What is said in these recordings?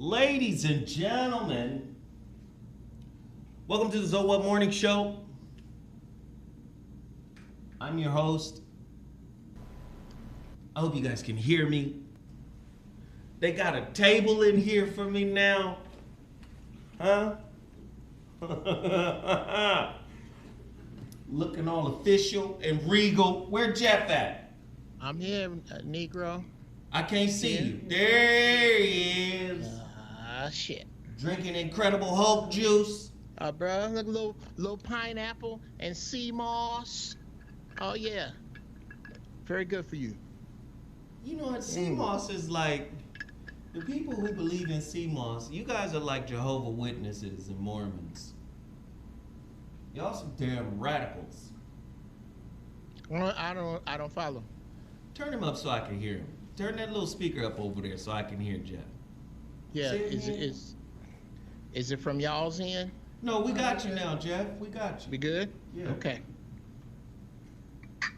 Ladies and gentlemen, welcome to the ZoWhat Morning Show. I'm your host. I hope you guys can hear me. They got a table in here for me now. Huh? Looking all official and regal. Where Geoff at? I'm here, Negro. I can't see you. There he is. Shit. Drinking Incredible Hulk juice. Bro, look, little pineapple and sea moss. Oh yeah, very good for you. You know what? Sea moss is like, the people who believe in sea moss, you guys are like Jehovah's Witnesses and Mormons. Y'all some damn radicals. Well, I don't follow. Turn him up so I can hear him. Turn that little speaker up over there so I can hear Geoff. Yeah, is it from y'all's end? No, we got you now, Geoff. We got you. We good? Yeah. Okay.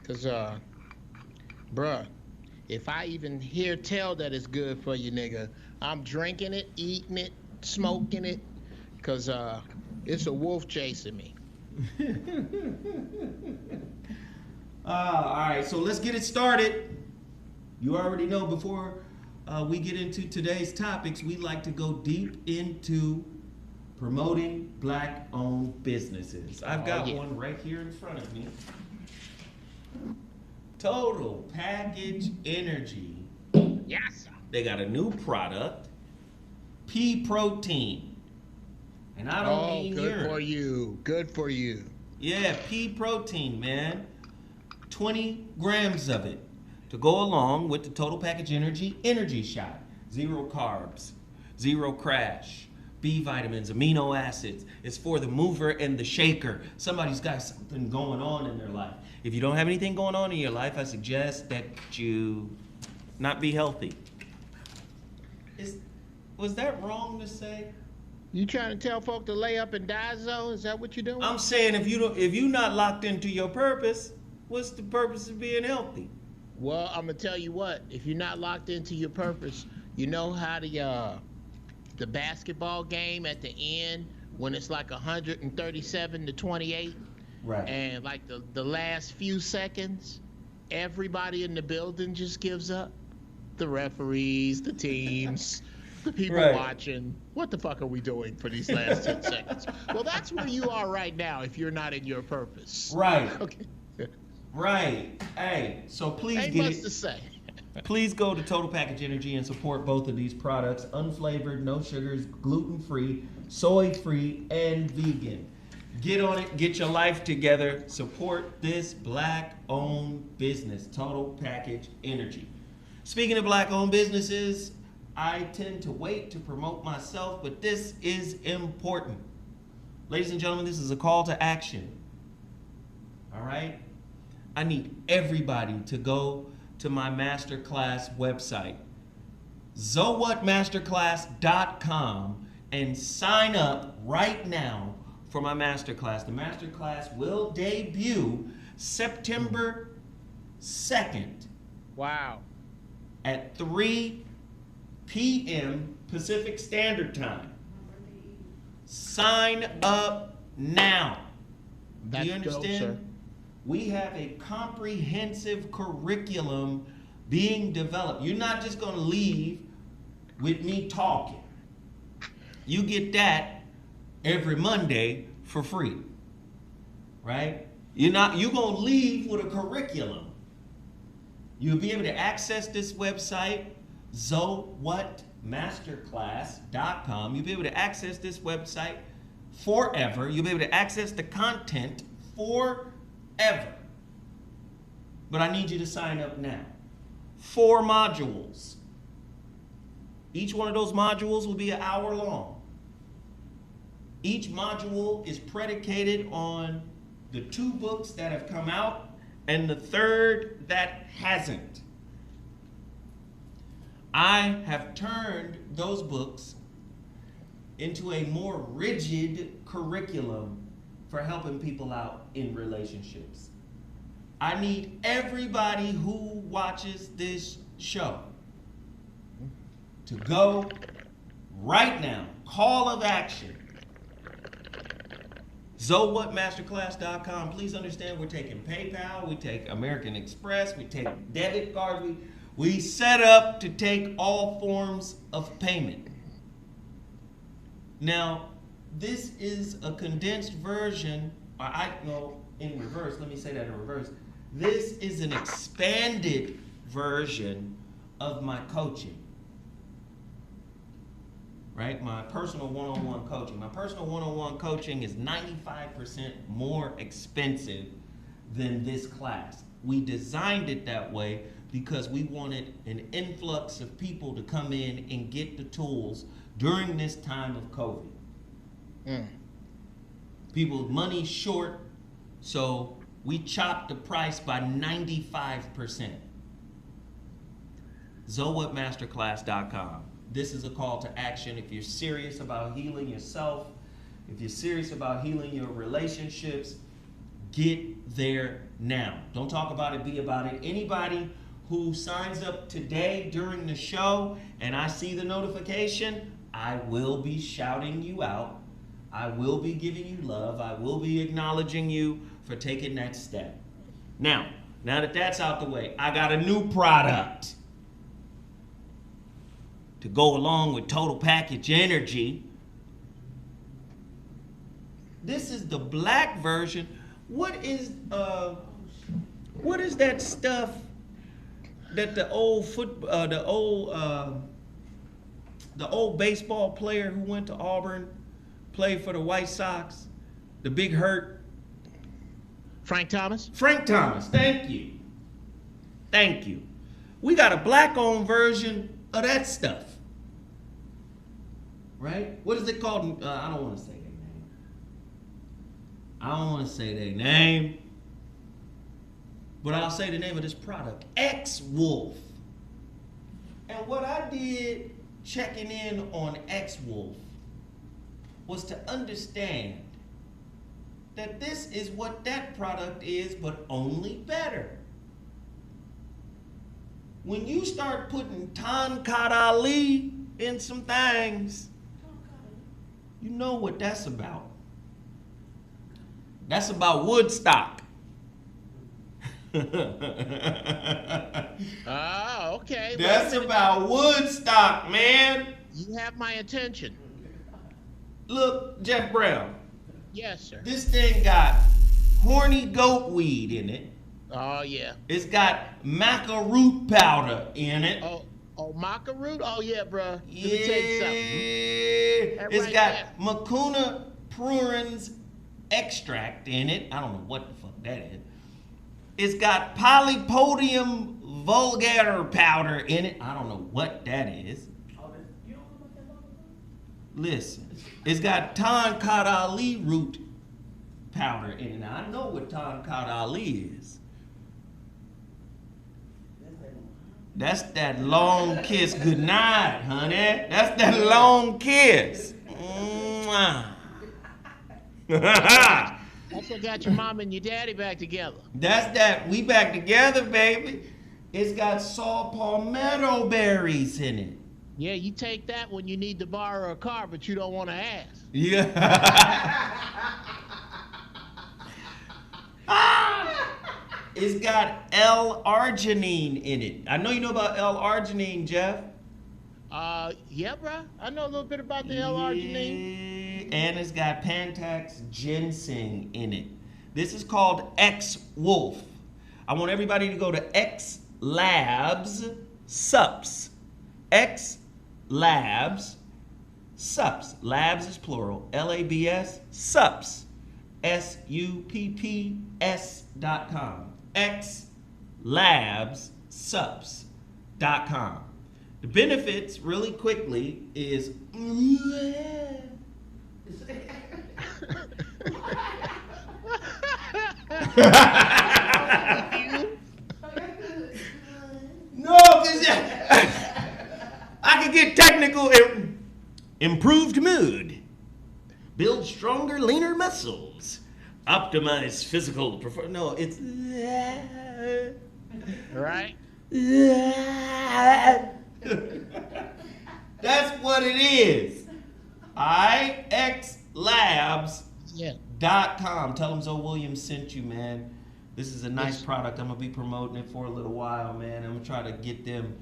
Cause bruh, if I even hear tell that it's good for you, nigga, I'm drinking it, eating it, smoking it, cause it's a wolf chasing me. All right, so let's get it started. You already know before we get into today's topics, we like to go deep into promoting Black-owned businesses. I've got one right here in front of me. Total Package Energy. Yes. They got a new product, pea protein. And I don't mean good urine. for you. Good for you. Yeah, pea protein, man. 20 grams of it to go along with the Total Package Energy Shot. 0 carbs, 0 crash, B vitamins, amino acids. It's for the mover and the shaker. Somebody's got something going on in their life. If you don't have anything going on in your life, I suggest that you not be healthy. Was that wrong to say? You trying to tell folk to lay up and die, Zo? Is that what you're doing? I'm saying if you're not locked into your purpose, what's the purpose of being healthy? Well, I'm gonna tell you what. If you're not locked into your purpose, you know how the basketball game at the end when it's like 137 to 28, Right. and like the last few seconds, everybody in the building just gives up. The referees, the teams, the people watching. What the fuck are we doing for these last 10 seconds? Well, that's where you are right now if you're not in your purpose. Right. Okay. Right. Hey, so please Ain't get much it. to say. Please go to Total Package Energy and support both of these products. Unflavored, no sugars, gluten-free, soy-free, and vegan. Get on it. Get your life together. Support this Black-owned business, Total Package Energy. Speaking of Black-owned businesses, I tend to wait to promote myself, but this is important. Ladies and gentlemen, this is a call to action. All right? I need everybody to go to my masterclass website, ZoWhatMasterclass.com, and sign up right now for my masterclass. The masterclass will debut September 2nd. Wow. At 3 p.m. Pacific Standard Time. Sign up now. That's Do you understand? dope, sir. We have a comprehensive curriculum being developed. You're not just going to leave with me talking. You get that every Monday for free. Right? You're going to leave with a curriculum. You'll be able to access this website, ZoWhatMasterclass.com. You'll be able to access this website forever. You'll be able to access the content forever. But I need you to sign up now. 4 modules. Each one of those modules will be an hour long. Each module is predicated on the 2 books that have come out and the 3rd that hasn't. I have turned those books into a more rigid curriculum for helping people out in relationships. I need everybody who watches this show to go right now. Call of action. ZoWhatMasterclass.com. Please understand we're taking PayPal, we take American Express, we take debit cards. We set up to take all forms of payment. Now, this is a condensed version, in reverse, let me say that in reverse. This is an expanded version of my coaching. Right? My personal one-on-one coaching. My personal one-on-one coaching is 95% more expensive than this class. We designed it that way because we wanted an influx of people to come in and get the tools during this time of COVID. People's money short, so we chopped the price by 95%. ZoWhatMasterclass.com. This is a call to action. If you're serious about healing yourself, if you're serious about healing your relationships, get there now. Don't talk about it, be about it. Anybody who signs up today during the show and I see the notification, I will be shouting you out. I will be giving you love. I will be acknowledging you for taking that step. Now that that's out the way, I got a new product to go along with Total Package Energy. This is the black version. What is that stuff that the old baseball player who went to Auburn, played for the White Sox, the big hurt? Frank Thomas? Frank Thomas, thank you. Thank you. We got a black-owned version of that stuff. Right? What is it called? I don't want to say their name. But I'll say the name of this product. X-Wolf. And what I did checking in on X-Wolf was to understand that this is what that product is, but only better. When you start putting Tankat Ali in some things, you know what that's about. That's about Woodstock. Okay. That's about Woodstock, man. You have my attention. Look, Jeff Brown. Yes, sir. This thing got horny goat weed in it. Oh, yeah. It's got maca root powder in it. Oh, maca root? Oh, yeah, bro. Let Yeah. me tell you something. It's Right got there. Mucuna prurens extract in it. I don't know what the fuck that is. It's got Polypodium vulgare powder in it. I don't know what that is. Listen, it's got Tankat Ali root powder in it. Now, I know what Tankat Ali is. That's that long kiss goodnight, honey. That's that long kiss. Mwah. That's what got your mom and your daddy back together. That's that. We back together, baby. It's got saw palmetto berries in it. Yeah, you take that when you need to borrow a car, but you don't want to ask. Yeah. It's got L-arginine in it. I know you know about L-arginine, Jeff. Yeah, bro. I know a little bit about the L-arginine. Yeah. And it's got Pantax ginseng in it. This is called X-Wolf. I want everybody to go to X Labs Sups. X Labs Sups. Labs is plural. L-A-B-S Sups. SUPPS.com. xlabsups.com. The benefits, really quickly, is no, because I can get technical. Improved mood, build stronger, leaner muscles, optimize physical performance. No, it's Right? That's what it is. IXLabs.com. Tell them Zoe Williams sent you, man. This is a nice product. I'm going to be promoting it for a little while, man. I'm going to try to get them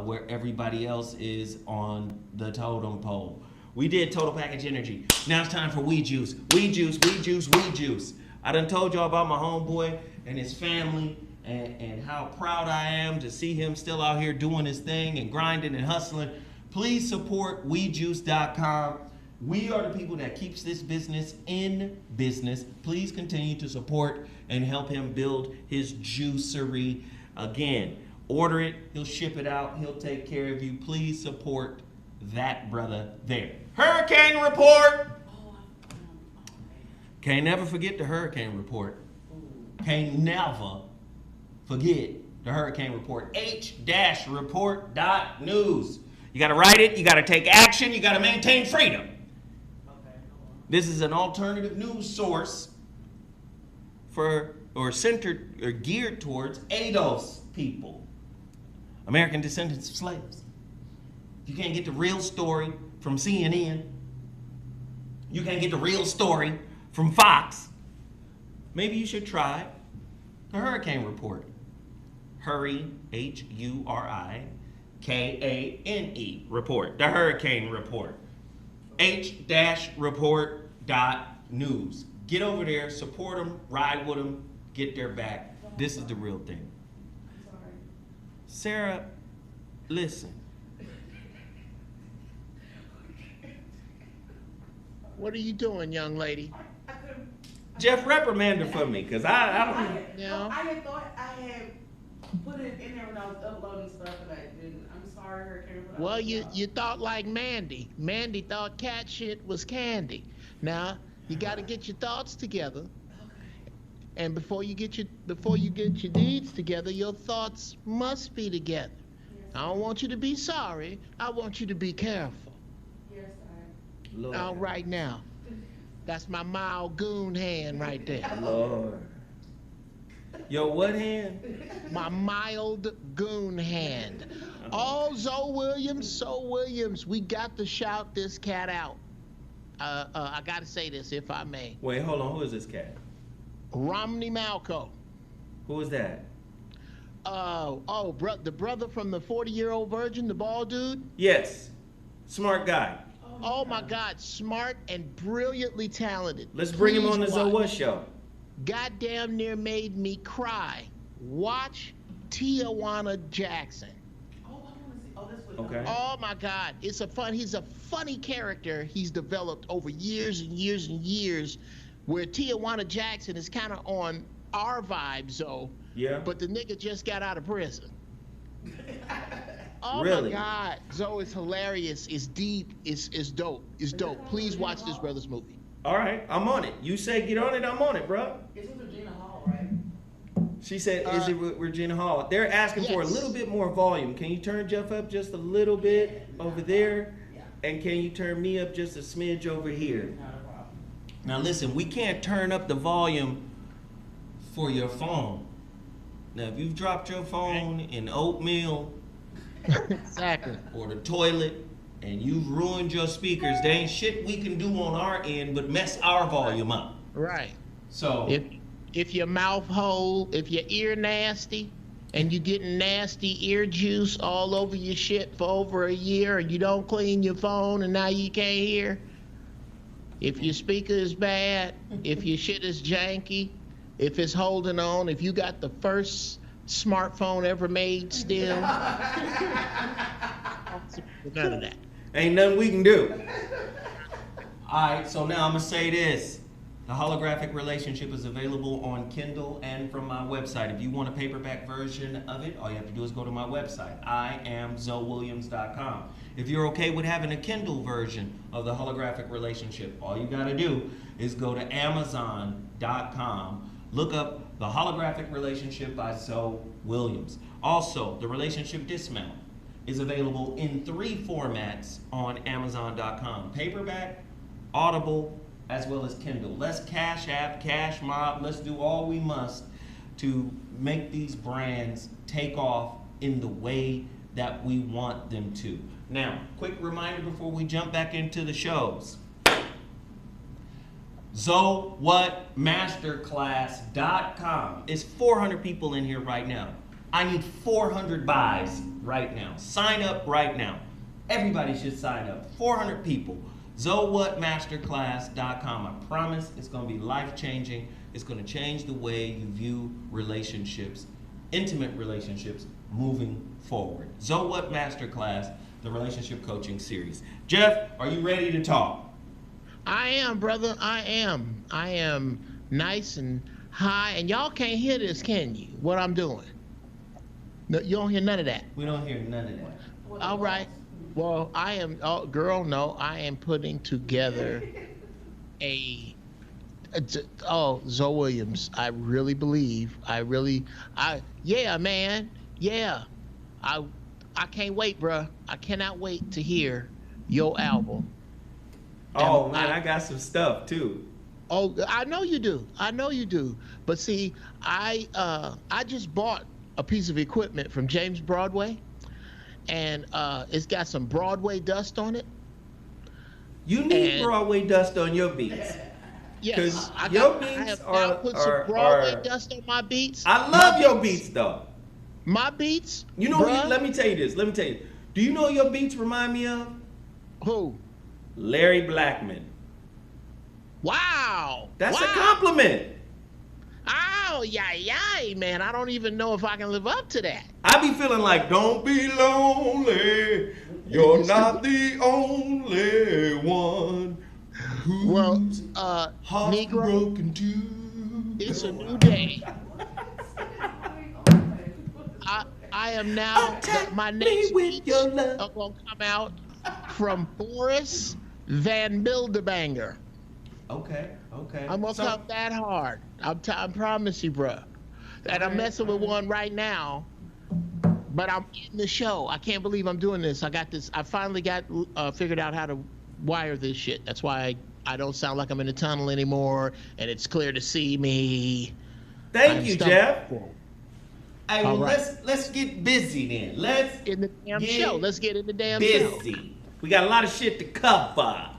where everybody else is on the totem pole. We did Total Package Energy. Now it's time for Weed Juice. Weed Juice, Weed Juice, Weed Juice. I done told y'all about my homeboy and his family and how proud I am to see him still out here doing his thing and grinding and hustling. Please support weedjuice.com. We are the people that keeps this business in business. Please continue to support and help him build his juicery. Again, order it, he'll ship it out, he'll take care of you. Please support that brother there. Hurricane report. Can't never forget the hurricane report. Can't never forget the hurricane report. h-report.news. You got to write it, you got to take action, you got to maintain freedom. This is an alternative news source for centered or geared towards ADOS people, American descendants of slaves. You can't get the real story from CNN. You can't get the real story from Fox. Maybe you should try the Hurricane Report. Hurry, H-U-R-I-K-A-N-E, report. The Hurricane Report. h-report.news. Get over there, support them, ride with them, get their back. This is the real thing. Sarah, listen. What are you doing, young lady? Geoff, reprimand her for me, because I don't... I had thought I had put it in there when I was uploading stuff, and I didn't. I'm sorry, Hurricane. Well, you thought like Mandy. Mandy thought cat shit was candy. Now, you got to get your thoughts together. Okay. And before you get your deeds together, your thoughts must be together. Yes. I don't want you to be sorry. I want you to be careful. Yes, sir. Lord. All right now. That's my mild goon hand right there. Lord. Yo, what hand? My mild goon hand. All Zoe Williams, we got to shout this cat out. I got to say this, if I may. Wait, hold on. Who is this cat? Romney Malco. Who is that? The brother from the 40-year-old virgin, the bald dude? Yes. Smart guy. Oh my God, smart and brilliantly talented. Let's bring him on the Please ZoWhat watch. show. Goddamn near made me cry. Watch Tijuana Jackson. Oh, I want to see. Oh, that's what. Okay. Oh my God, he's a funny character he's developed over years and years and years, where Tijuana Jackson is kind of on our vibe, Zoe. Yeah. But the nigga just got out of prison. Oh Really? my God, Zoe is hilarious. It's deep. It's dope. It's dope. Please watch this brother's movie. All right, I'm on it. You say get on it, I'm on it, bro. It's with Regina Hall, right? She said, is it with Regina Hall? They're asking for a Yes. little bit more volume. Can you turn Geoff up just a little bit over there? Yeah. And can you turn me up just a smidge over here? Not a problem. Now listen, we can't turn up the volume for your phone. Now if you've dropped your phone in oatmeal Exactly. or the toilet and you've ruined your speakers, there ain't shit we can do on our end but mess our volume up. Right. So If your mouth hole, if your ear nasty, and you getting nasty ear juice all over your shit for over a year, and you don't clean your phone, and now you can't hear. If your speaker is bad, if your shit is janky, if it's holding on, if you got the first smartphone ever made still, none of that. ain't nothing we can do. Alright, so now I'm gonna say this. The holographic relationship is available on Kindle and from my website. If you want a paperback version of it, all you have to do is go to my website, IamZoWilliams.com. If you're okay with having a Kindle version of the holographic relationship, all you gotta do is go to Amazon.com, look up The Holographic Relationship by Zoe Williams. Also, The Relationship Dismount is available in 3 formats on Amazon.com. Paperback, Audible, as well as Kindle. Let's cash app, cash mob, let's do all we must to make these brands take off in the way that we want them to. Now, quick reminder before we jump back into the shows. ZoWhatMasterclass.com. It's 400 people in here right now. I need 400 buys right now. Sign up right now. Everybody should sign up. 400 people. ZoWhatMasterclass.com. I promise it's going to be life-changing. It's going to change the way you view relationships, intimate relationships, moving forward. ZoWhat Masterclass, the relationship coaching series. Geoff, are you ready to talk? I am, brother. I am nice and high, and y'all can't hear this, can you? What I'm doing? No, you don't hear none of that. We don't hear none of that. All right. Well, I am. Oh, girl, no. I am putting together Zoe Williams. I really believe. Yeah, man. Yeah. I can't wait, bruh. I cannot wait to hear your album. Oh, man, I got some stuff, too. Oh, I know you do. But see, I just bought a piece of equipment from James Broadway, and it's got some Broadway dust on it. You need Broadway dust on your beats. Yes, I have put some Broadway dust on my beats. I love your beats, though. My beats? You know, let me tell you this. Do you know what your beats remind me of? Who? Larry Blackman. Wow. That's a compliment. Oh, yay, man. I don't even know if I can live up to that. I be feeling like, don't be lonely. You're not the only one. Whose heart's Negro, broken too. It's a new day. I am now, my next speech are going to come out from Boris Van Bilderbanger. Okay. I'm going to come that hard. I promise you, bro. And I'm messing with one right now, but I'm in the show. I can't believe I'm doing this. I finally got figured out how to wire this shit. That's why I don't sound like I'm in a tunnel anymore, and it's clear to see me. Thank you, Geoff. Hey, well, right. let's get busy then. Let's get in the damn show. Let's get in the damn busy. show. We got a lot of shit to cover.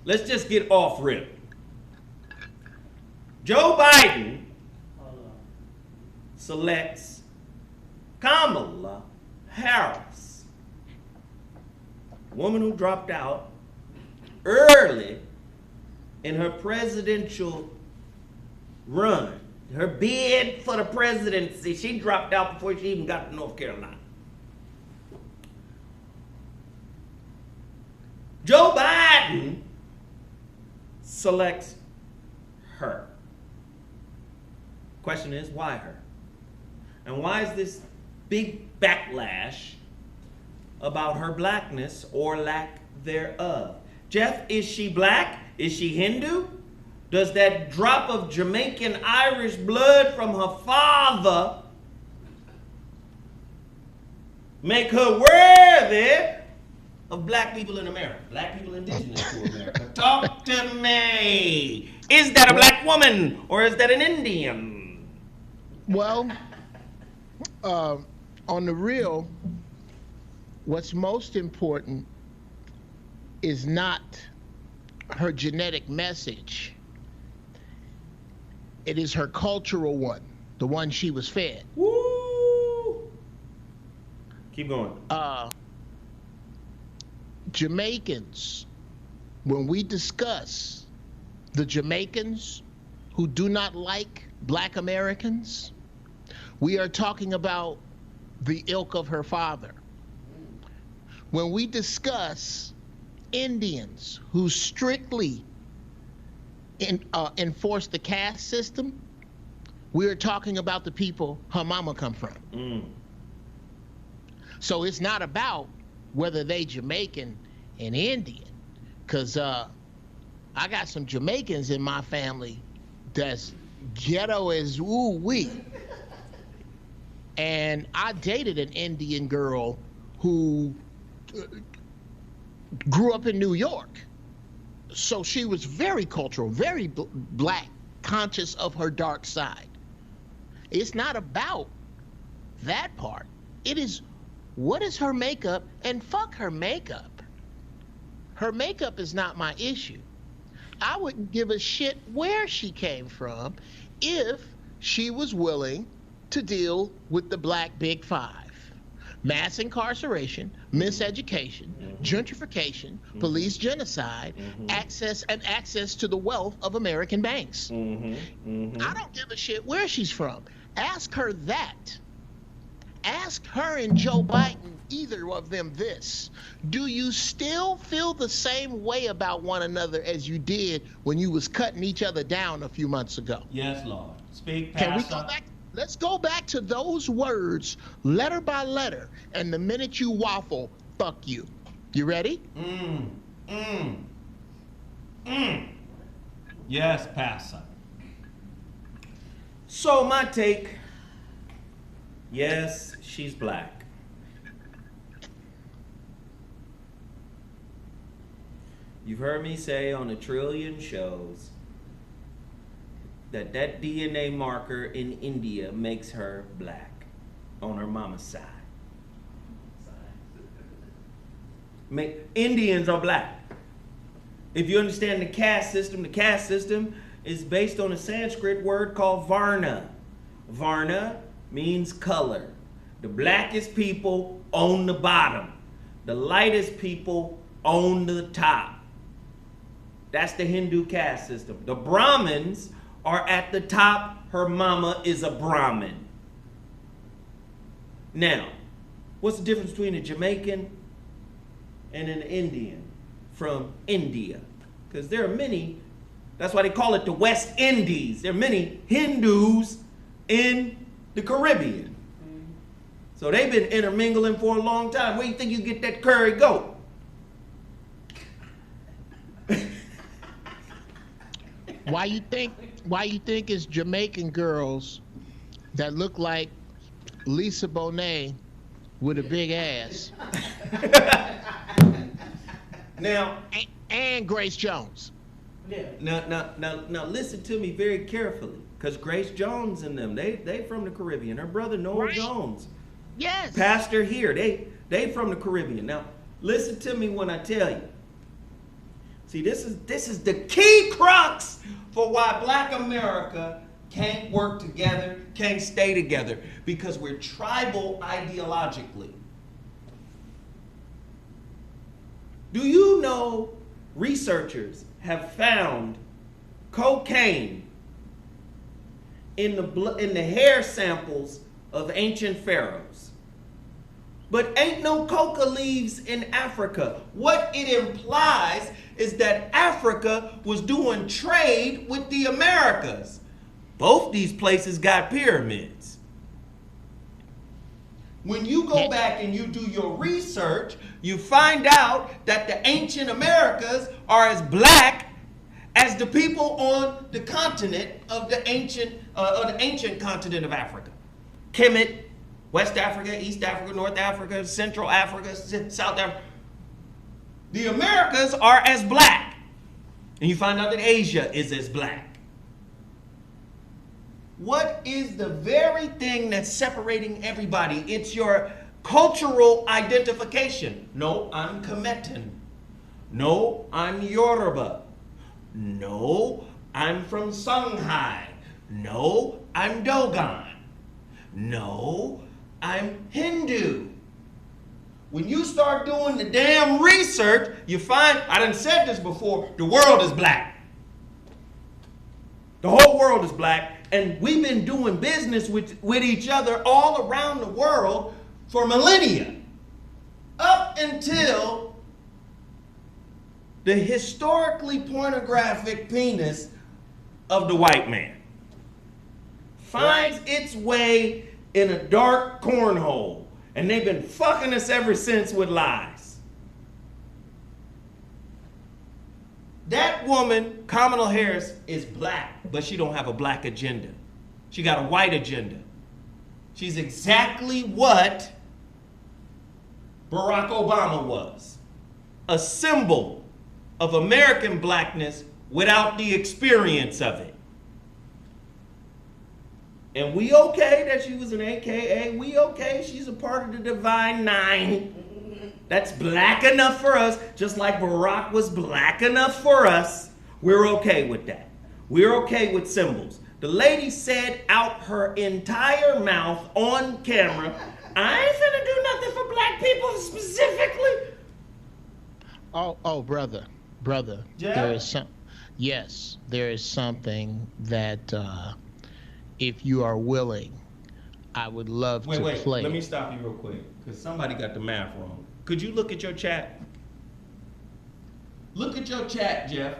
Let's just get off rip. Joe Biden selects Kamala Harris, a woman who dropped out early in her presidential run. Her bid for the presidency, she dropped out before she even got to North Carolina. Joe Biden selects her. Question is, why her? And why is this big backlash about her blackness or lack thereof? Geoff, is she black? Is she Hindu? Does that drop of Jamaican Irish blood from her father make her worthy of black people in America? Black people indigenous to America. Talk to me. Is that a black woman or is that an Indian? Well, on the real, what's most important is not her genetic message. It is her cultural one, the one she was fed. Woo! Keep going. Jamaicans, when we discuss the Jamaicans who do not like black Americans, we are talking about the ilk of her father. When we discuss Indians who strictly enforce the caste system, we are talking about the people her mama come from. So it's not about whether they Jamaican and Indian, because I got some Jamaicans in my family that's ghetto as woo-wee. And I dated an Indian girl who grew up in New York. So she was very cultural, very black, conscious of her dark side. It's not about that part. It is What is her makeup? And fuck her makeup. Her makeup is not my issue. I wouldn't give a shit where she came from if she was willing to deal with the black big five. Mass incarceration, miseducation, gentrification, police genocide, access to the wealth of American banks. I don't give a shit where she's from. Ask her that. Ask her and Joe Biden, either of them, this. Do you still feel the same way about one another as you did when you was cutting each other down a few months ago? Yes, Lord. Speak, Can we Pastor. go back? Let's go back to those words, letter by letter, and the minute you waffle, fuck you. You ready? Yes, Pastor. So my take, yes, she's black. You've heard me say on a trillion shows that DNA marker in India makes her black on her mama's side. Indians are black. If you understand the caste system is based on a Sanskrit word called Varna. Varna means color. The blackest people own the bottom. The lightest people own the top. That's the Hindu caste system. The Brahmins are at the top. Her mama is a Brahmin. Now, what's the difference between a Jamaican and an Indian from India? Because there are many, that's why they call it the West Indies. There are many Hindus in the Caribbean. So they've been intermingling for a long time. Where do you think you get that curry goat? Why you think it's Jamaican girls that look like Lisa Bonet with a big ass? Now, and Grace Jones. Yeah. Now listen to me very carefully, because Grace Jones and them, they from the Caribbean. Her brother Noel Right. Jones, Yes. pastor here, they from the Caribbean. Now listen to me when I tell you. See, this is the key crux for why Black America can't work together, can't stay together, because we're tribal ideologically. Do you know researchers have found cocaine in the hair samples of ancient pharaohs? But ain't no coca leaves in Africa. What it implies is that Africa was doing trade with the Americas. Both these places got pyramids. When you go back and you do your research, you find out that the ancient Americas are as black as the people on the continent of the ancient continent of Africa. Kemet, West Africa, East Africa, North Africa, Central Africa, South Africa. The Americas are as black. And you find out that Asia is as black. What is the very thing that's separating everybody? It's your cultural identification. No, I'm Kemetan. No, I'm Yoruba. No, I'm from Songhai. No, I'm Dogon. No, I'm Hindu. When you start doing the damn research, you find, I done said this before, the world is black. The whole world is black, and we've been doing business with each other all around the world for millennia, up until the historically pornographic penis of the white man finds its way in a dark cornhole. And they've been fucking us ever since with lies. That woman, Kamala Harris, is black, but she don't have a black agenda. She got a white agenda. She's exactly what Barack Obama was. A symbol of American blackness without the experience of it. And we okay that she was an AKA. We okay. She's a part of the Divine Nine. That's black enough for us, just like Barack was black enough for us. We're okay with that. We're okay with symbols. The lady said out her entire mouth on camera, I ain't finna do nothing for black people specifically. Oh, brother. Yeah? There is something that if you are willing, I would love to play. Let me stop you real quick, because somebody got the math wrong. Could you look at your chat? Look at your chat, Geoff.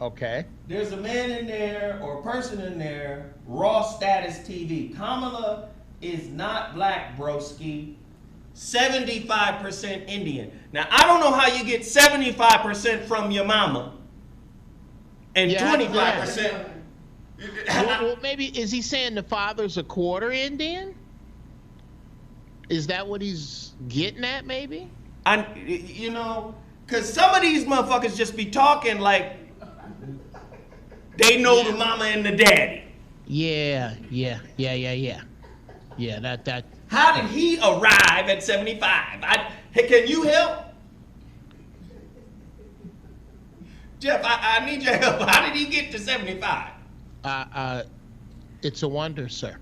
Okay. There's a man in there or a person in there, Raw Status TV. Kamala is not black, broski. 75% Indian. Now, I don't know how you get 75% from your mama and 25%. Well, maybe, is he saying the father's a quarter Indian? Is that what he's getting at, maybe? Because some of these motherfuckers just be talking like they know the mama and the daddy. Yeah, that. How did he arrive at 75? Can you help? Geoff, I need your help. How did he get to 75? It's a wonder, sir.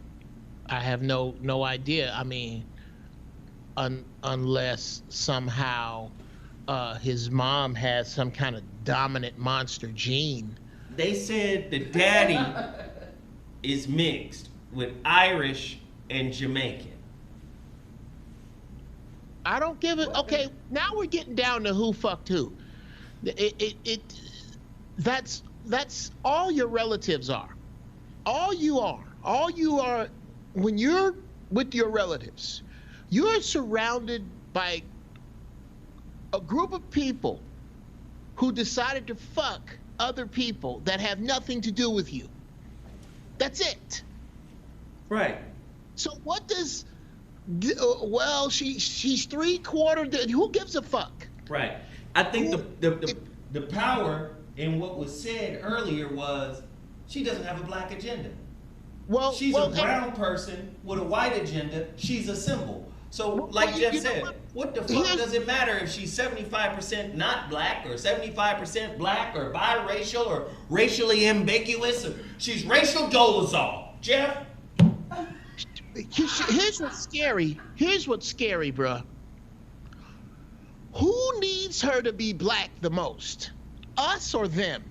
I have no idea. I mean, unless somehow his mom has some kind of dominant monster gene. They said the daddy is mixed with Irish and Jamaican. I don't give it. Okay, now we're getting down to who fucked who. That's all your relatives are. All you are, when you're with your relatives, you're surrounded by a group of people who decided to fuck other people that have nothing to do with you. That's it. Right. So what does, well, she's 3/4, who gives a fuck? Right. I think the power in what was said earlier was she doesn't have a black agenda. She's a brown person with a white agenda. She's a symbol. So, like Geoff said, what the fuck does it matter if she's 75% not black or 75% black or biracial or racially ambiguous? Or she's racial Dolezal. Geoff? Here's what's scary. Bruh. Who needs her to be black the most? Us or them?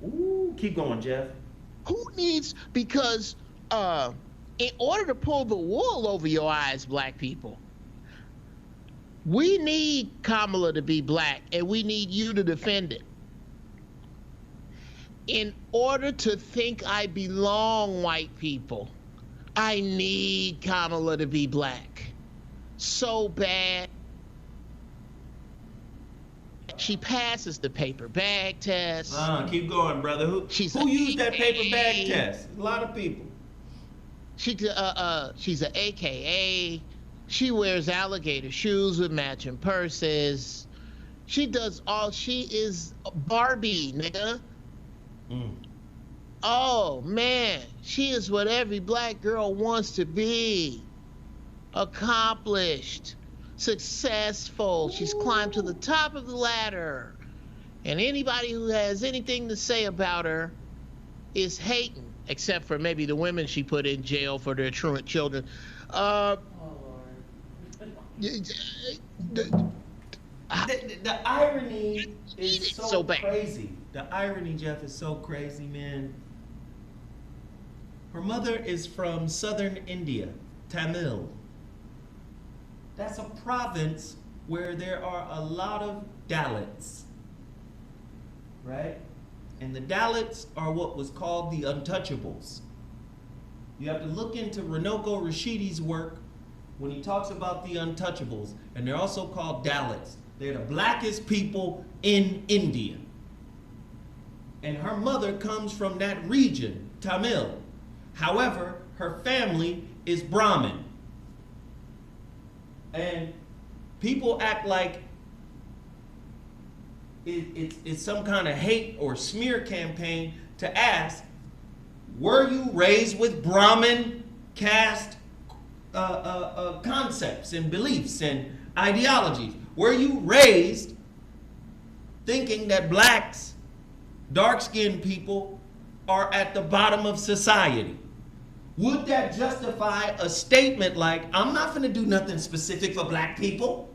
Ooh, keep going, Geoff. Who needs, because in order to pull the wool over your eyes, black people, we need Kamala to be black, and we need you to defend it. In order to think I belong, white people, I need Kamala to be black. So bad. She passes the paper bag test. Keep going, brother. Who used that paper bag test? A lot of people. She's an AKA. She wears alligator shoes with matching purses. She is Barbie, nigga. Oh, man. She is what every black girl wants to be. Accomplished. Successful. She's climbed to the top of the ladder. And anybody who has anything to say about her is hating. Except for maybe the women she put in jail for their truant children. Oh, The irony is so crazy. The irony, Geoff, is so crazy, man. Her mother is from southern India, Tamil. That's a province where there are a lot of Dalits, right? And the Dalits are what was called the untouchables. You have to look into Runoko Rashidi's work when he talks about the untouchables, and they're also called Dalits. They're the blackest people in India. And her mother comes from that region, Tamil. However, her family is Brahmin. And people act like it's some kind of hate or smear campaign to ask, Were you raised with Brahmin caste concepts and beliefs and ideologies? Were you raised thinking that blacks, dark-skinned people, are at the bottom of society? Would that justify a statement like, I'm not going to do nothing specific for black people?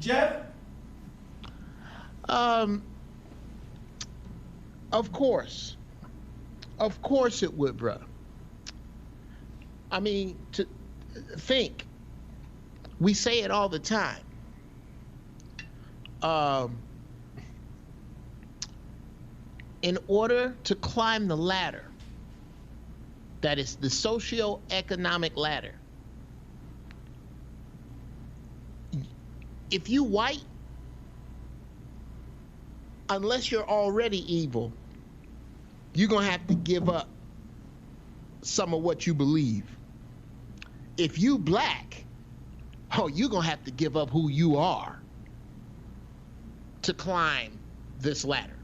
Geoff? Of course. Of course it would, bruh. I mean, to think, we say it all the time. In order to climb the ladder, that is the socio-economic ladder, if you white, unless you're already evil, you're going to have to give up some of what you believe. If you black, oh, you're going to have to give up who you are to climb this ladder.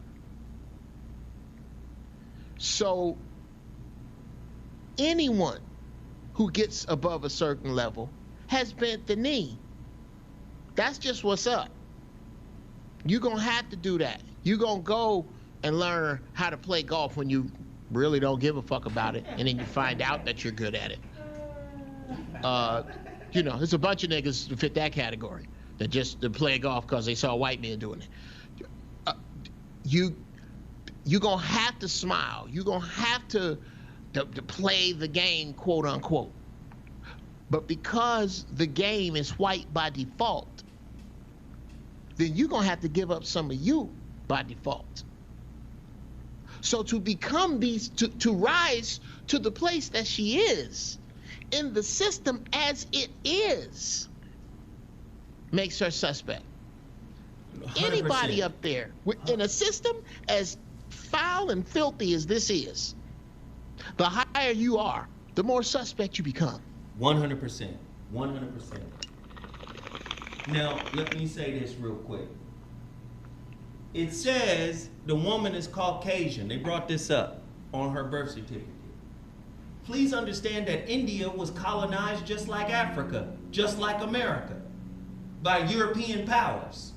So anyone who gets above a certain level has bent the knee. That's just what's up. You're going to have to do that. You're going to go and learn how to play golf when you really don't give a fuck about it, and then you find out that you're good at it. You know, there's a bunch of niggas who fit that category that just play golf because they saw a white man doing it. You're going to have to smile. You're going to have to play the game, quote unquote. But because the game is white by default, then you're going to have to give up some of you by default. So to become these, to rise to the place that she is in the system as it is, makes her suspect. 100%. Anybody up there in a system as foul and filthy as this is, the higher you are, the more suspect you become. 100%. 100%. Now, let me say this real quick. It says the woman is Caucasian. They brought this up on her birth certificate. Please understand that India was colonized just like Africa, just like America, by European powers.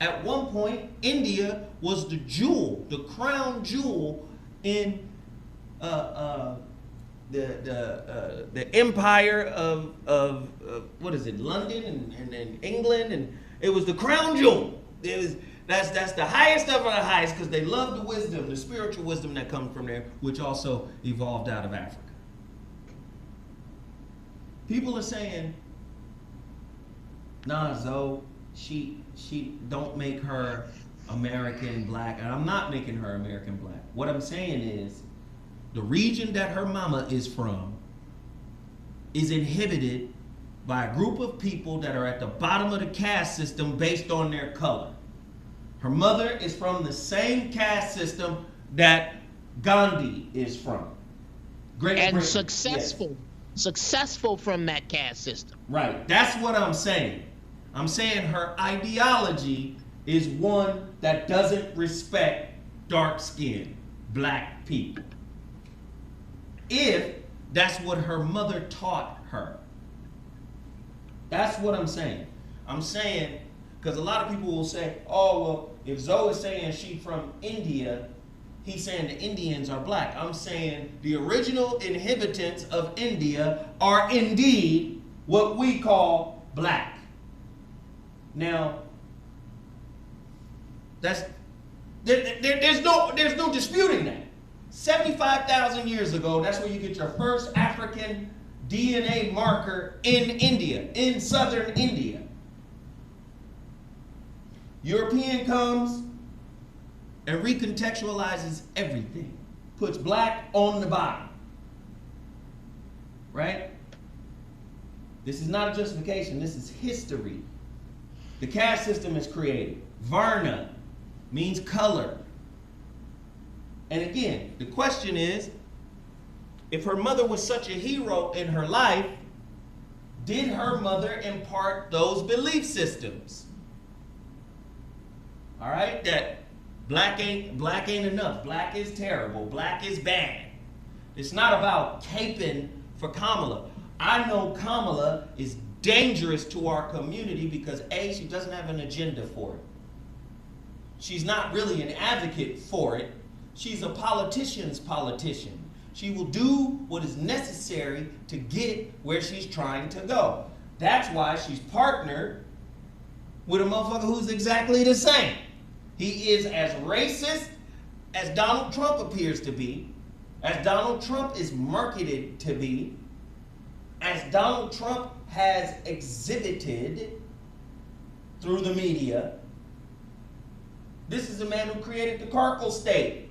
At one point, India was the jewel, the crown jewel in the empire of what is it, London and England, and it was the crown jewel. It was that's the highest of the highest because they love the wisdom, the spiritual wisdom that comes from there, which also evolved out of Africa. People are saying, nah, Zoe, she don't make her American black, and I'm not making her American black. What I'm saying is, the region that her mama is from is inhibited by a group of people that are at the bottom of the caste system based on their color. Her mother is from the same caste system that Gandhi is from. Great and Britain. successful. Yes. Successful from that caste system. Right. That's what I'm saying. I'm saying her ideology is one that doesn't respect dark-skinned black people. If that's what her mother taught her. That's what I'm saying. I'm saying, because a lot of people will say, oh, well, if Zoe is saying she's from India, he's saying the Indians are black. I'm saying the original inhabitants of India are indeed what we call black. Now, there's no disputing that. 75,000 years ago, that's where you get your first African DNA marker in India, in southern India. European comes and recontextualizes everything, puts black on the bottom, right? This is not a justification, this is history. The caste system is created. Varna means color. And again, the question is, if her mother was such a hero in her life, did her mother impart those belief systems? All right, that Black ain't enough. Black is terrible. Black is bad. It's not about caping for Kamala. I know Kamala is dangerous to our community because A, she doesn't have an agenda for it. She's not really an advocate for it. She's a politician's politician. She will do what is necessary to get where she's trying to go. That's why she's partnered with a motherfucker who's exactly the same. He is as racist as Donald Trump appears to be, as Donald Trump is marketed to be, as Donald Trump has exhibited through the media. This is a man who created the carceral state.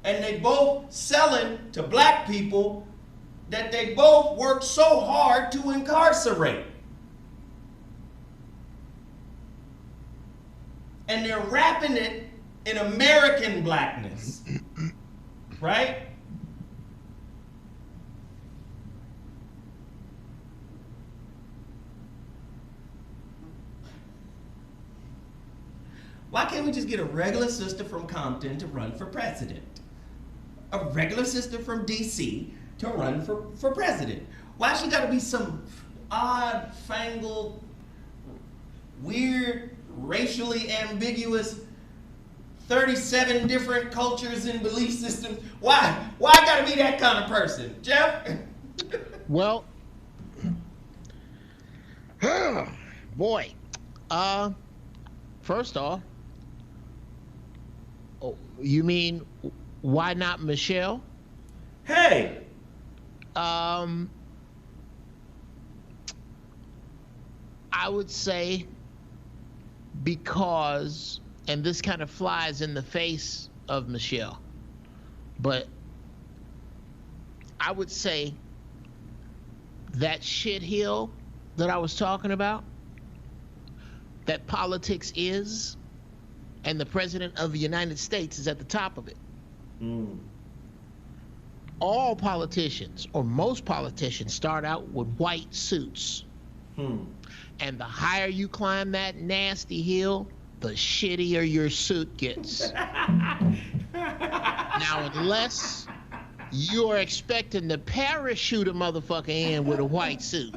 And they both selling to black people that they both work so hard to incarcerate. And they're wrapping it in American blackness. Right? Why can't we just get a regular sister from Compton to run for president? A regular sister from DC to run for president? Why she gotta be some odd, fangled, weird, racially ambiguous 37 different cultures and belief systems? Why gotta be that kind of person? Geoff? Well, boy, first off, you mean why not Michelle? Hey! I would say because, and this kind of flies in the face of Michelle, but I would say that shithill that I was talking about, that politics is, and the President of the United States is at the top of it. All politicians, or most politicians, start out with white suits. And the higher you climb that nasty hill, the shittier your suit gets. Now, unless you're expecting to parachute a motherfucker in with a white suit,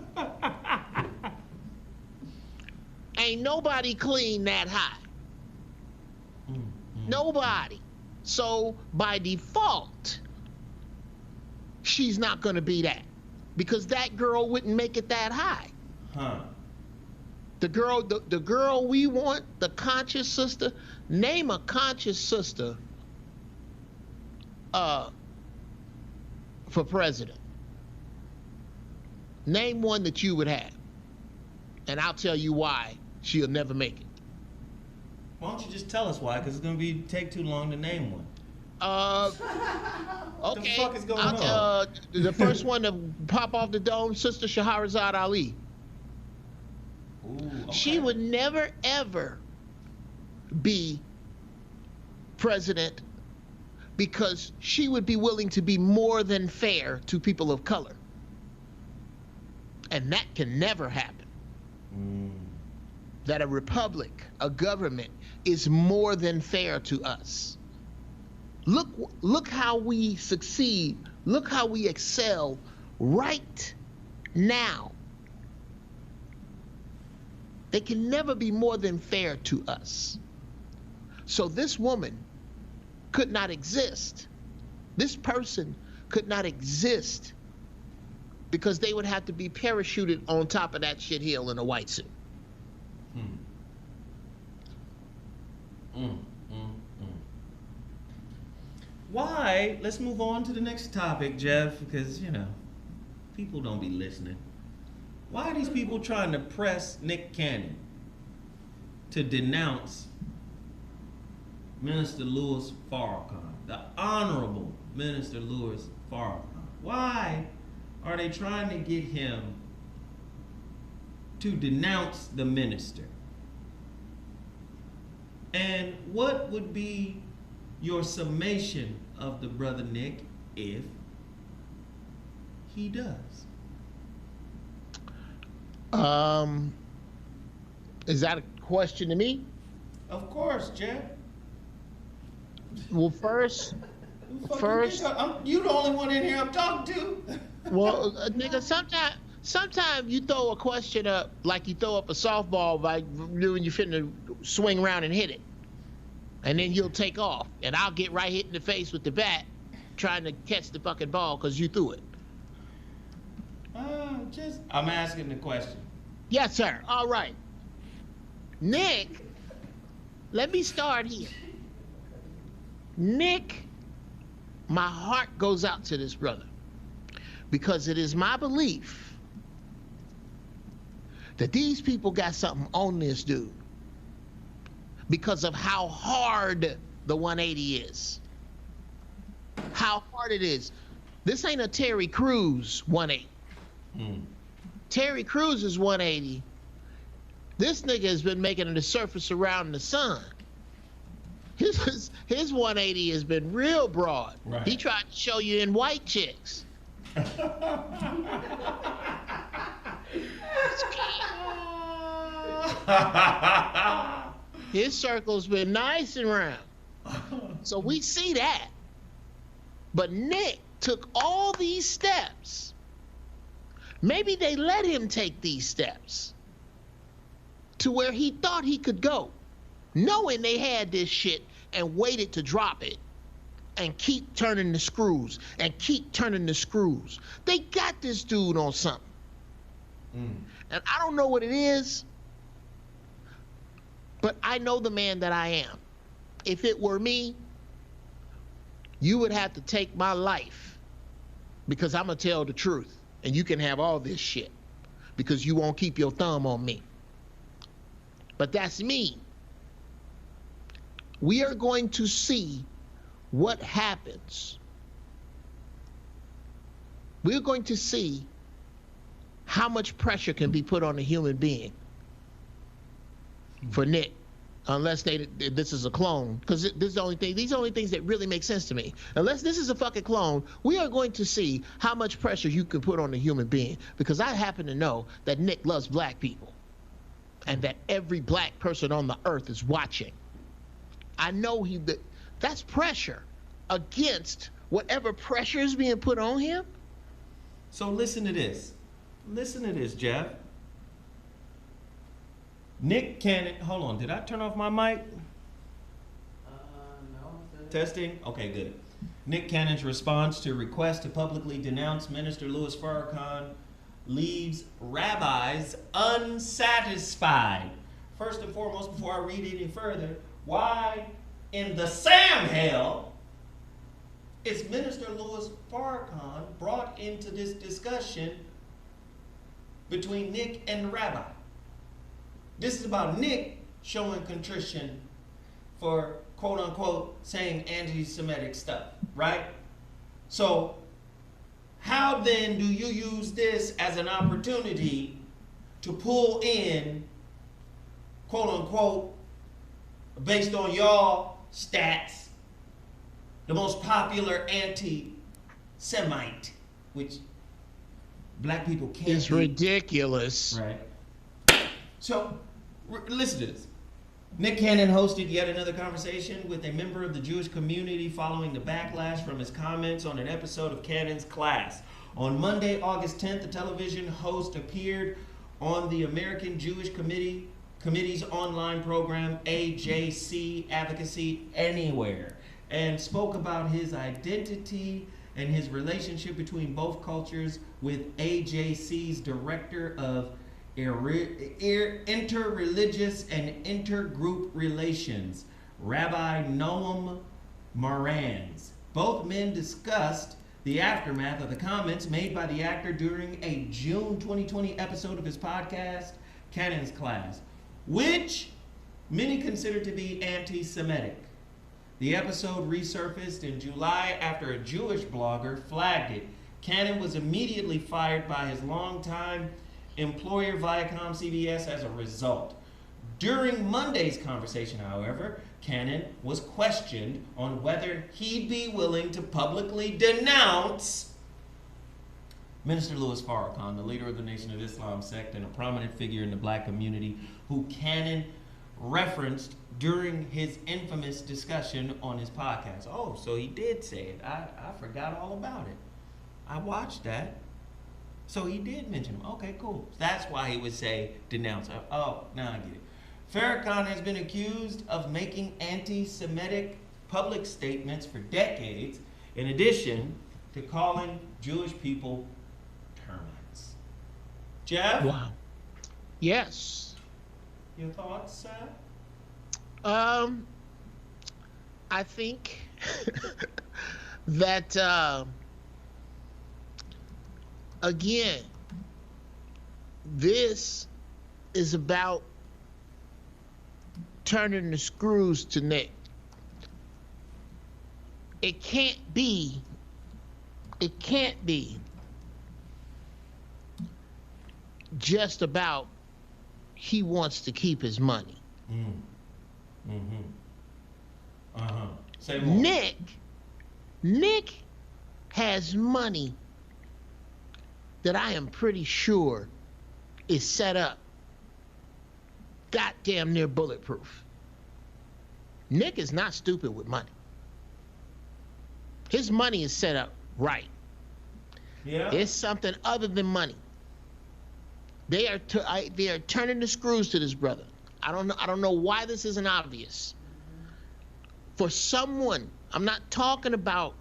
ain't nobody clean that high. Nobody. So by default, she's not going to be that, because that girl wouldn't make it that high. The girl we want, the conscious sister. Name a conscious sister for president. Name one that you would have, and I'll tell you why she'll never make it. Why don't you just tell us why? Because it's going to take too long to name one. Okay. What the fuck is going on? The first one to pop off the dome, Sister Shahrazad Ali. Ooh, okay. She would never, ever be president because she would be willing to be more than fair to people of color. And that can never happen. That a republic, a government, is more than fair to us. Look how we succeed. Look how we excel right now. They can never be more than fair to us. So this woman could not exist. This person could not exist because they would have to be parachuted on top of that shit hill in a white suit. Why? Let's move on to the next topic, Geoff, because, you know, people don't be listening. Why are these people trying to press Nick Cannon to denounce Minister Louis Farrakhan, the Honorable Minister Louis Farrakhan? Why are they trying to get him to denounce the minister? And what would be your summation of the brother Nick if he does? Is that a question to me? Of course, Geoff. Well, first, You the only one in here I'm talking to. well, nigga, sometimes you throw a question up like you throw up a softball by when you finna swing around and hit it, and then you'll take off, and I'll get right hit in the face with the bat, trying to catch the fucking ball because you threw it. I'm asking the question. Yes, sir. All right, Nick. Let me start here. Nick, my heart goes out to this brother because it is my belief that these people got something on this dude because of how hard the 180 is. How hard it is. This ain't a Terry Crews 180. Terry Crews is 180. This nigga has been making the surface around the sun. His 180 has been real broad. Right. He tried to show you in white chicks. His circle's been nice and round. So we see that. But Nick took all these steps. Maybe they let him take these steps to where he thought he could go, knowing they had this shit, and waited to drop it and keep turning the screws and keep turning the screws. They got this dude on something. And I don't know what it is, but I know the man that I am. If it were me, you would have to take my life because I'm going to tell the truth, and you can have all this shit because you won't keep your thumb on me. But that's me. We are going to see what happens. We're going to see how much pressure can be put on a human being for Nick, unless this is a clone, because this is the only thing. These are the only things that really make sense to me. Unless this is a fucking clone, we are going to see how much pressure you can put on a human being, because I happen to know that Nick loves black people, and that every black person on the earth is watching. I know that's pressure against whatever pressure is being put on him. So listen to this. Listen to this, Geoff. Nick Cannon, hold on, did I turn off my mic? No. Testing? Okay, good. Nick Cannon's response to request to publicly denounce Minister Louis Farrakhan leaves rabbis unsatisfied. First and foremost, before I read any further, why in the Sam hell is Minister Louis Farrakhan brought into this discussion between Nick and the rabbi? This is about Nick showing contrition for, quote unquote, saying anti-Semitic stuff, right? So how then do you use this as an opportunity to pull in, quote unquote, based on y'all stats, the most popular anti-Semite, which black people can't It's be. ridiculous. Right. So, listen to this. Nick Cannon hosted yet another conversation with a member of the Jewish community following the backlash from his comments on an episode of Cannon's Class. On Monday, August 10th, the television host appeared on the American Jewish Committee's online program, AJC Advocacy Anywhere, and spoke about his identity and his relationship between both cultures with AJC's director of interreligious and intergroup relations, Rabbi Noam Marantz. Both men discussed the aftermath of the comments made by the actor during a June 2020 episode of his podcast, Cannon's Class, which many consider to be anti-Semitic. The episode resurfaced in July after a Jewish blogger flagged it. Cannon was immediately fired by his longtime employer Viacom CBS as a result. During Monday's conversation, however, Cannon was questioned on whether he'd be willing to publicly denounce Minister Louis Farrakhan, the leader of the Nation of Islam sect and a prominent figure in the black community, who Cannon referenced during his infamous discussion on his podcast. Oh, so he did say it. I forgot all about it. I watched that. So he did mention him. Okay, cool. That's why he would say denounce. Oh, now I get it. Farrakhan has been accused of making anti-Semitic public statements for decades, in addition to calling Jewish people termites. Geoff? Wow. Yes. Your thoughts, sir? I think that again, this is about turning the screws to Nick. It can't be just about he wants to keep his money. Say more. Nick has money that I am pretty sure is set up goddamn near bulletproof. Nick is not stupid with money. His money is set up right. Yeah. It's something other than money. They are turning the screws to this brother. I don't know why this isn't obvious. For someone, I'm not talking about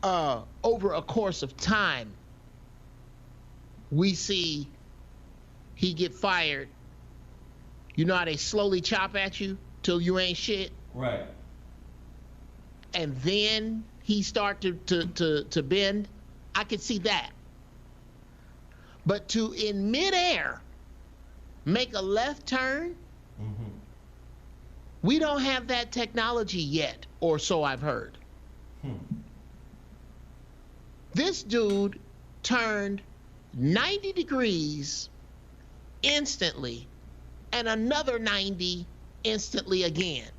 over a course of time, we see he get fired. You know how they slowly chop at you till you ain't shit? Right. And then he start to bend. I could see that. But to, in midair, make a left turn, we don't have that technology yet, or so I've heard. This dude turned 90 degrees instantly and another 90 instantly again.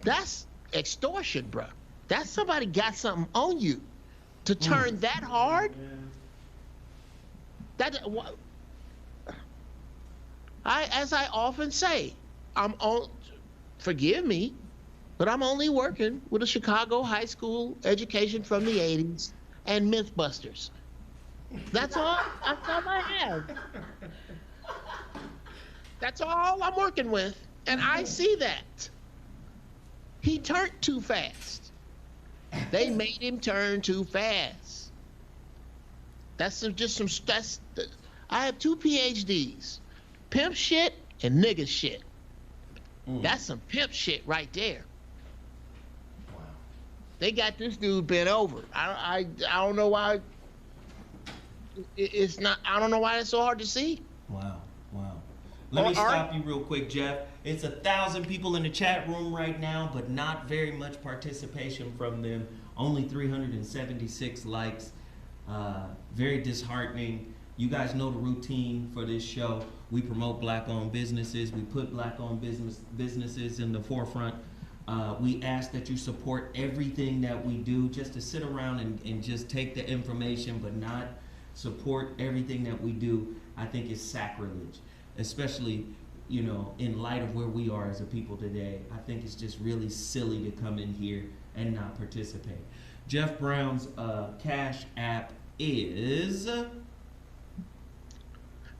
That's extortion, bruh. That's somebody got something on you to turn that hard. As I often say, forgive me, but I'm only working with a Chicago high school education from the 80s and Mythbusters. That's all I have. That's all I'm working with, and I see that. He turned too fast. They made him turn too fast. I have 2 PhDs, pimp shit and nigga shit. That's some pimp shit right there. Wow. They got this dude bent over. I don't know why. It's not. I don't know why it's so hard to see. Wow. Let me stop you real quick, Geoff. It's 1,000 people in the chat room right now, but not very much participation from them. Only 376 likes. Very disheartening. You guys know the routine for this show. We promote black-owned businesses. We put black-owned businesses in the forefront. We ask that you support everything that we do. Just to sit around and just take the information but not support everything that we do, I think is sacrilege. Especially, in light of where we are as a people today. I think it's just really silly to come in here and not participate. Geoff Brown's Cash App is $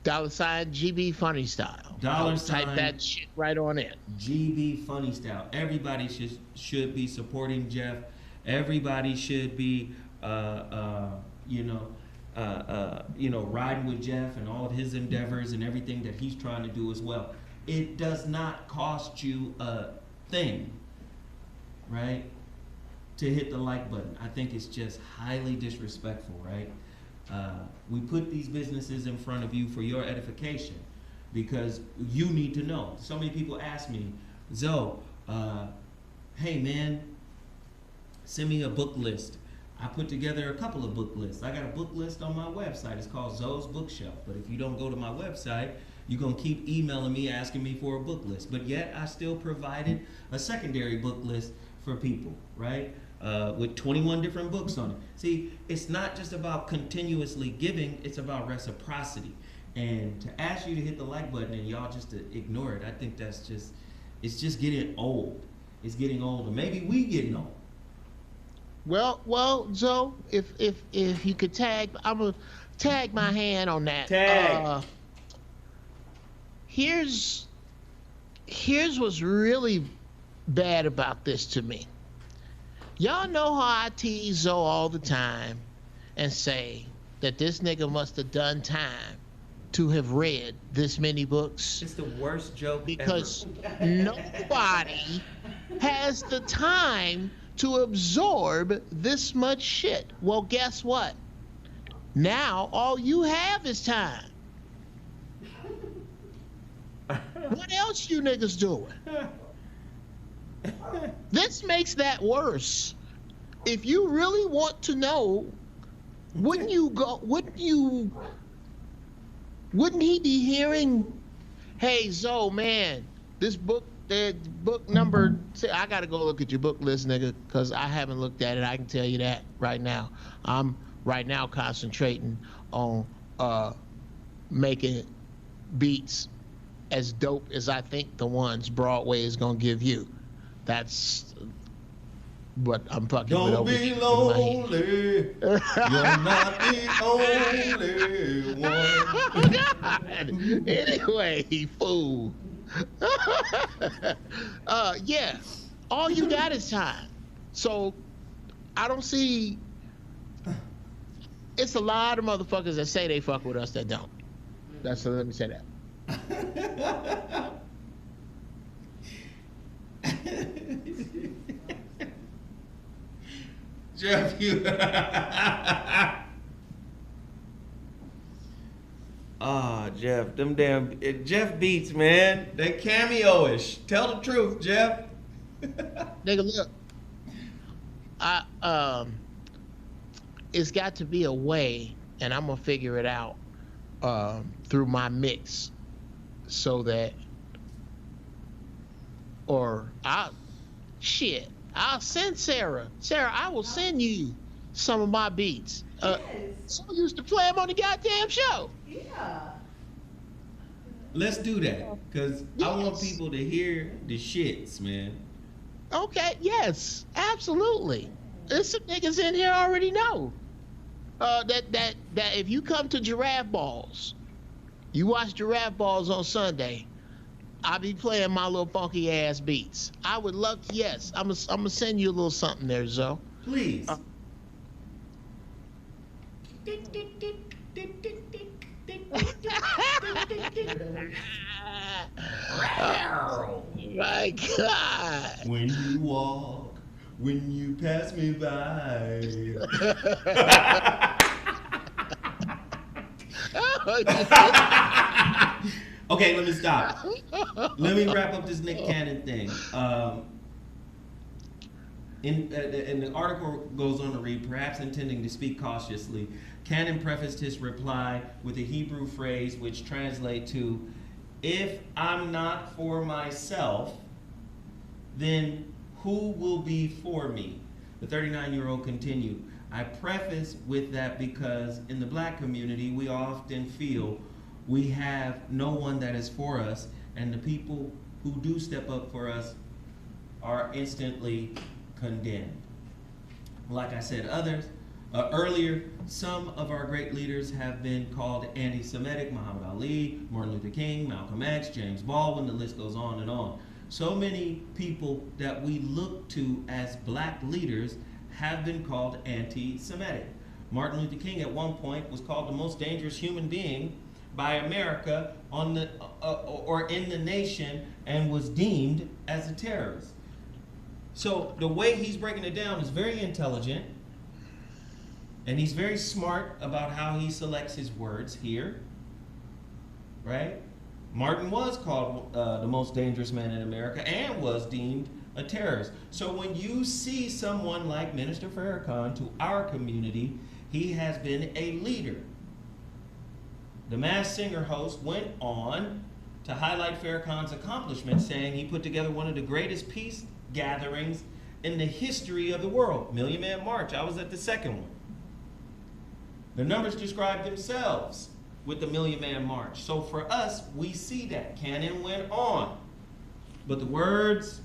GB Funny Style. Type that shit right on in. GB Funny Style. Everybody should be supporting Geoff. Everybody should be riding with Geoff and all of his endeavors and everything that he's trying to do as well. It does not cost you a thing, right, to hit the like button. I think it's just highly disrespectful, right? We put these businesses in front of you for your edification because you need to know. So many people ask me, Zo, hey man, send me a book list. I put together a couple of book lists. I got a book list on my website. It's called Zo's Bookshelf. But if you don't go to my website, you're going to keep emailing me asking me for a book list. But yet I still provided a secondary book list for people, right? With 21 different books on it. See, it's not just about continuously giving. It's about reciprocity. And to ask you to hit the like button and y'all just to ignore it, I think that's just, it's just getting old. It's getting old, or maybe we getting old. Well, Zoe, if you could tag, I'm gonna tag my hand on that. Tag. Here's what's really bad about this to me. Y'all know how I tease Zoe all the time and say that this nigga must have done time to have read this many books. It's the worst joke because ever. nobody has the time to absorb this much shit. Well, guess what? Now all you have is time. What else you niggas doing? This makes that worse. If you really want to know, wouldn't he be hearing, hey, Zoe, man, this book, book number, I gotta go look at your book list, nigga, because I haven't looked at it. I can tell you that right now. I'm right now concentrating on making beats as dope as I think the ones Broadway is gonna give you. That's what I'm fucking with over here. Don't be lonely. You're not the only one. Anyway, fool. Yeah, all you got is time. So I don't see. It's a lot of motherfuckers that say they fuck with us that don't. Let me say that. Geoff, you. Geoff, them damn Geoff beats, man. They cameo-ish. Tell the truth, Geoff. Nigga, look. It's got to be a way, and I'm gonna figure it out through my mix, so that, or I'll send Sarah. Sarah, I will send you some of my beats. Yes. So I used to play them on the goddamn show. Yeah. Let's do that, because I want people to hear the shits, man. Okay, yes, absolutely. There's some niggas in here already know that if you come to Giraffe Balls, you watch Giraffe Balls on Sunday, I'll be playing my little funky ass beats. I would love to, yes. I'm gonna send you a little something there, Zoe. Please. Oh my God. When you walk, when you pass me by. Okay, let me stop. Let me wrap up this Nick Cannon thing. And the article goes on to read, perhaps intending to speak cautiously, Cannon prefaced his reply with a Hebrew phrase which translates to, if I'm not for myself, then who will be for me? The 39-year-old continued, I preface with that because in the black community, we often feel we have no one that is for us, and the people who do step up for us are instantly condemned. Like I said earlier, some of our great leaders have been called anti-Semitic: Muhammad Ali, Martin Luther King, Malcolm X, James Baldwin, the list goes on and on. So many people that we look to as black leaders have been called anti-Semitic. Martin Luther King at one point was called the most dangerous human being by America or in the nation, and was deemed as a terrorist. So the way he's breaking it down is very intelligent, and he's very smart about how he selects his words here, right? Martin was called the most dangerous man in America and was deemed a terrorist. So when you see someone like Minister Farrakhan to our community, he has been a leader. The Masked Singer host went on to highlight Farrakhan's accomplishments, saying he put together one of the greatest peace gatherings in the history of the world. Million Man March, I was at the second one. The numbers describe themselves. with the Million Man March. So for us, we see that. Cannon went on. But the words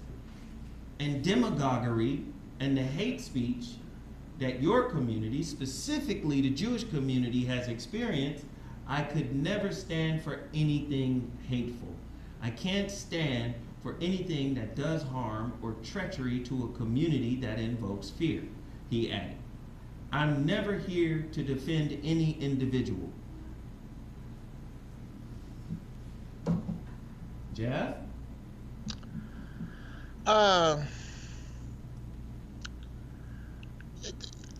and demagoguery and the hate speech that your community, specifically the Jewish community, has experienced, I could never stand for anything hateful. I can't stand for anything that does harm or treachery to a community that invokes fear, he added. I'm never here to defend any individual. Geoff?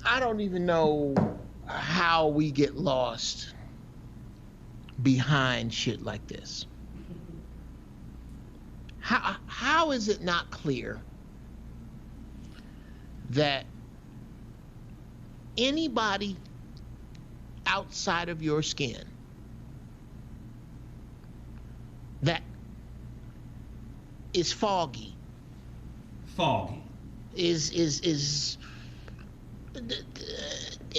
I don't even know how we get lost behind shit like this. How is it not clear that anybody outside of your skin that is foggy is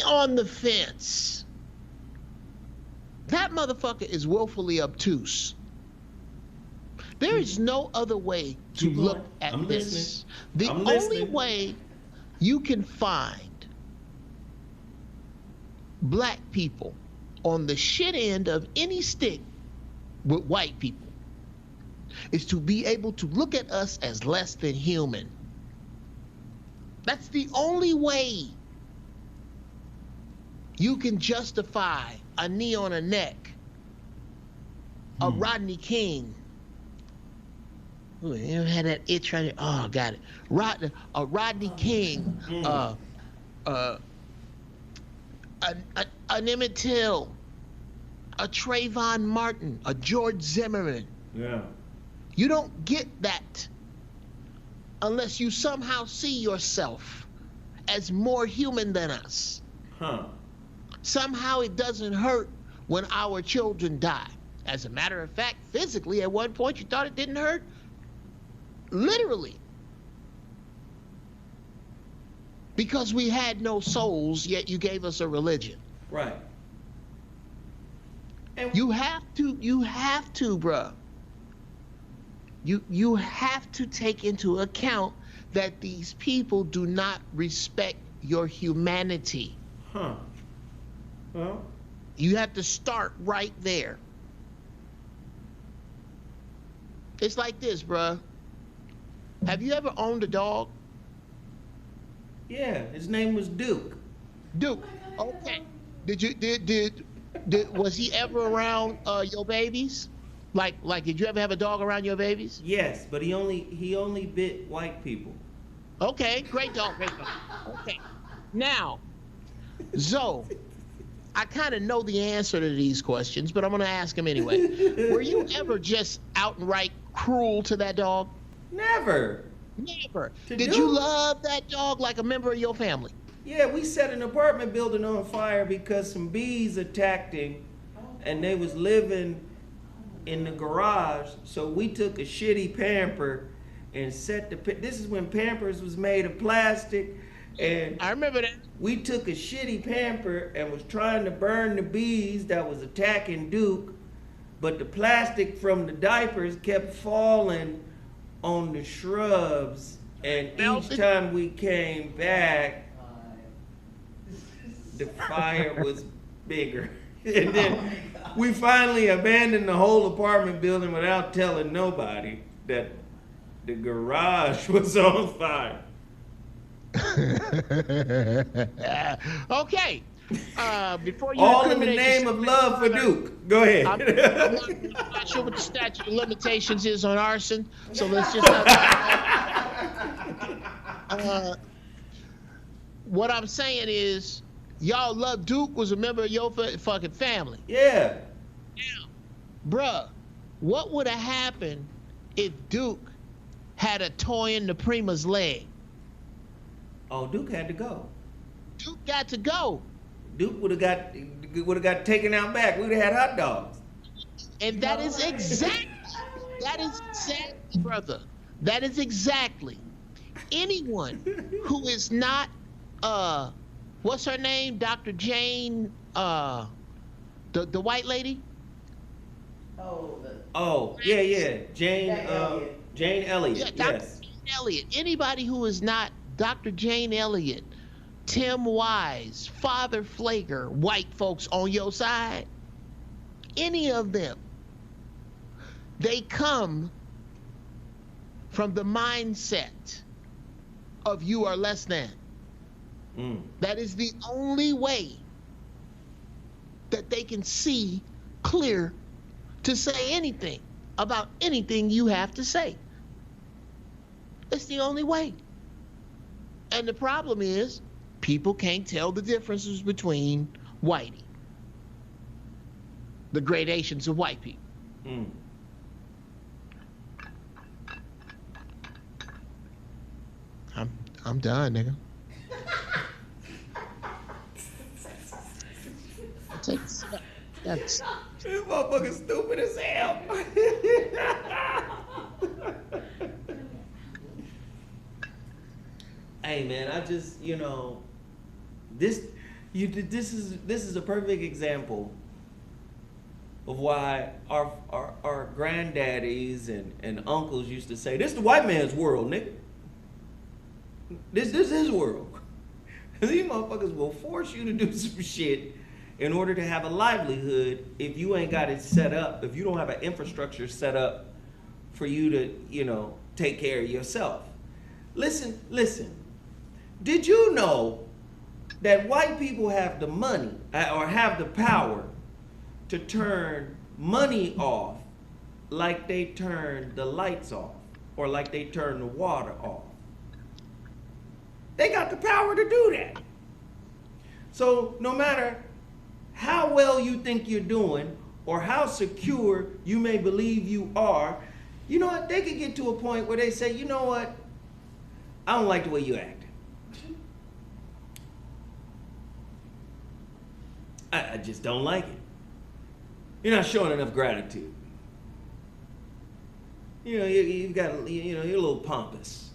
on the fence, that motherfucker is willfully obtuse. There is no other way to look at this. The only way you can find black people on the shit end of any stick with white people is to be able to look at us as less than human. That's the only way you can justify a knee on a neck, a Rodney King. Ooh, you ever had that itch right there? Oh, got it. A Rodney King, an Emmett Till, a Trayvon Martin, a George Zimmerman. Yeah. You don't get that unless you somehow see yourself as more human than us. Huh. Somehow it doesn't hurt when our children die. As a matter of fact, physically, at one point you thought it didn't hurt. Literally. Because we had no souls, yet you gave us a religion. Right. And You have to, bruh. You have to take into account that these people do not respect your humanity. Huh. Well, You have to start right there. It's like this, bruh. Have you ever owned a dog? yeah, his name was Duke. Duke. Okay. Did was he ever around your babies? Like did you ever have a dog around your babies? Yes, but he only bit white people. Okay, great dog, great dog. Okay. Now, Zo, I kind of know the answer to these questions, but I'm going to ask them anyway. Were you ever just outright cruel to that dog? Never. Never. To Did do- you love that dog like a member of your family? Yeah, we set an apartment building on fire because some bees attacked him, and they was living in the garage. So we took a shitty pamper and set this is when Pampers was made of plastic, and I remember that. we took a shitty pamper and was trying to burn the bees that was attacking Duke, but the plastic from the diapers kept falling on the shrubs, and each time we came back, the fire was bigger. And then we finally abandoned the whole apartment building without telling nobody that the garage was on fire. Okay. Before you All in the incriminate name of yourself love for further, Duke. Go ahead. I'm not sure what the statute of limitations is on arson, so let's just what I'm saying is, y'all love Duke was a member of your fucking family. Yeah. Now, bruh, what would have happened if Duke had a toy in the Prima's leg? Oh, Duke had to go. Duke got to go. Duke would have got taken out back. We'd have had hot dogs. And that is exactly, brother. That is exactly anyone who is not, what's her name? Dr. Jane, The white lady? Oh, Oh, yeah. Jane, That Elliott. Jane Elliott, Yeah, Dr. yes. Jane Elliott. Anybody who is not Dr. Jane Elliott, Tim Wise, Father Flager, white folks on your side, any of them, they come from the mindset of you are less than. That is the only way that they can see clear to say anything about anything you have to say. It's the only way. And the problem is, people can't tell the differences between whitey, the gradations of white people. I'm done, nigga. That's This motherfucker's stupid as hell. Hey man, I just, this is a perfect example of why our granddaddies and uncles used to say, this the white man's world, nigga. This is his world. These motherfuckers will force you to do some shit in order to have a livelihood if you ain't got it set up, if you don't have an infrastructure set up for you to, take care of yourself. Listen. Did you know that white people have the money or have the power to turn money off like they turn the lights off or like they turn the water off? They got the power to do that. So no matter how well you think you're doing or how secure you may believe you are, you know what? They could get to a point where they say, you know what? I don't like the way you act. I just don't like it. You're not showing enough gratitude. You've got, you're a little pompous.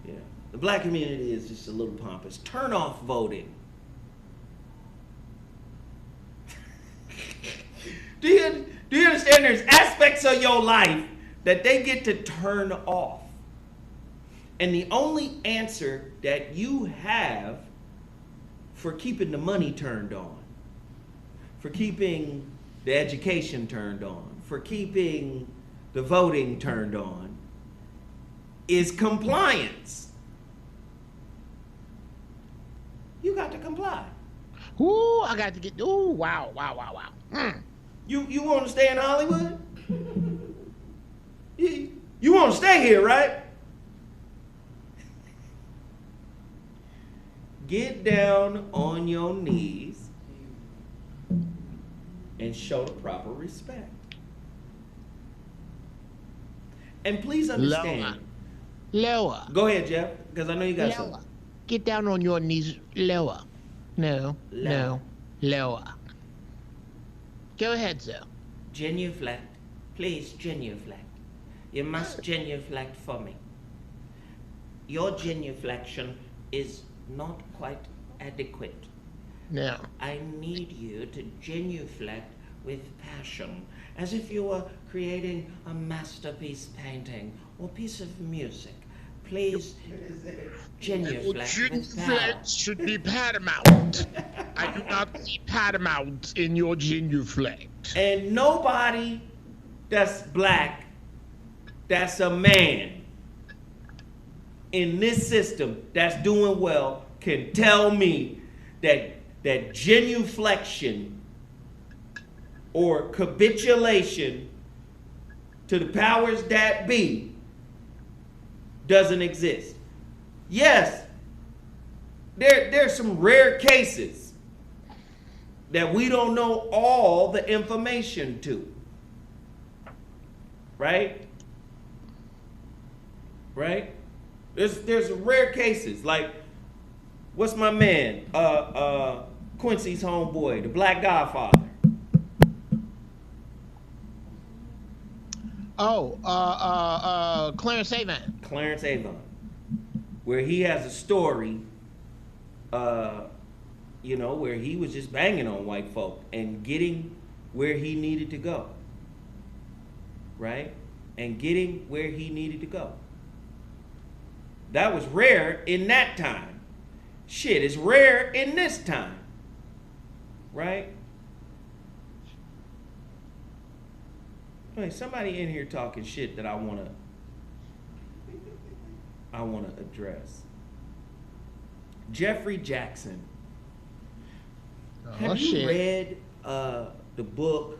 Yeah. The black community is just a little pompous. Turn off voting. Do you understand there's aspects of your life that they get to turn off? And the only answer that you have for keeping the money turned on, for keeping the education turned on, for keeping the voting turned on, is compliance. You got to comply. Ooh, I got to get. Ooh, wow. You want to stay in Hollywood? You want to stay here, right? Get down on your knees and show the proper respect. And please understand. Lower. Go ahead, Geoff, because I know you got Lower. something. Get down on your knees. Lower. No. Lower. Go ahead, sir. Genuflect. Please genuflect. You must genuflect for me. Your genuflection is not quite adequate. No. I need you to genuflect with passion, as if you were creating a masterpiece painting or piece of music. Please genuflect with power. Genuflect should be paramount. I do not see paramount in your genuflect. And nobody that's black, that's a man, in this system that's doing well can tell me that genuflection or capitulation to the powers that be doesn't exist. Yes, there's some rare cases that we don't know all the information to. Right? There's rare cases, like what's my man, Quincy's homeboy, the Black Godfather. Oh, Clarence Avon. Where he has a story you know, where he was just banging on white folk and getting where he needed to go. Right? And getting where he needed to go. That was rare in that time. Shit, it's rare in this time. Right? Hey, somebody in here talking shit that I wanna address. Jeffrey Jackson. Have you read the book?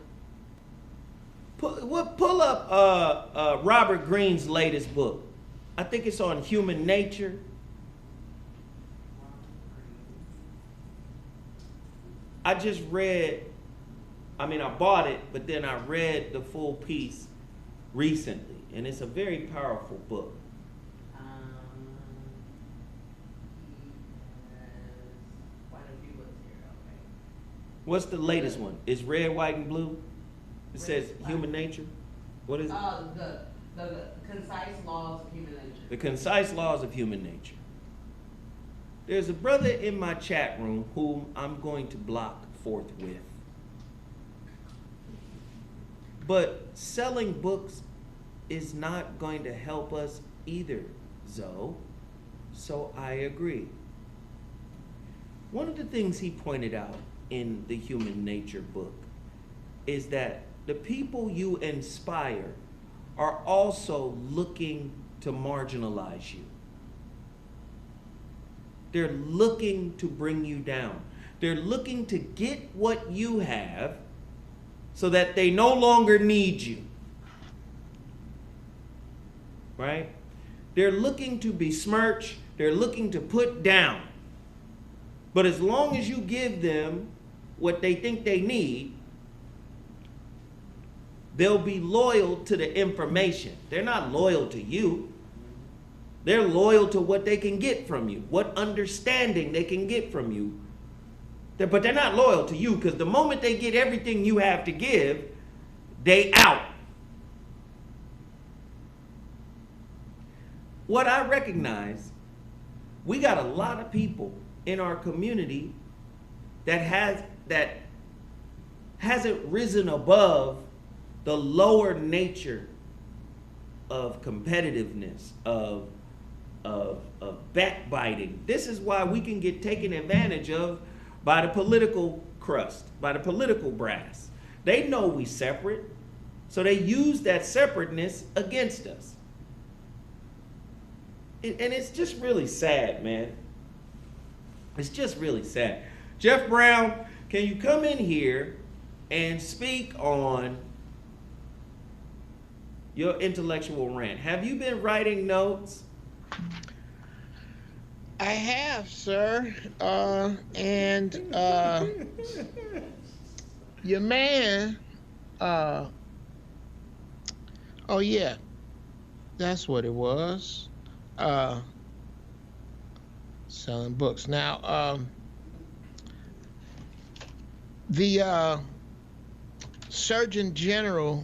Pull up Robert Greene's latest book. I think it's on human nature. I just read, I bought it, but then I read the full piece recently, and it's a very powerful book. What's the latest one? Is red, white, and blue? It says human nature. What is it? The concise laws of human nature. The concise laws of human nature. There's a brother in my chat room whom I'm going to block forthwith. But selling books is not going to help us either, Zoe. So I agree. One of the things he pointed out in the human nature book is that the people you inspire are also looking to marginalize you. They're looking to bring you down. They're looking to get what you have so that they no longer need you. Right? They're looking to besmirch. They're looking to put down. But as long as you give them what they think they need, they'll be loyal to the information. They're not loyal to you. They're loyal to what they can get from you, what understanding they can get from you. But they're not loyal to you, because the moment they get everything you have to give, they out. What I recognize, we got a lot of people in our community that hasn't risen above the lower nature of competitiveness, of backbiting. This is why we can get taken advantage of by the political crust, by the political brass. They know we separate, so they use that separateness against us. And it's just really sad, man. It's just really sad. Jeff Brown, can you come in here and speak on your intellectual rant? Have you been writing notes? I have, sir. Your man, oh yeah, that's what it was. Selling books. Now, the Surgeon General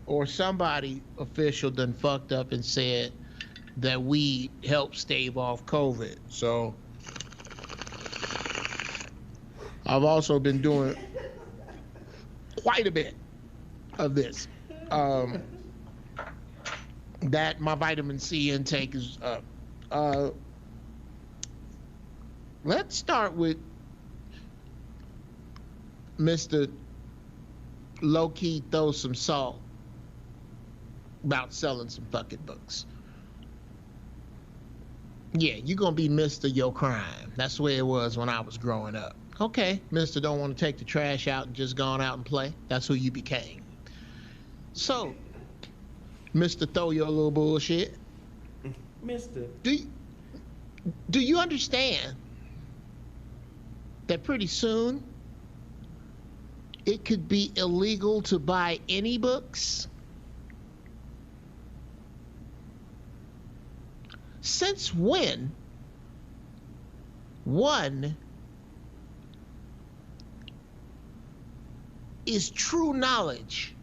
or somebody official done fucked up and said that we helped stave off COVID. So I've also been doing quite a bit of this. That my vitamin C intake is up. Let's start with Mr. Low-key throw some salt about selling some fucking books. Yeah, you're gonna be Mr. Your Crime. That's the way it was when I was growing up. Okay, Mr. Don't want to take the trash out and just gone out and play. That's who you became. So, Mr. Throw your little bullshit. Mister. Do you understand that pretty soon it could be illegal to buy any books? Since when, one, is true knowledge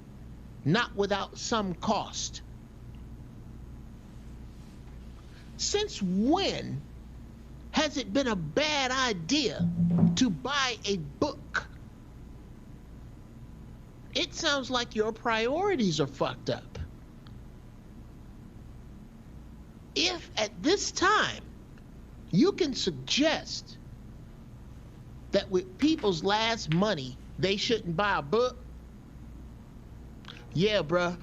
not without some cost? Since when has it been a bad idea to buy a book. It sounds like your priorities are fucked up. If at this time you can suggest that with people's last money, they shouldn't buy a book, yeah, bruh,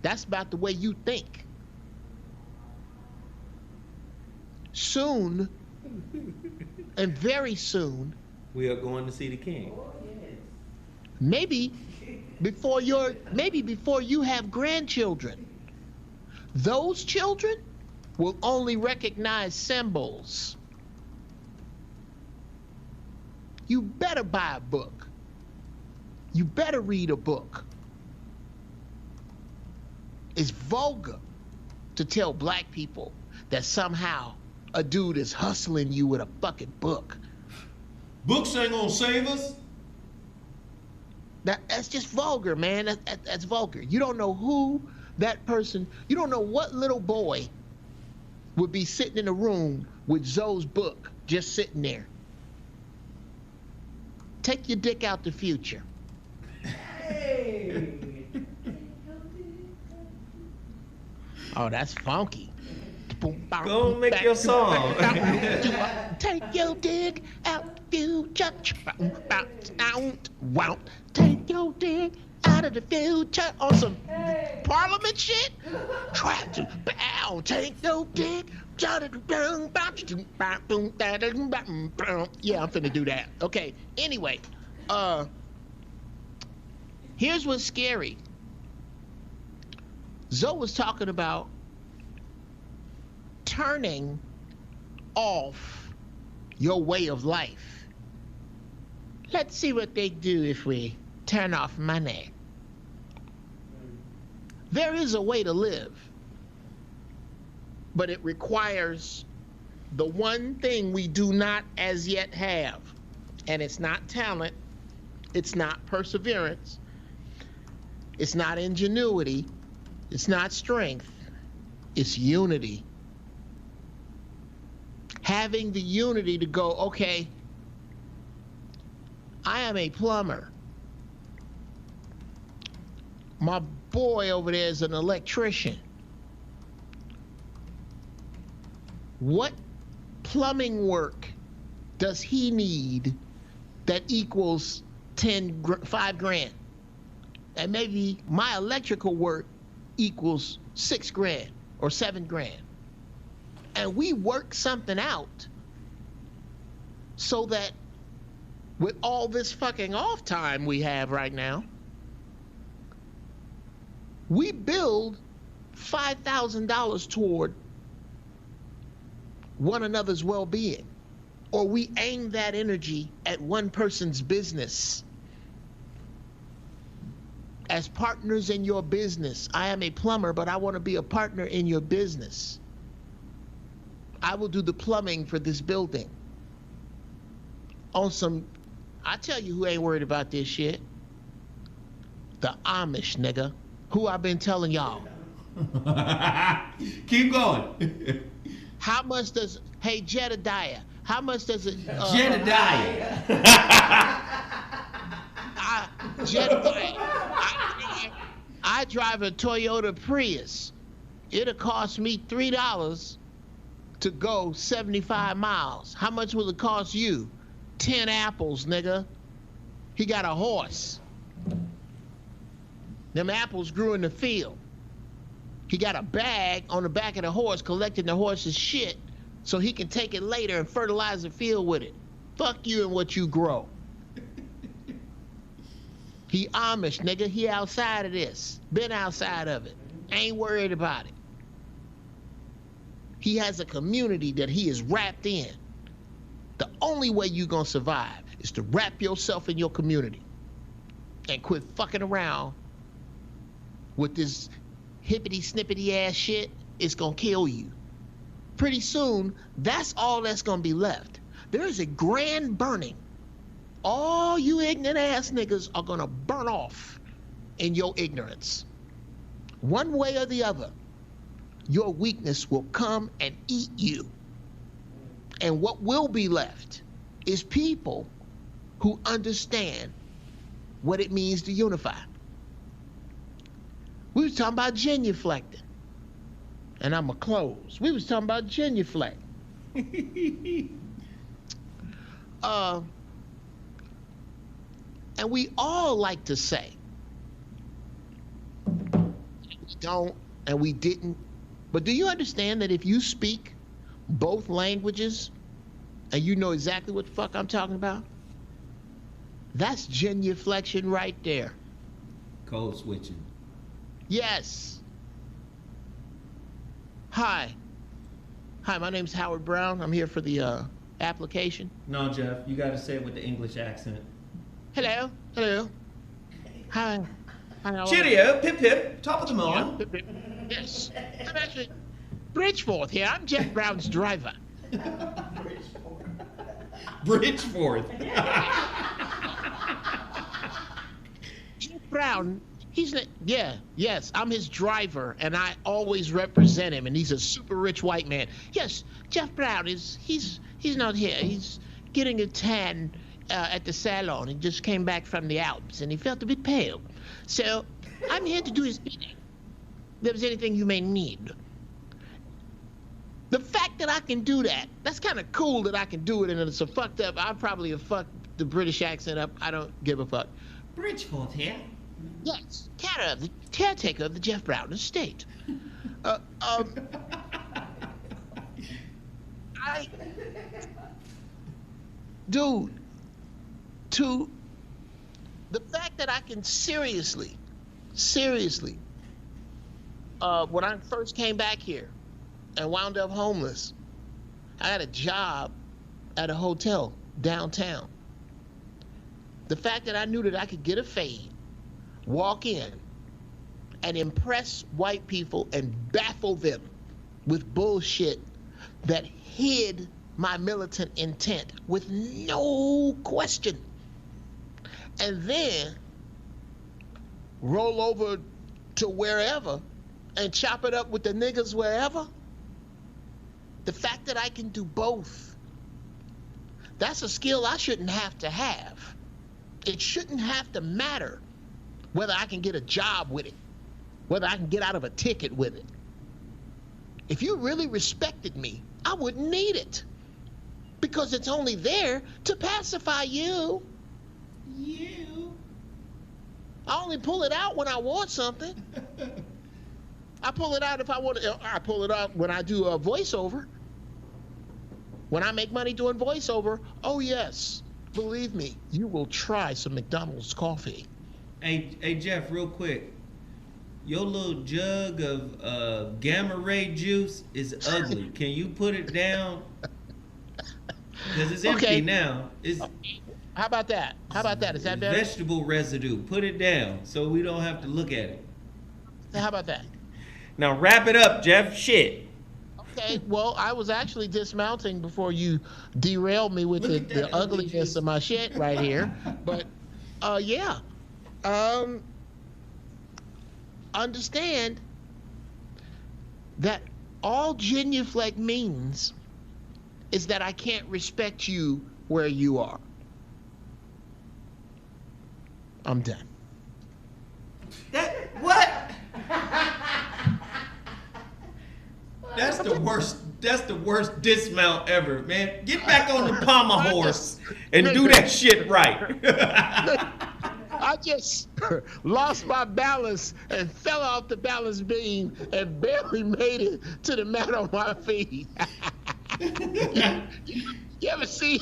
that's about the way you think. Soon, and very soon, we are going to see the king. maybe before you have grandchildren, those children will only recognize symbols. You better buy a book. You better read a book. It's vulgar to tell black people that somehow a dude is hustling you with a fucking book. Books ain't gonna save us. That's just vulgar, man. That's vulgar. You don't know who that person, you don't know what little boy would be sitting in a room with Zoe's book just sitting there. Take your dick out the future. Hey. Oh, that's funky. Go make your song. Take your dick out the future. Take your dick out of the future on some Parliament shit. Try to bow. Take your dick. Yeah, I'm finna do that. Okay. Anyway, here's what's scary. Zoe was talking about turning off your way of life. Let's see what they do if we turn off money. There is a way to live, but it requires the one thing we do not as yet have, and it's not talent, it's not perseverance, it's not ingenuity, it's not strength, it's unity. Having the unity to go, okay, I am a plumber. My boy over there is an electrician. What plumbing work does he need that equals 5 grand? And maybe my electrical work equals 6 grand or 7 grand. And we work something out so that with all this fucking off time we have right now, we build $5,000 toward one another's well-being, or we aim that energy at one person's business. As partners in your business, I am a plumber, but I want to be a partner in your business. I will do the plumbing for this building. On some, I tell you who ain't worried about this shit. The Amish, nigga. Who I've been telling y'all. Keep going. How much does, hey Jedediah, how much does it? Jedediah. Jedediah, I drive a Toyota Prius. It'll cost me $3 to go 75 miles. How much will it cost you? 10 apples, nigga. He got a horse. Them apples grew in the field. He got a bag on the back of the horse collecting the horse's shit so he can take it later and fertilize the field with it. Fuck you and what you grow. He Amish, nigga. He outside of this. Been outside of it. Ain't worried about it. He has a community that he is wrapped in. The only way you gonna survive is to wrap yourself in your community and quit fucking around with this hippity snippety ass shit. It's gonna kill you. Pretty soon, that's all that's gonna be left. There is a grand burning. All you ignorant ass niggas are gonna burn off in your ignorance. One way or the other, your weakness will come and eat you. And what will be left is people who understand what it means to unify. We was talking about genuflecting. And I'ma close. We was talking about genuflect. And we all like to say, we don't and we didn't. But do you understand that if you speak both languages and you know exactly what the fuck I'm talking about, that's genuflection right there. Code switching. Yes. Hi, my name's Howard Brown. I'm here for the application. No, Geoff, you got to say it with the English accent. Hello. Hi. Cheerio, pip pip, top of the morning. Yes. I'm actually Bridgeforth here. I'm Jeff Brown's driver. Bridgeforth. Jeff Brown, yes, I'm his driver, and I always represent him, and he's a super rich white man. Yes, Jeff Brown he's not here. He's getting a tan at the salon. He just came back from the Alps, and he felt a bit pale. So I'm here to do his bidding. If there's anything you may need. The fact that I can do that's kind of cool that I can do it, and it's a fucked up. I probably have fucked the British accent up. I don't give a fuck. Bridgeforth here. Yes, caretaker of the Jeff Brown estate. Dude, to the fact that I can seriously, when I first came back here and wound up homeless, I had a job at a hotel downtown. The fact that I knew that I could get a fade, walk in, and impress white people and baffle them with bullshit that hid my militant intent with no question. And then roll over to wherever and chop it up with the niggas wherever. The fact that I can do both, that's a skill I shouldn't have to have. It shouldn't have to matter whether I can get a job with it, whether I can get out of a ticket with it. If you really respected me, I wouldn't need it, because it's only there to pacify you. I only pull it out when I want something. I pull it out if I want to. I pull it out when I do a voiceover. When I make money doing voiceover, oh yes, believe me, you will try some McDonald's coffee. Hey, Geoff, real quick. Your little jug of gamma ray juice is ugly. Can you put it down? Because it's empty now. It's How about that? Is that better? Vegetable residue. Put it down so we don't have to look at it. How about that? Now wrap it up, Geoff. Shit. Okay, well, I was actually dismounting before you derailed me with the ugliness of my shit right here. But, yeah. Understand that all genuflect means is that I can't respect you where you are. I'm done. What? That's the worst dismount ever, man. Get back on the pommel horse and do that shit right. I just lost my balance and fell off the balance beam and barely made it to the mat on my feet. You ever see?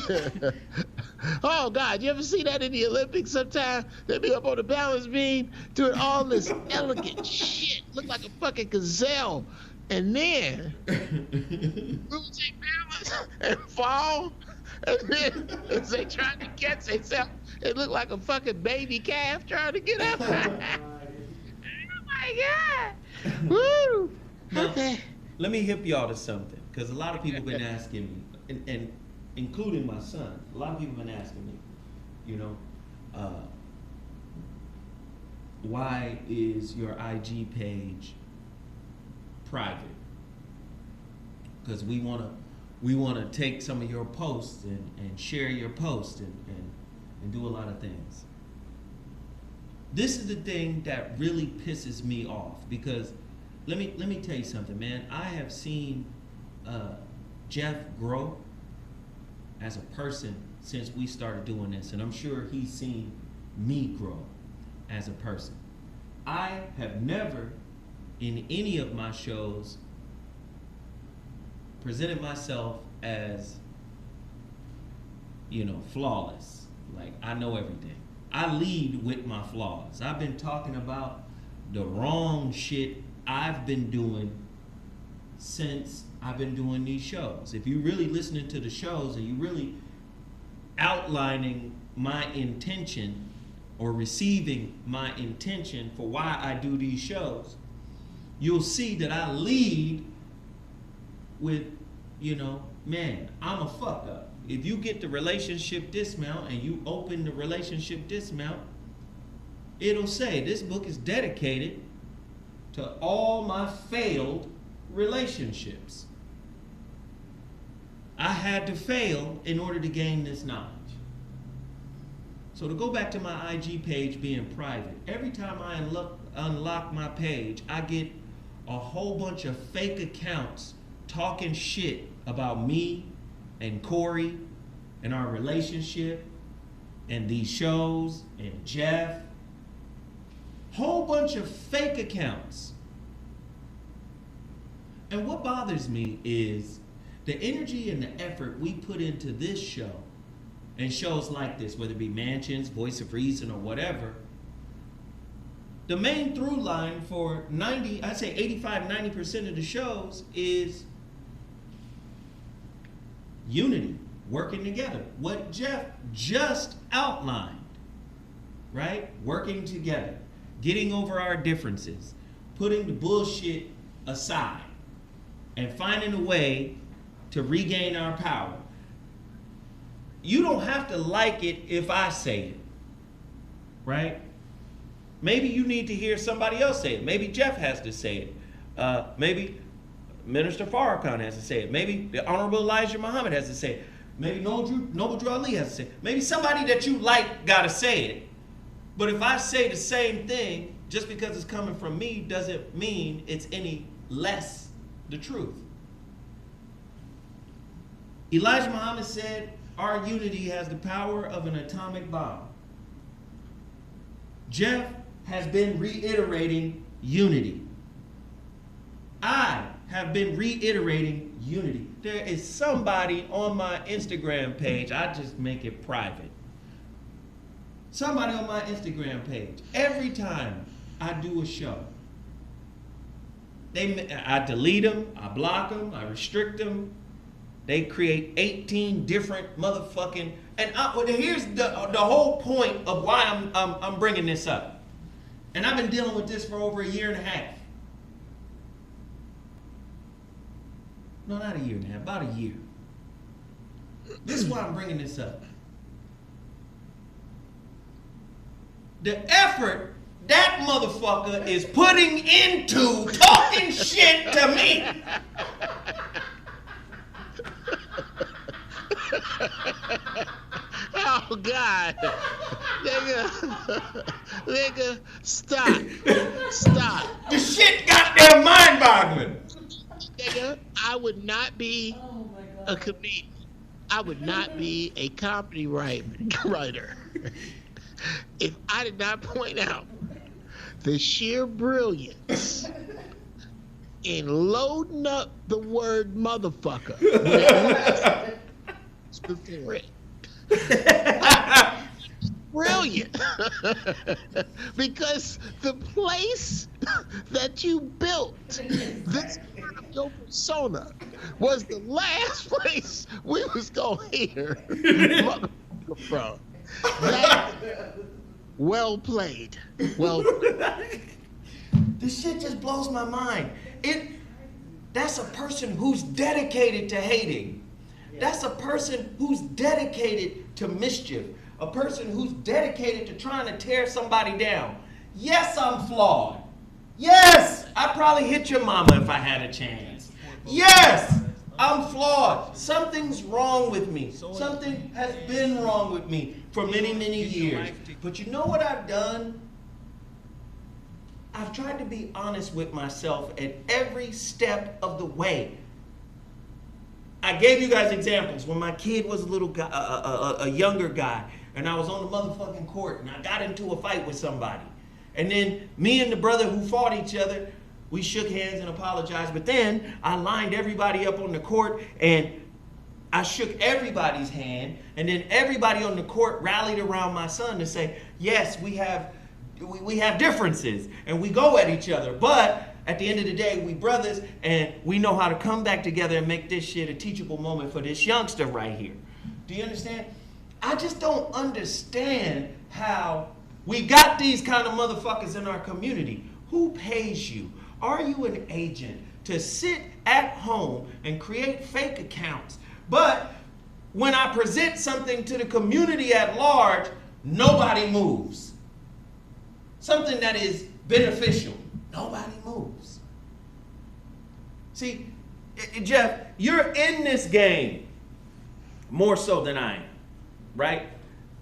Oh God, you ever see that in the Olympics sometime? They be up on the balance beam doing all this elegant shit, look like a fucking gazelle, and then lose their balance and fall, and then as they trying to catch themselves, it look like a fucking baby calf trying to get up. Oh my God! Woo! Now, Okay. let me hip y'all to something, because a lot of people been asking me, and including my son, a lot of people been asking me, you know, why is your IG page private? Because we want we want to take some of your posts and share your posts and do a lot of things. This is the thing that really pisses me off, because let me tell you something, man. I have seen Geoff grow as a person since we started doing this, and I'm sure he's seen me grow as a person. I have never, in any of my shows, presented myself as, flawless. Like, I know everything. I lead with my flaws. I've been talking about the wrong shit I've been doing since I've been doing these shows. If you really listening to the shows and you really outlining my intention or receiving my intention for why I do these shows, you'll see that I lead with, man, I'm a fuck up. If you get the relationship dismount and you open the relationship dismount, it'll say this book is dedicated to all my failed relationships. I had to fail in order to gain this knowledge. So to go back to my IG page being private, every time I unlock my page, I get a whole bunch of fake accounts talking shit about me and Corey and our relationship and these shows and Geoff. Whole bunch of fake accounts. And what bothers me is the energy and the effort we put into this show and shows like this, whether it be Mansions, Voice of Reason, or whatever. The main through line for 85-90% of the shows is unity, working together. What Geoff just outlined, right? Working together, getting over our differences, putting the bullshit aside, and finding a way to regain our power. You don't have to like it if I say it, right? Maybe you need to hear somebody else say it. Maybe Geoff has to say it. Maybe Minister Farrakhan has to say it. Maybe the Honorable Elijah Muhammad has to say it. Maybe Noble Drew Ali has to say it. Maybe somebody that you like got to say it. But if I say the same thing, just because it's coming from me doesn't mean it's any less the truth. Elijah Muhammad said, our unity has the power of an atomic bomb. Geoff has been reiterating unity. I have been reiterating unity. There is somebody on my Instagram page, I just make it private. Somebody on my Instagram page, every time I do a show, I delete them, I block them, I restrict them. They create 18 different motherfucking, and here's the whole point of why I'm bringing this up. And I've been dealing with this for over a year and a half. No, not a year and a half, about a year. This is why I'm bringing this up. The effort that motherfucker is putting into talking shit to me. Oh God, nigga, stop. The shit goddamn mind-boggling. Nigga, I would not be a comedian. I would not be a comedy writer if I did not point out the sheer brilliance in loading up the word motherfucker before it. Brilliant. Because the place that you built this part of your persona was the last place we was gonna hear motherfucker from. Well played. This shit just blows my mind. That's a person who's dedicated to hating. That's a person who's dedicated to mischief. A person who's dedicated to trying to tear somebody down. Yes, I'm flawed. Yes, I'd probably hit your mama if I had a chance. Yes, I'm flawed. Something's wrong with me. Something has been wrong with me for many, many years. But you know what I've done? I've tried to be honest with myself at every step of the way. I gave you guys examples when my kid was a little guy, a younger guy, and I was on the motherfucking court and I got into a fight with somebody. And then me and the brother who fought each other, we shook hands and apologized. But then I lined everybody up on the court and I shook everybody's hand. And then everybody on the court rallied around my son to say, yes, we have differences and we go at each other. But at the end of the day, we brothers and we know how to come back together and make this shit a teachable moment for this youngster right here. Do you understand? I just don't understand how we got these kind of motherfuckers in our community. Who pays you? Are you an agent to sit at home and create fake accounts? But when I present something to the community at large, nobody moves. Something that is beneficial, nobody moves. See, Geoff, you're in this game more so than I am, right?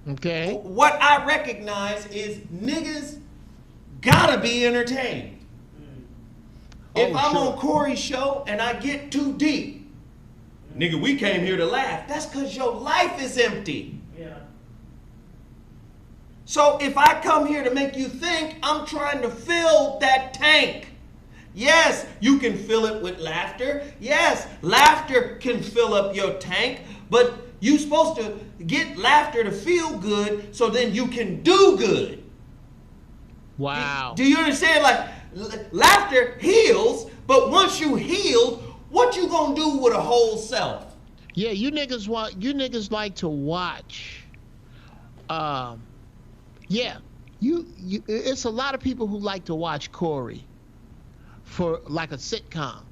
Okay. What I recognize is niggas gotta be entertained. If I'm on Corey's show and I get too deep, nigga, we came here to laugh. That's because your life is empty. Yeah. So if I come here to make you think, I'm trying to fill that tank. Yes, you can fill it with laughter. Yes, laughter can fill up your tank, but you're supposed to get laughter to feel good so then you can do good. Wow. Do you understand? Like, laughter heals, but once you healed, what you gonna do with a whole self? Yeah, you niggas like to watch. Yeah, it's a lot of people who like to watch Corey for like a sitcom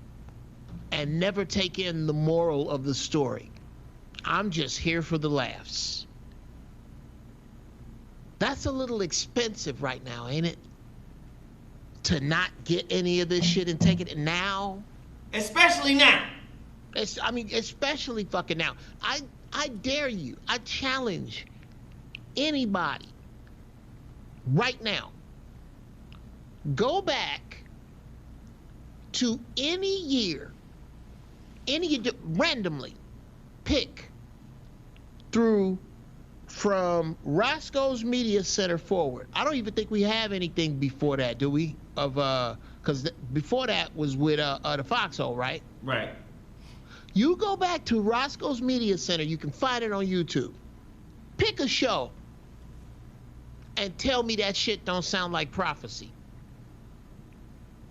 and never take in the moral of the story. I'm just here for the laughs. That's a little expensive right now, ain't it? To not get any of this shit and take it now. Especially now. Especially fucking now. I dare you. I challenge anybody right now. Go back to any year, randomly pick through from Roscoe's Media Center forward. I don't even think we have anything before that, do we? Because before that was with the Foxhole, right? Right. You go back to Roscoe's Media Center, you can find it on YouTube. Pick a show and tell me that shit don't sound like Prophecy.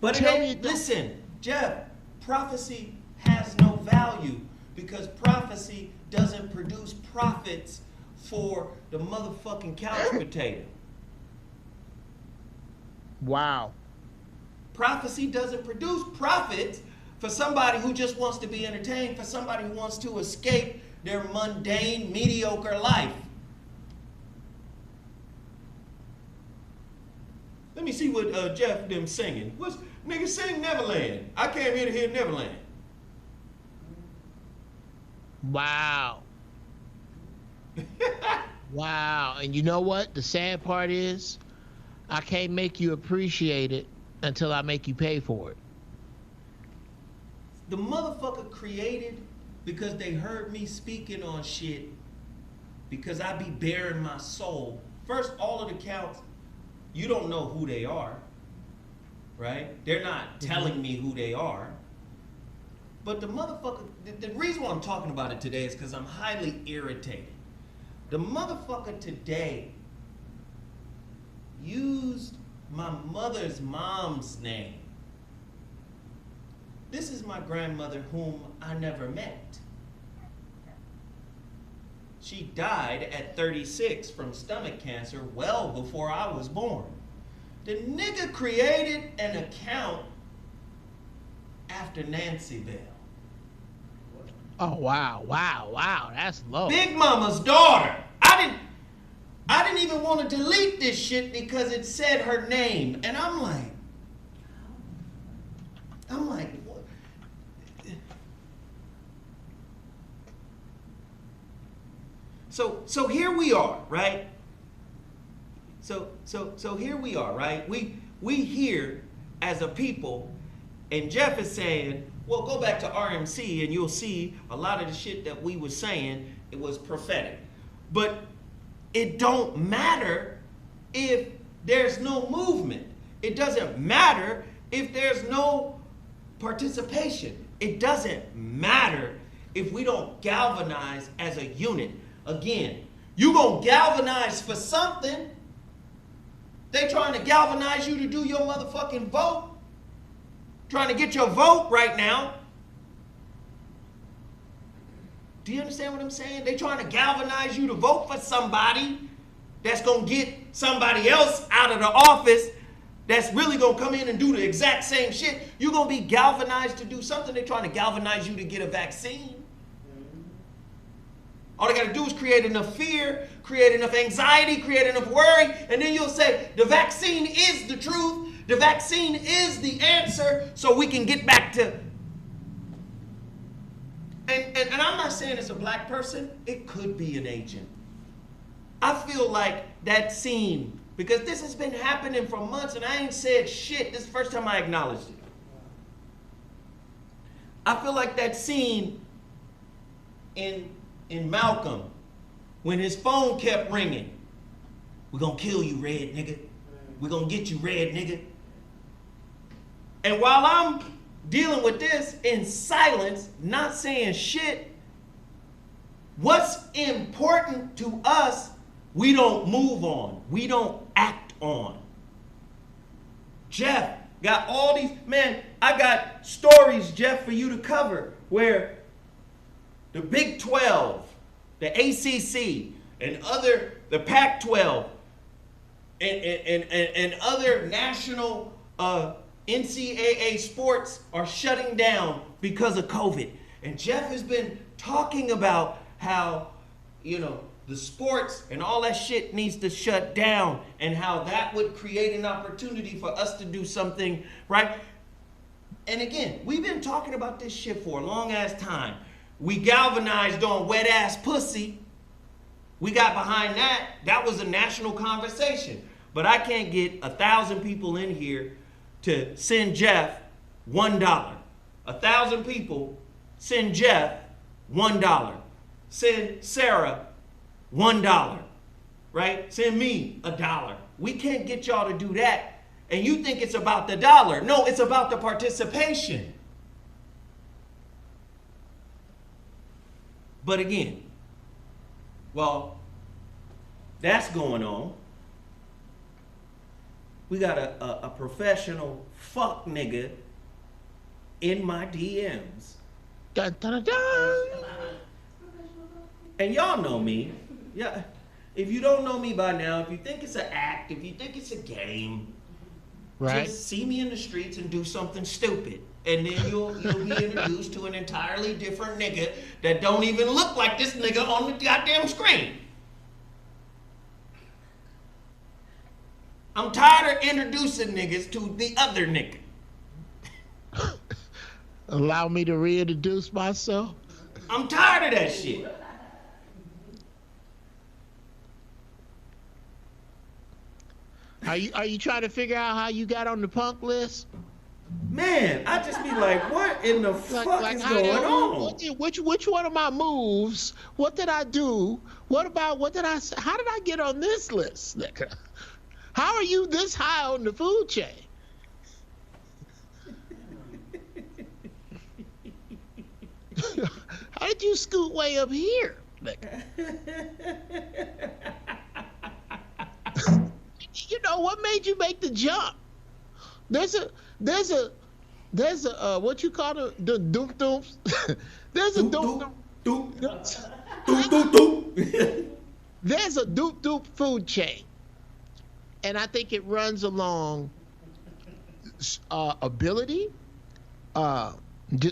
But listen, Geoff, Prophecy has no value because Prophecy doesn't produce profits for the motherfucking couch potato. Wow. Prophecy doesn't produce profits for somebody who just wants to be entertained, for somebody who wants to escape their mundane, mediocre life. Let me see what Geoff them singing. Nigga, sing Neverland. I came here to hear Neverland. Wow. Wow. And you know what? The sad part is, I can't make you appreciate it until I make you pay for it. The motherfucker created because they heard me speaking on shit because I be bearing my soul. First, all of the counts, you don't know who they are, right? They're not telling me who they are. But the motherfucker, the reason why I'm talking about it today is because I'm highly irritated. The motherfucker today used my mother's mom's name. This is my grandmother whom I never met. She died at 36 from stomach cancer well before I was born. The nigga created an account after Nancy Bell. Oh, wow, wow, wow, that's low. Big Mama's daughter. I didn't even want to delete this shit because it said her name. And I'm like, what? So here we are, right? So here we are, right? We here as a people, and Geoff is saying, well, go back to RMC and you'll see a lot of the shit that we was saying, it was prophetic. But it don't matter if there's no movement. It doesn't matter if there's no participation. It doesn't matter if we don't galvanize as a unit. Again, you gonna galvanize for something. They trying to galvanize you to do your motherfucking vote. Trying to get your vote right now. Do you understand what I'm saying? They trying to galvanize you to vote for somebody that's gonna get somebody else out of the office that's really gonna come in and do the exact same shit. You're gonna be galvanized to do something. They're trying to galvanize you to get a vaccine. All they gotta do is create enough fear, create enough anxiety, create enough worry, and then you'll say, the vaccine is the truth, the vaccine is the answer, so we can get back to... And I'm not saying it's a black person, it could be an agent. I feel like that scene, because this has been happening for months and I ain't said shit, this is the first time I acknowledged it. I feel like that scene in Malcolm, when his phone kept ringing, we're gonna kill you, red nigga. We're gonna get you, red nigga. And while I'm dealing with this in silence, not saying shit, what's important to us, we don't move on. We don't act on. Geoff got all these, man, I got stories, Geoff, for you to cover, where the Big 12, the ACC, and the Pac-12, and other national NCAA sports are shutting down because of COVID. And Geoff has been talking about how, the sports and all that shit needs to shut down and how that would create an opportunity for us to do something, right? And again, we've been talking about this shit for a long ass time. We galvanized on wet ass pussy. We got behind that. That was a national conversation. But I can't get 1,000 people in here to send Geoff $1. 1,000 people send Geoff $1. Send Sarah $1. Right? Send me $1. We can't get y'all to do that. And you think it's about the dollar. No, it's about the participation. But again, well, that's going on. We got a professional fuck nigga in my DMs. Dun, dun, dun. And y'all know me. Yeah. If you don't know me by now, if you think it's an act, if you think it's a game, right, just see me in the streets and do something stupid. And then you'll be introduced to an entirely different nigga that don't even look like this nigga on the goddamn screen. I'm tired of introducing niggas to the other nigga. Allow me to reintroduce myself. I'm tired of that shit. Are you trying to figure out how you got on the punk list? Man, I just be like, what in the fuck is going on? Which one of my moves? What did I do? How did I get on this list, nigga? How are you this high on the food chain? How did you scoot way up here, nigga? What made you make the jump? There's a what you call the doop doops? There's a doop doop. There's a doop doop food chain, and I think it runs along ability,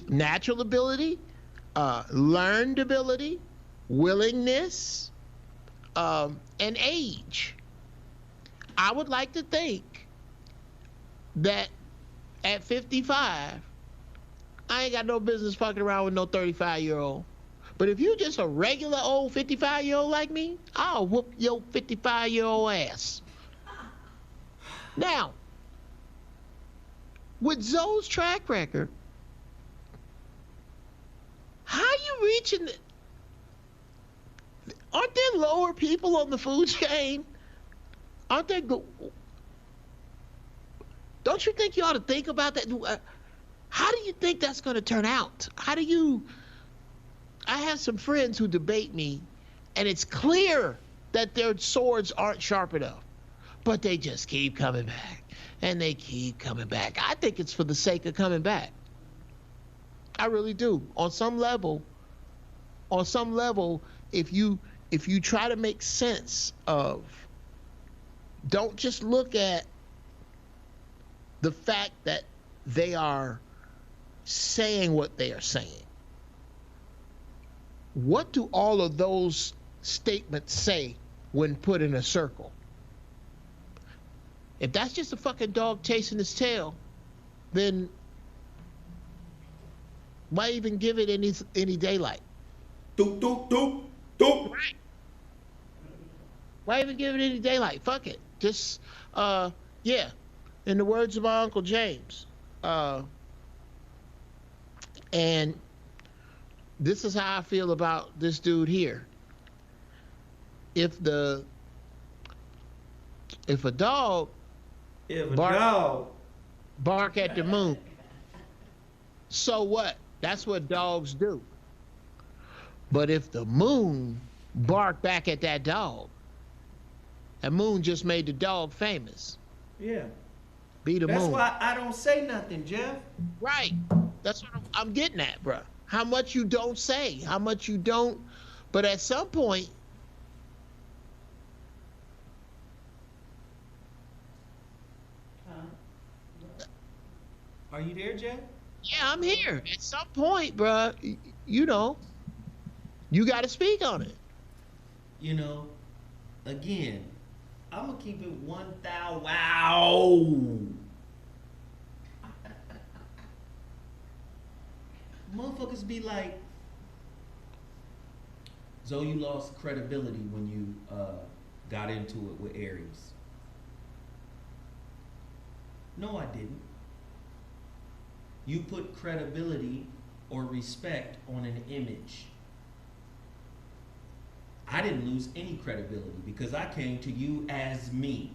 natural ability, learned ability, willingness, and age. I would like to think that at 55, I ain't got no business fucking around with no 35-year-old. But if you just a regular old 55-year-old like me, I'll whoop your 55-year-old ass. Now, with Zoe's track record, how you reaching the, aren't there lower people on the food chain? Aren't there don't you think you ought to think about that? How do you think that's going to turn out? I have some friends who debate me, and it's clear that their swords aren't sharp enough, but they just keep coming back, and they keep coming back. I think it's for the sake of coming back. I really do. On some level, if you try to make sense of, don't just look at the fact that they are saying what they are saying. What do all of those statements say when put in a circle? If that's just a fucking dog chasing his tail, then why even give it any daylight? Doop, doop, doop, doop. Right. Why even give it any daylight? Fuck it. Just, yeah. In the words of my Uncle James, and this is how I feel about this dude here. If a dog bark at the moon, so what? That's what dogs do. But if the moon bark back at that dog, that moon just made the dog famous. Yeah. Be the That's moon. why I don't say nothing, Geoff. Right. That's what I'm getting at, bro. How much you don't say, how much you don't. But at some point, Are you there, Geoff? yeah, I'm here. At some point, bro, you know, you got to speak on it. You know, again, I'm gonna keep it 1,000. Wow. Motherfuckers be like, Zoe, you lost credibility when you got into it with Aries. No, I didn't. You put credibility or respect on an image. I didn't lose any credibility because I came to you as me.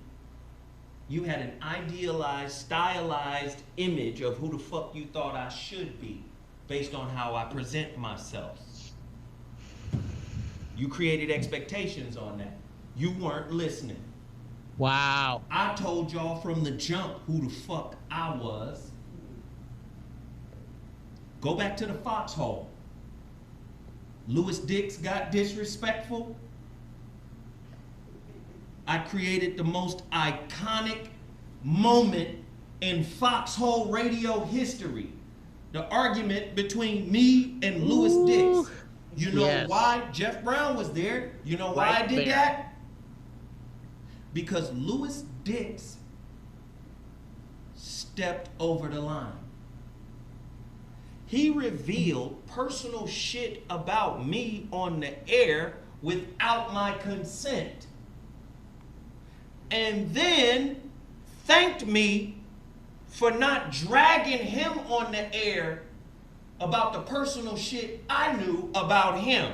You had an idealized, stylized image of who the fuck you thought I should be based on how I present myself. You created expectations on that. You weren't listening. Wow. I told y'all from the jump who the fuck I was. Go back to the foxhole. Louis Dix got disrespectful. I created the most iconic moment in foxhole radio history. The argument between me and Louis Dix. You know why Jeff Brown was there? You know why I did that? Because Louis Dix stepped over the line. He revealed personal shit about me on the air without my consent. And then thanked me for not dragging him on the air about the personal shit I knew about him.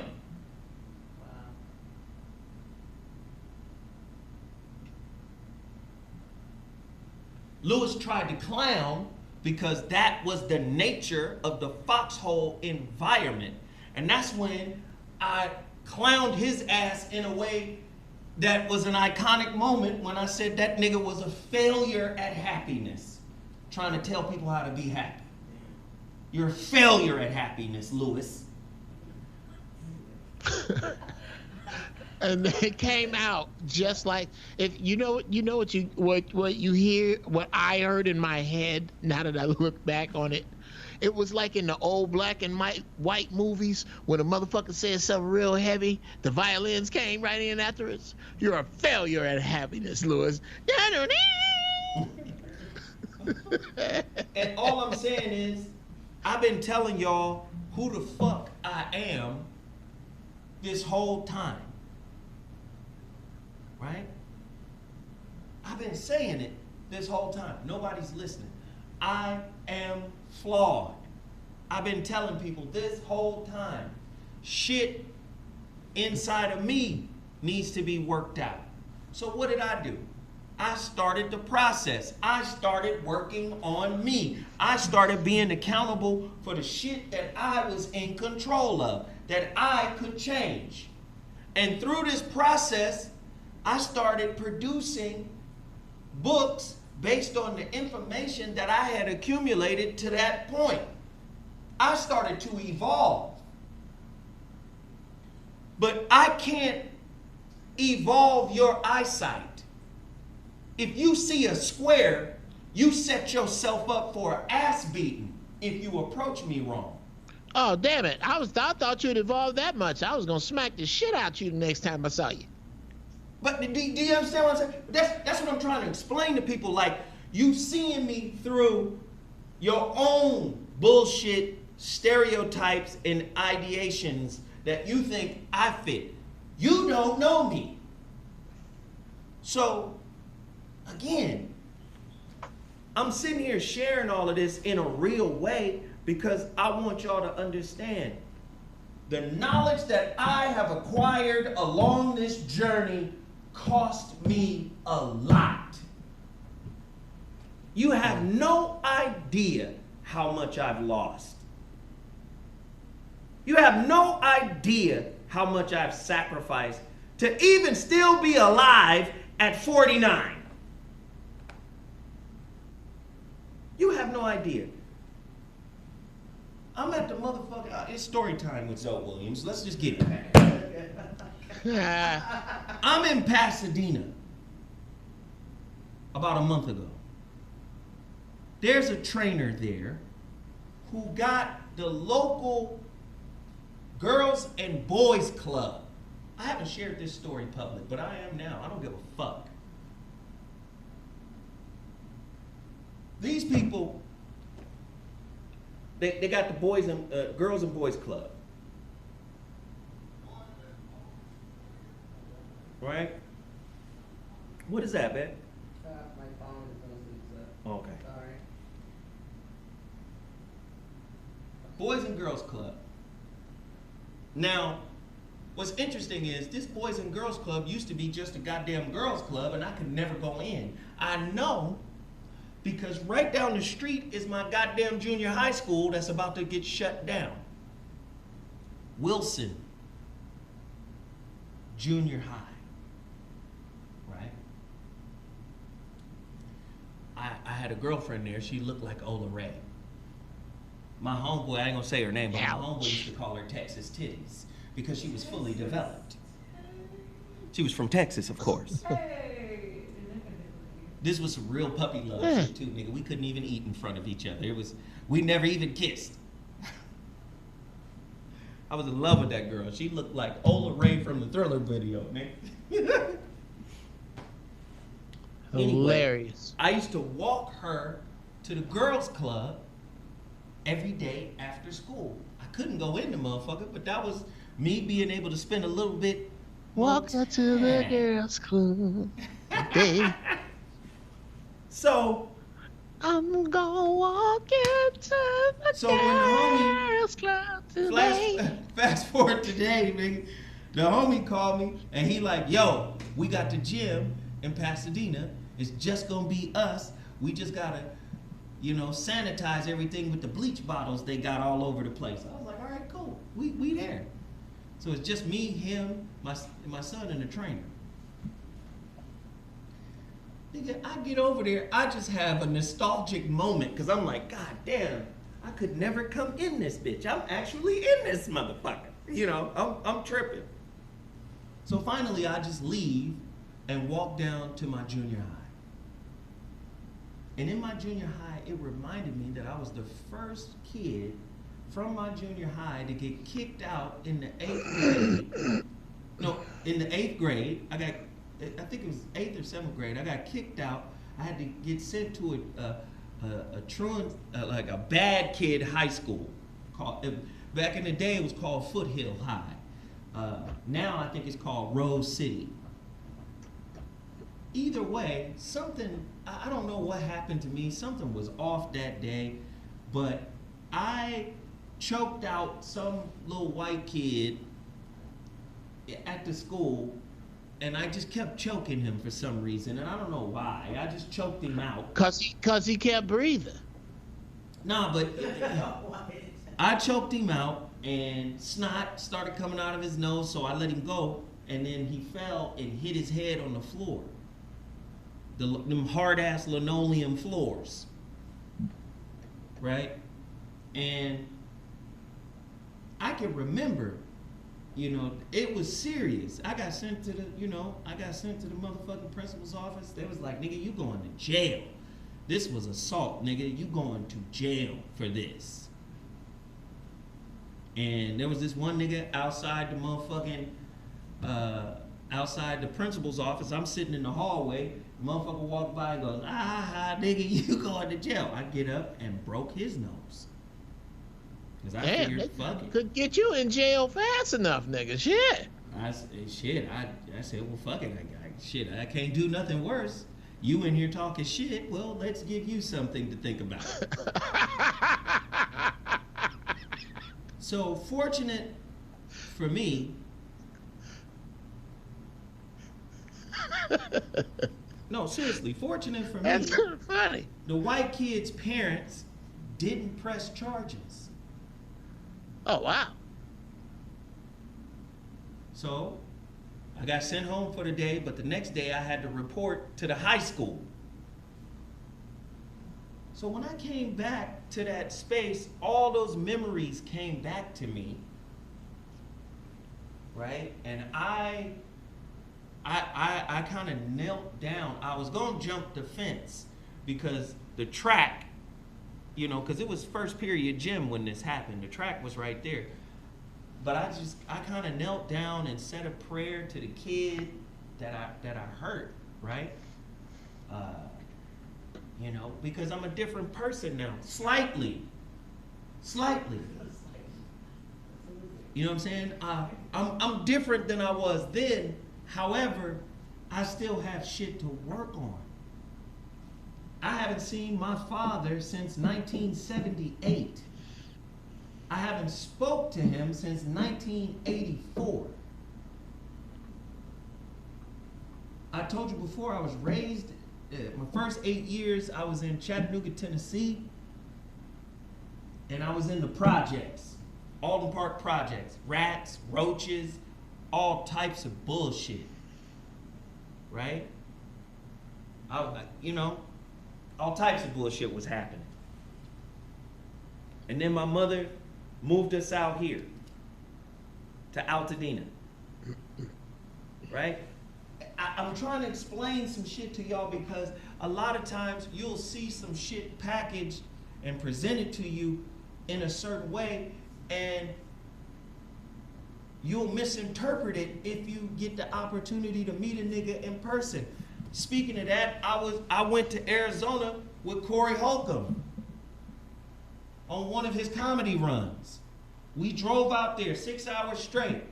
Louis tried to clown because that was the nature of the foxhole environment. And that's when I clowned his ass in a way that was an iconic moment when I said that nigga was a failure at happiness. Trying to tell people how to be happy. You're a failure at happiness, Louis. And it came out just like, if you know what you hear, what I heard in my head now that I look back on it. It was like in the old black and white movies when a motherfucker said something real heavy, the violins came right in afterwards. You're a failure at happiness, Louis. And all I'm saying is, I've been telling y'all who the fuck I am this whole time, right? I've been saying it this whole time. Nobody's listening. I am flawed. I've been telling people this whole time, shit inside of me needs to be worked out. So what did I do? I started the process. I started working on me. I started being accountable for the shit that I was in control of, that I could change. And through this process, I started producing books based on the information that I had accumulated to that point. I started to evolve. But I can't evolve your eyesight. If you see a square, you set yourself up for an ass beating if you approach me wrong. Oh, damn it. I thought you'd evolved that much. I was going to smack the shit out you the next time I saw you. But do you understand what I'm saying? That's what I'm trying to explain to people. Like, you seeing me through your own bullshit stereotypes and ideations that you think I fit. You don't know me. So, again, I'm sitting here sharing all of this in a real way because I want y'all to understand the knowledge that I have acquired along this journey cost me a lot. You have no idea how much I've lost. You have no idea how much I've sacrificed to even still be alive at 49. You have no idea. I'm at the motherfucker. It's story time with Zoe Williams. Let's just get it. I'm in Pasadena about a month ago. There's a trainer there who got the local Girls and Boys Club. I haven't shared this story public, but I am now. I don't give a fuck. These people, they got the boys and Girls and Boys Club. Right? What is that, babe? My phone is going to sleep. Oh, okay. Sorry. Boys and Girls Club. Now, what's interesting is this Boys and Girls Club used to be just a goddamn girls club and I could never go in. I know because right down the street is my goddamn junior high school that's about to get shut down. Wilson Junior High. I had a girlfriend there. She looked like Ola Ray. My homeboy, I ain't gonna say her name, but my homeboy used to call her Texas Titties because she was fully developed. She was from Texas, of course. Hey. This was some real puppy love shit too, nigga. We couldn't even eat in front of each other. We never even kissed. I was in love with that girl. She looked like Ola Ray from the Thriller video, nigga. Hilarious. Anyway, I used to walk her to the girls' club every day after school. I couldn't go in the motherfucker, but that was me being able to spend a little bit. Walk her to the girls' club. Babe. So I'm gonna walk into the girls' club today. Fast forward today, nigga. The homie called me and he like, yo, we got the gym in Pasadena. It's just gonna be us. We just gotta, sanitize everything with the bleach bottles they got all over the place. I was like, all right, cool. We there. So it's just me, him, my son, and the trainer. Nigga, I get over there, I just have a nostalgic moment because I'm like, God damn, I could never come in this bitch. I'm actually in this motherfucker. I'm tripping. So finally, I just leave and walk down to my junior high. And in my junior high, it reminded me that I was the first kid from my junior high to get kicked out in the 8th grade. No, in the 8th grade, I think it was 8th or 7th grade, I got kicked out. I had to get sent to a truant, like a bad kid high school. Back in the day, it was called Foothill High. Now I think it's called Rose City. Either way, something, I don't know what happened to me. Something was off that day, but I choked out some little white kid at the school, and I just kept choking him for some reason, and I don't know why. I just choked him out. Cause he kept breathing. Nah, but I choked him out, and snot started coming out of his nose, so I let him go, and then he fell and hit his head on the floor. Them hard-ass linoleum floors, right? And I can remember, you know, it was serious. I got sent to the motherfucking principal's office. They was like, nigga, you going to jail. This was assault, nigga. You going to jail for this. And there was this one nigga outside the motherfucking, outside the principal's office. I'm sitting in the hallway. The motherfucker walked by and goes, nigga, you going to jail. I get up and broke his nose. Cause I figured, fuck it. Could get you in jail fast enough, nigga. Shit. I said, well, fuck it. I can't do nothing worse. You in here talking shit. Well, let's give you something to think about. So fortunate for me. No, seriously, fortunate for me. That's kind of funny. The white kid's parents didn't press charges. Oh, wow. So I got sent home for the day, but the next day I had to report to the high school. So when I came back to that space, all those memories came back to me, right? And I kind of knelt down. I was going to jump the fence because the track, you know, because it was first period gym when this happened. The track was right there. But I kind of knelt down and said a prayer to the kid that I hurt, right? You know, because I'm a different person now, slightly. You know what I'm saying? I'm different than I was then. However, I still have shit to work on. I haven't seen my father since 1978. I haven't spoke to him since 1984. I told you before, I was raised, my first 8 years, I was in Chattanooga, Tennessee, and I was in the projects, Alden Park projects, rats, roaches, all types of bullshit, right? You know, all types of bullshit was happening. And then my mother moved us out here to Altadena, right? I'm trying to explain some shit to y'all because a lot of times you'll see some shit packaged and presented to you in a certain way, and you'll misinterpret it if you get the opportunity to meet a nigga in person. Speaking of that, I went to Arizona with Corey Holcomb on one of his comedy runs. We drove out there 6 hours straight.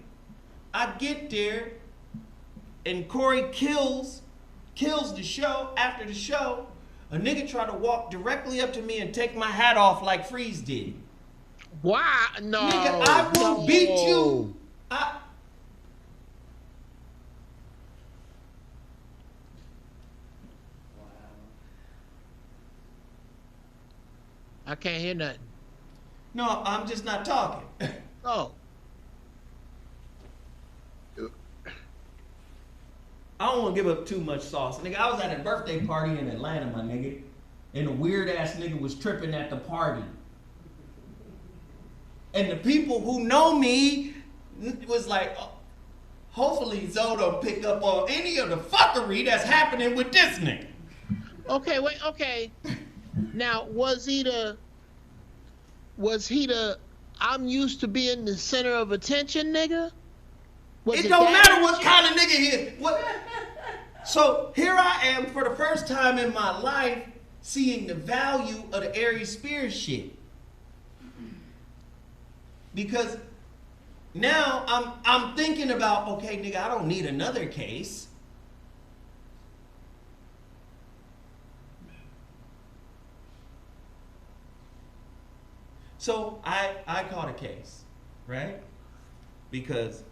I get there and Corey kills the show. After the show, a nigga tried to walk directly up to me and take my hat off like Freeze did. Why? No. Nigga, I will beat you. I can't hear nothing. No, I'm just not talking. Oh. I don't want to give up too much sauce. Nigga, I was at a birthday party in Atlanta, my nigga, and a weird ass nigga was tripping at the party. And the people who know me was like, oh, hopefully Zo don't pick up on any of the fuckery that's happening with this nigga. Okay, wait, okay. Now, was he the I'm used to being the center of attention nigga? It don't matter what kind of nigga he is. What? So here I am for the first time in my life seeing the value of the Aries Spears shit. Because Now I'm thinking about, okay, nigga, I don't need another case. So I caught a case, right? Because,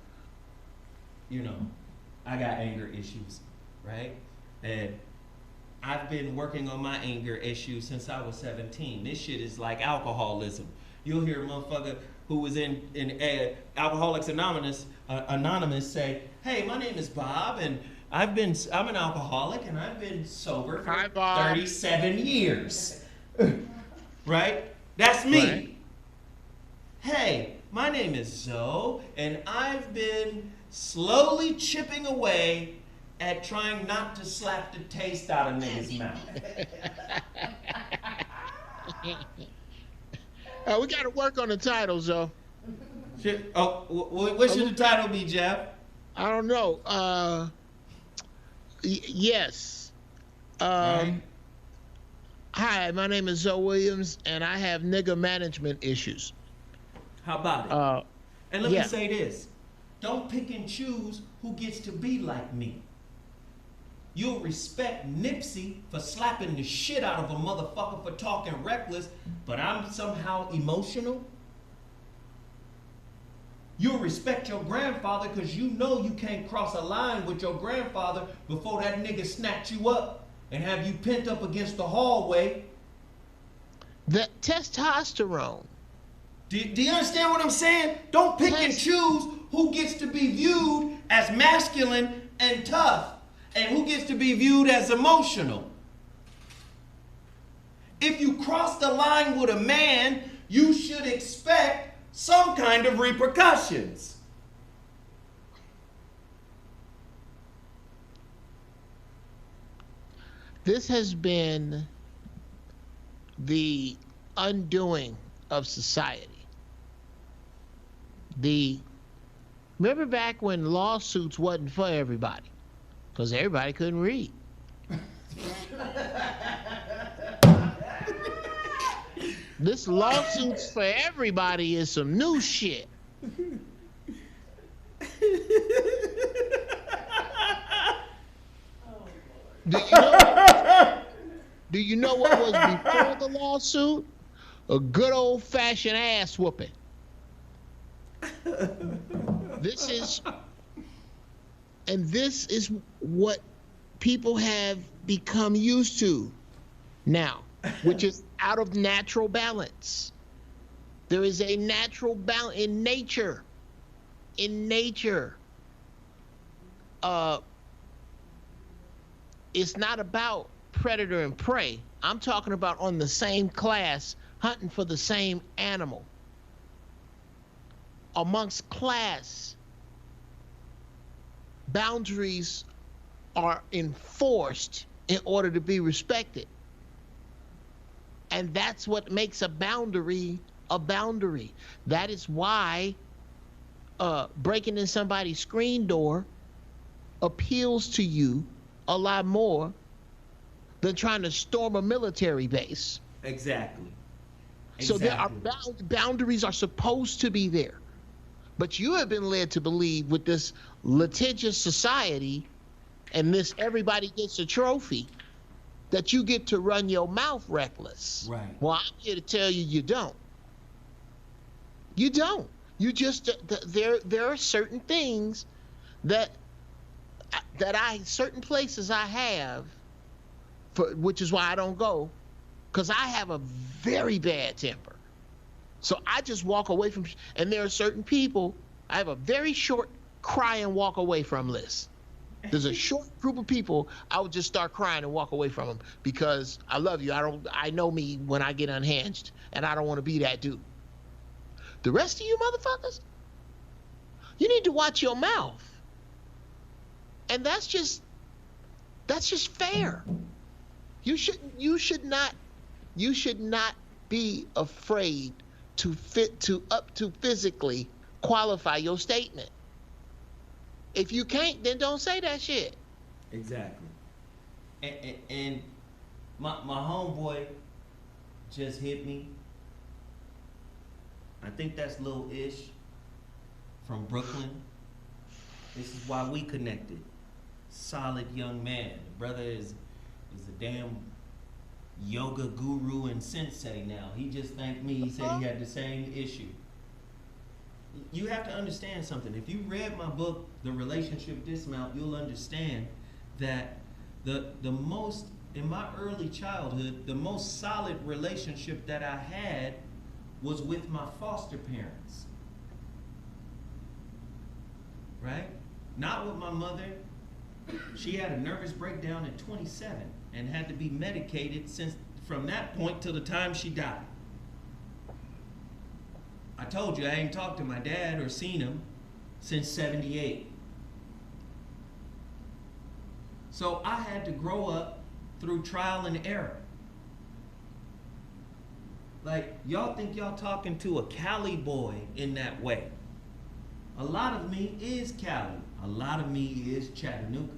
you know, I got anger issues, right? And I've been working on my anger issues since I was 17. This shit is like alcoholism. You'll hear a motherfucker who was in Alcoholics Anonymous say, "Hey, my name is Bob, and I'm an alcoholic, and I've been sober for Hi, Bob. 37 years." Right? That's me. Right. Hey, my name is Zoe, and I've been slowly chipping away at trying not to slap the taste out of niggas' mouth. We got to work on the title, Zoe. What should the title be, Geoff? I don't know. Yes. Right. Hi, my name is Zoe Williams, and I have nigga management issues. How about it? And let me say this. Don't pick and choose who gets to be like me. You'll respect Nipsey for slapping the shit out of a motherfucker for talking reckless, but I'm somehow emotional. You'll respect your grandfather because you know you can't cross a line with your grandfather before that nigga snatch you up and have you pent up against the hallway. The testosterone. Do you understand what I'm saying? Don't pick and choose who gets to be viewed as masculine and tough and who gets to be viewed as emotional. If you cross the line with a man, you should expect some kind of repercussions. This has been the undoing of society. Remember back when lawsuits wasn't for everybody, because everybody couldn't read. This lawsuits for everybody is some new shit. Do you know what was before the lawsuit? A good old-fashioned ass whooping. This is what people have become used to now, which is out of natural balance. There is a natural balance in nature. In nature, it's not about predator and prey. I'm talking about on the same class, hunting for the same animal. Amongst class, boundaries are enforced in order to be respected. And that's what makes a boundary a boundary. That is why breaking in somebody's screen door appeals to you a lot more than trying to storm a military base. Exactly. So there are boundaries are supposed to be there. But you have been led to believe with this litigious society and this everybody gets a trophy that you get to run your mouth reckless. Right. Well, I'm here to tell you, you don't. You don't. You just, there are certain things that certain places I have, which is why I don't go, because I have a very bad temper. So I just walk away from, and there are certain people, I have a very short cry and walk away from list. There's a short group of people, I would just start crying and walk away from them because I love you. I know me when I get unhinged, and I don't want to be that dude. The rest of you motherfuckers, you need to watch your mouth. And that's just fair. You should not be afraid to physically qualify your statement. If you can't, then don't say that shit. Exactly. And my homeboy just hit me. I think that's Lil Ish from Brooklyn. This is why we connected. Solid young man. The brother is a damn yoga guru and sensei now. He just thanked me. He said he had the same issue. You have to understand something. If you read my book, The Relationship Dismount, you'll understand that the most, in my early childhood, the most solid relationship that I had was with my foster parents. Right? Not with my mother. She had a nervous breakdown at 27 and had to be medicated since from that point till the time she died. I told you I ain't talked to my dad or seen him since 78. So I had to grow up through trial and error. Like, y'all think y'all talking to a Cali boy in that way. A lot of me is Cali. A lot of me is Chattanooga.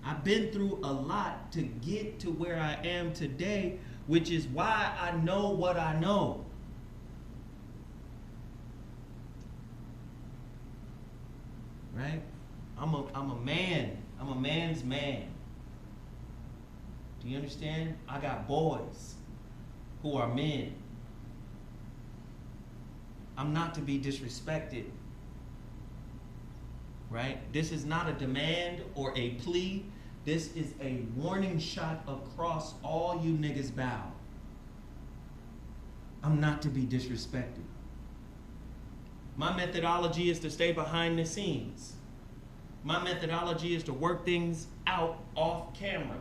I've been through a lot to get to where I am today, which is why I know what I know. Right? I'm a man. I'm a man's man. Do you understand? I got boys who are men. I'm not to be disrespected. Right? This is not a demand or a plea. This is a warning shot across all you niggas bow. I'm not to be disrespected. My methodology is to stay behind the scenes. My methodology is to work things out off camera.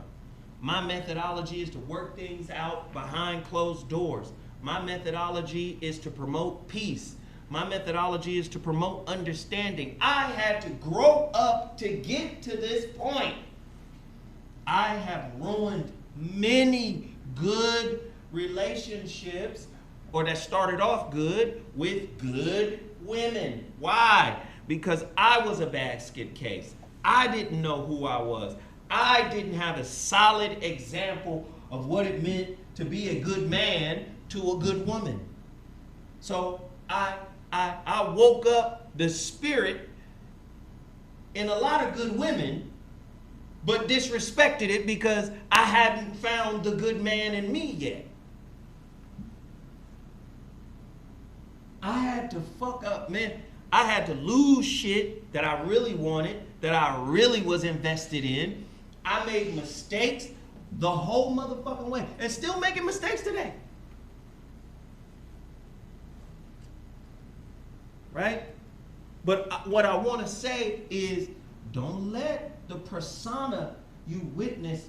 My methodology is to work things out behind closed doors. My methodology is to promote peace. My methodology is to promote understanding. I had to grow up to get to this point. I have ruined many good relationships, or that started off good, with good women. Why? Because I was a basket case. I didn't know who I was. I didn't have a solid example of what it meant to be a good man to a good woman. So I woke up the spirit in a lot of good women, but disrespected it because I hadn't found the good man in me yet. I had to fuck up, man. I had to lose shit that I really wanted, that I really was invested in. I made mistakes the whole motherfucking way, and still making mistakes today. Right? But what I want to say is, don't let the persona you witness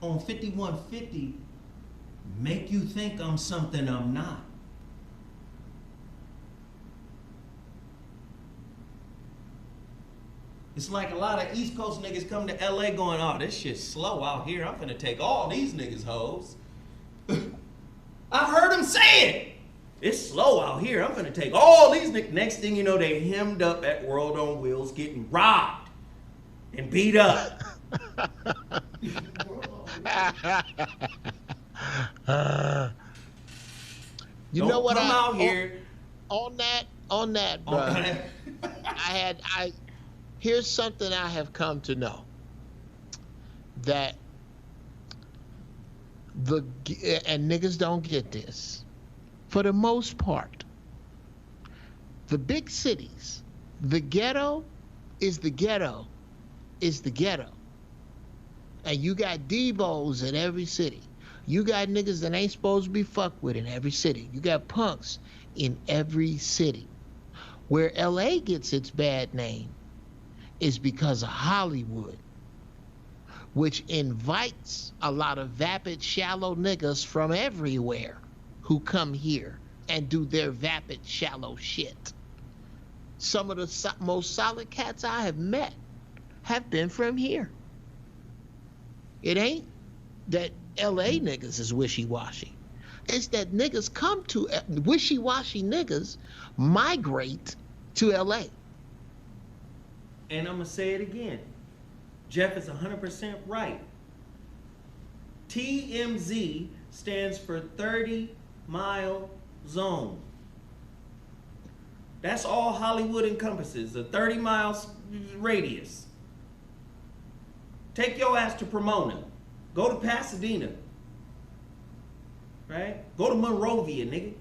on 5150 make you think I'm something I'm not. It's like a lot of East Coast niggas come to LA going, oh, this shit's slow out here. I'm finna take all these niggas hoes. I heard him say it. It's slow out here. I'm gonna take all these niggas. Next thing you know, they hemmed up at World on Wheels, getting robbed and beat up. You Don't know what? Come out here. On that, bro. Here's something I have come to know. That and niggas don't get this. For the most part, the big cities, the ghetto is the ghetto is the ghetto. And you got Devos in every city. You got niggas that ain't supposed to be fucked with in every city. You got punks in every city. Where LA gets its bad name is because of Hollywood, which invites a lot of vapid, shallow niggas from everywhere who come here and do their vapid, shallow shit. Some of the most solid cats I have met have been from here. It ain't that LA niggas is wishy-washy. It's that niggas come to, wishy-washy niggas migrate to LA. And I'm gonna say it again. Geoff is 100% right. TMZ stands for 30 Mile Zone. That's all Hollywood encompasses, a 30 miles radius. Take your ass to Pomona. Go to Pasadena. Right? Go to Monrovia, nigga.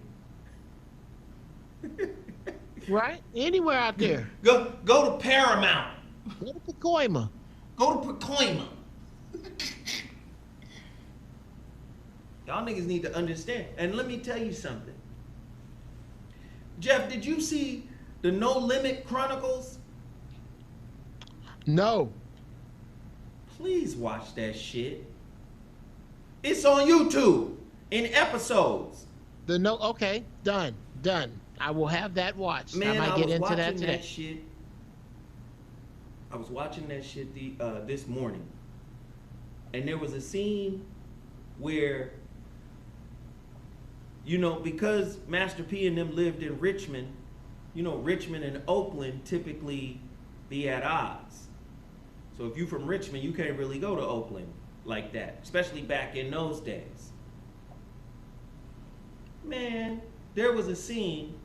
Right? Anywhere out there. Go to Paramount. Go to Pacoima. Go to Pacoima. Y'all niggas need to understand. And let me tell you something. Geoff, did you see the No Limit Chronicles? No. Please watch that shit. It's on YouTube in episodes. Okay, done. I will have that watched. Man, I might get into that today. That shit. I was watching that shit this morning, and there was a scene where, you know, because Master P and them lived in Richmond, you know, Richmond and Oakland typically be at odds. So if you're from Richmond, you can't really go to Oakland like that, especially back in those days. Man, there was a scene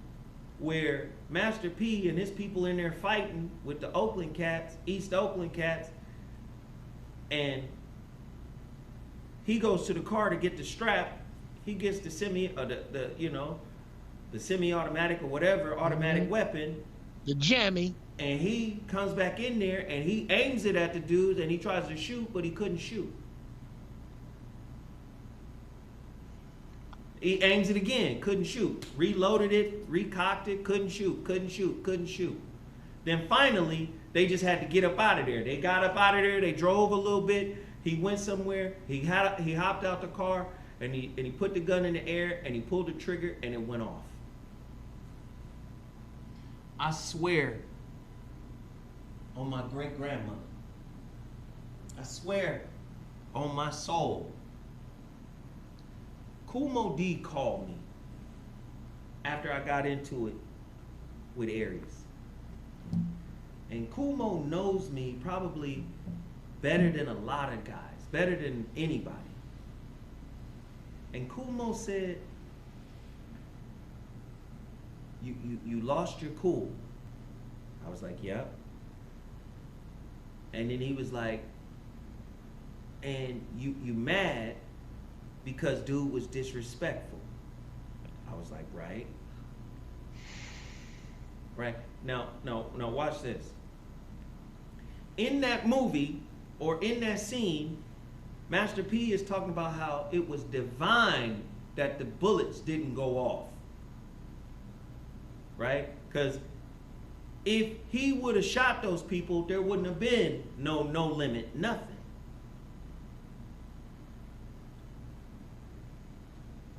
where Master P and his people in there fighting with the Oakland cats, East Oakland cats, and he goes to the car to get the strap. He gets the semi-automatic or whatever automatic weapon, the jammy, and he comes back in there and he aims it at the dudes and he tries to shoot, but he couldn't shoot. He aims it again, couldn't shoot. Reloaded it, recocked it, couldn't shoot. Then finally, they just had to get up out of there. They got up out of there, they drove a little bit, he went somewhere, he hopped out the car, and he put the gun in the air, and he pulled the trigger, and it went off. I swear on my great-grandmother, I swear on my soul, Kumo D called me after I got into it with Aries. And Kumo knows me probably better than a lot of guys, better than anybody. And Kumo said, you lost your cool. I was like, yep. And then he was like, and you mad because dude was disrespectful. I was like, right. Right. Now watch this. In that movie, or in that scene, Master P is talking about how it was divine that the bullets didn't go off. Right? Because if he would have shot those people, there wouldn't have been no limit, nothing.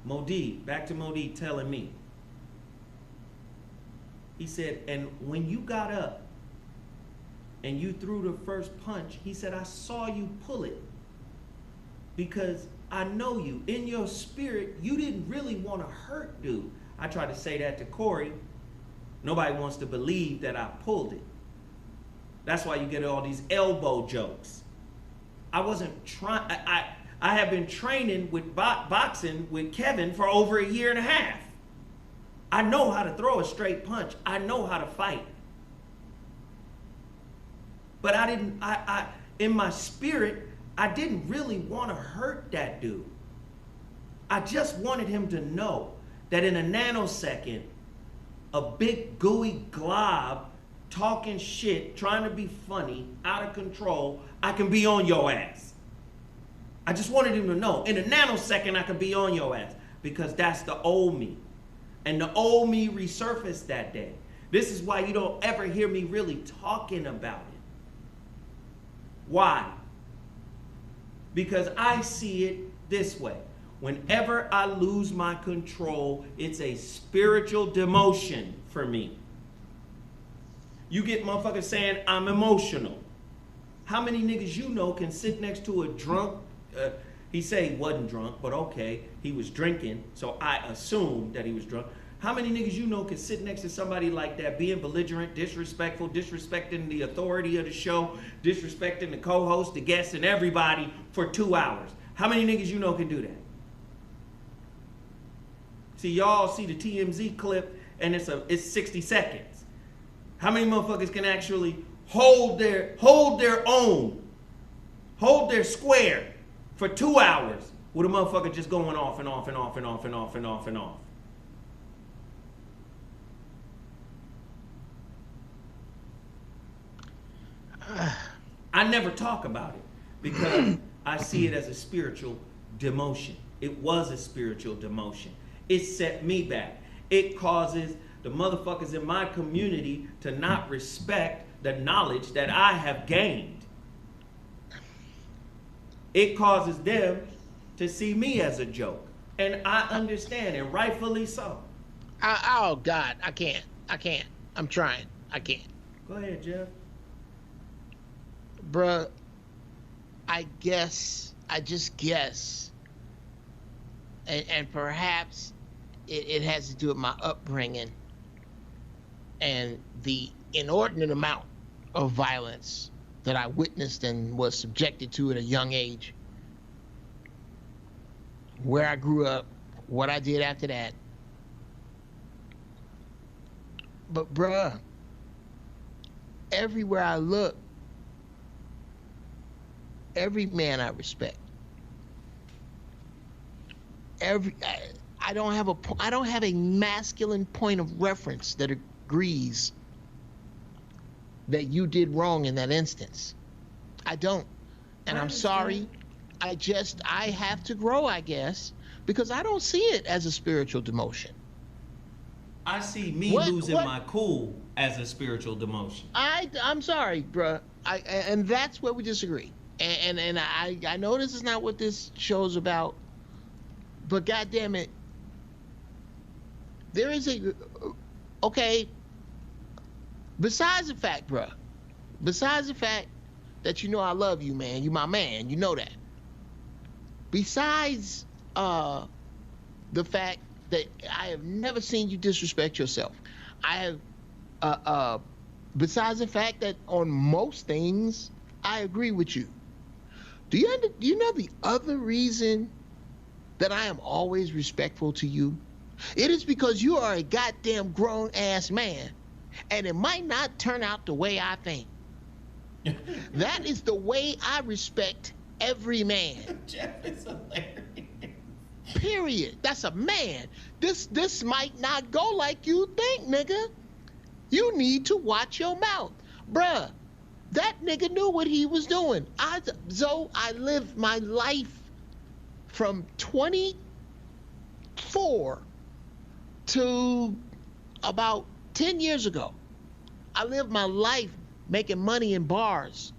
Modi, back to Modi telling me. He said, and when you got up and you threw the first punch, he said, I saw you pull it because I know you. In your spirit, you didn't really want to hurt dude. I tried to say that to Corey. Nobody wants to believe that I pulled it. That's why you get all these elbow jokes. I wasn't trying. I have been training with boxing with Kevin for over a year and a half. I know how to throw a straight punch. I know how to fight. But in my spirit, I didn't really want to hurt that dude. I just wanted him to know that in a nanosecond, a big gooey glob talking shit, trying to be funny, out of control, I can be on your ass. I just wanted him to know, in a nanosecond, I could be on your ass, because that's the old me. And the old me resurfaced that day. This is why you don't ever hear me really talking about it. Why? Because I see it this way. Whenever I lose my control, it's a spiritual demotion for me. You get motherfuckers saying I'm emotional. How many niggas you know can sit next to a drunk, he say he wasn't drunk, but okay, he was drinking, so I assumed that he was drunk. How many niggas you know can sit next to somebody like that, being belligerent, disrespectful, disrespecting the authority of the show, disrespecting the co-host, the guests, and everybody for 2 hours? How many niggas you know can do that? See, y'all see the TMZ clip, and it's 60 seconds. How many motherfuckers can actually hold their own, hold their square for 2 hours with a motherfucker just going off and off and off and off and off and off and off? I never talk about it because I see it as a spiritual demotion. It was a spiritual demotion. It set me back. It causes the motherfuckers in my community to not respect the knowledge that I have gained. It causes them to see me as a joke. And I understand, and rightfully so. Oh, God, I can't. I'm trying. I can't. Go ahead, Geoff. Bruh, I just guess, and perhaps it has to do with my upbringing and the inordinate amount of violence that I witnessed and was subjected to at a young age. Where I grew up, what I did after that. But bruh, everywhere I look, every man I respect, I don't have a masculine point of reference that agrees that you did wrong in that instance. I don't. And I'm sorry. I have to grow, I guess, because I don't see it as a spiritual demotion. I see me losing my cool as a spiritual demotion. I'm sorry, bruh. And that's where we disagree. And I know this is not what this show's about, but goddamn it, there is okay. Besides the fact, bruh, that you know I love you, man, you my man, you know that. Besides the fact that I have never seen you disrespect yourself, I have. Besides the fact that on most things I agree with you. Do you know the other reason that I am always respectful to you? It is because you are a goddamn grown-ass man, and it might not turn out the way I think. That is the way I respect every man. Geoff is hilarious. Period. That's a man. This might not go like you think, nigga. You need to watch your mouth. Bruh. That nigga knew what he was doing. I lived my life from 24 to about 10 years ago. I lived my life making money in bars.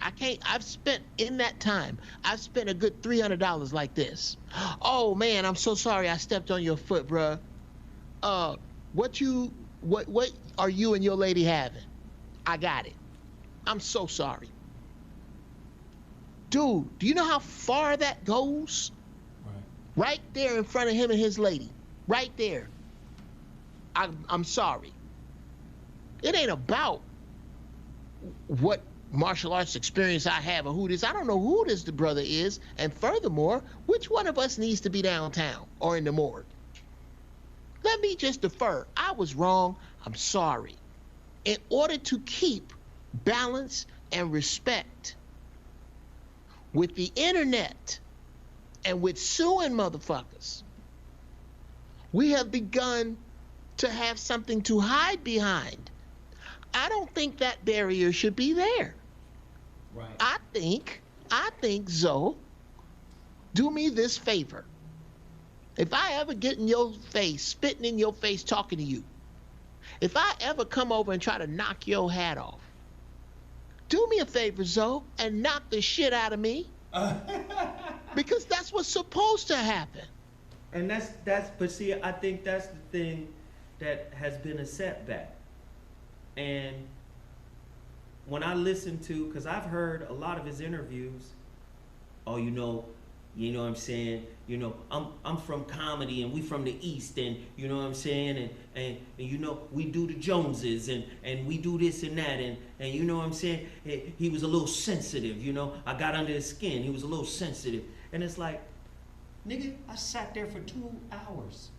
I've spent in that time, I've spent a good $300 like this. Oh man, I'm so sorry I stepped on your foot, bruh. What are you and your lady having? I got it. I'm so sorry. Dude, do you know how far that goes? Right there in front of him and his lady. Right there. I'm sorry. It ain't about what martial arts experience I have or who this. I don't know who this the brother is. And furthermore, which one of us needs to be downtown or in the morgue? Let me just defer. I was wrong. I'm sorry. In order to keep balance and respect with the internet and with suing motherfuckers, we have begun to have something to hide behind. I don't think that barrier should be there. Right. I think, Zo, do me this favor. If I ever get in your face, spitting in your face, talking to you, if I ever come over and try to knock your hat off, do me a favor, Zo, and knock the shit out of me. Because that's what's supposed to happen. And but see, I think that's the thing that has been a setback. And when I listen to, because I've heard a lot of his interviews, oh, you know what I'm saying? You know, I'm from comedy and we from the East, and you know what I'm saying? And you know, we do the Joneses and we do this and that, and you know what I'm saying? He was a little sensitive, you know. I got under his skin. He was a little sensitive. And it's like, nigga, I sat there for 2 hours.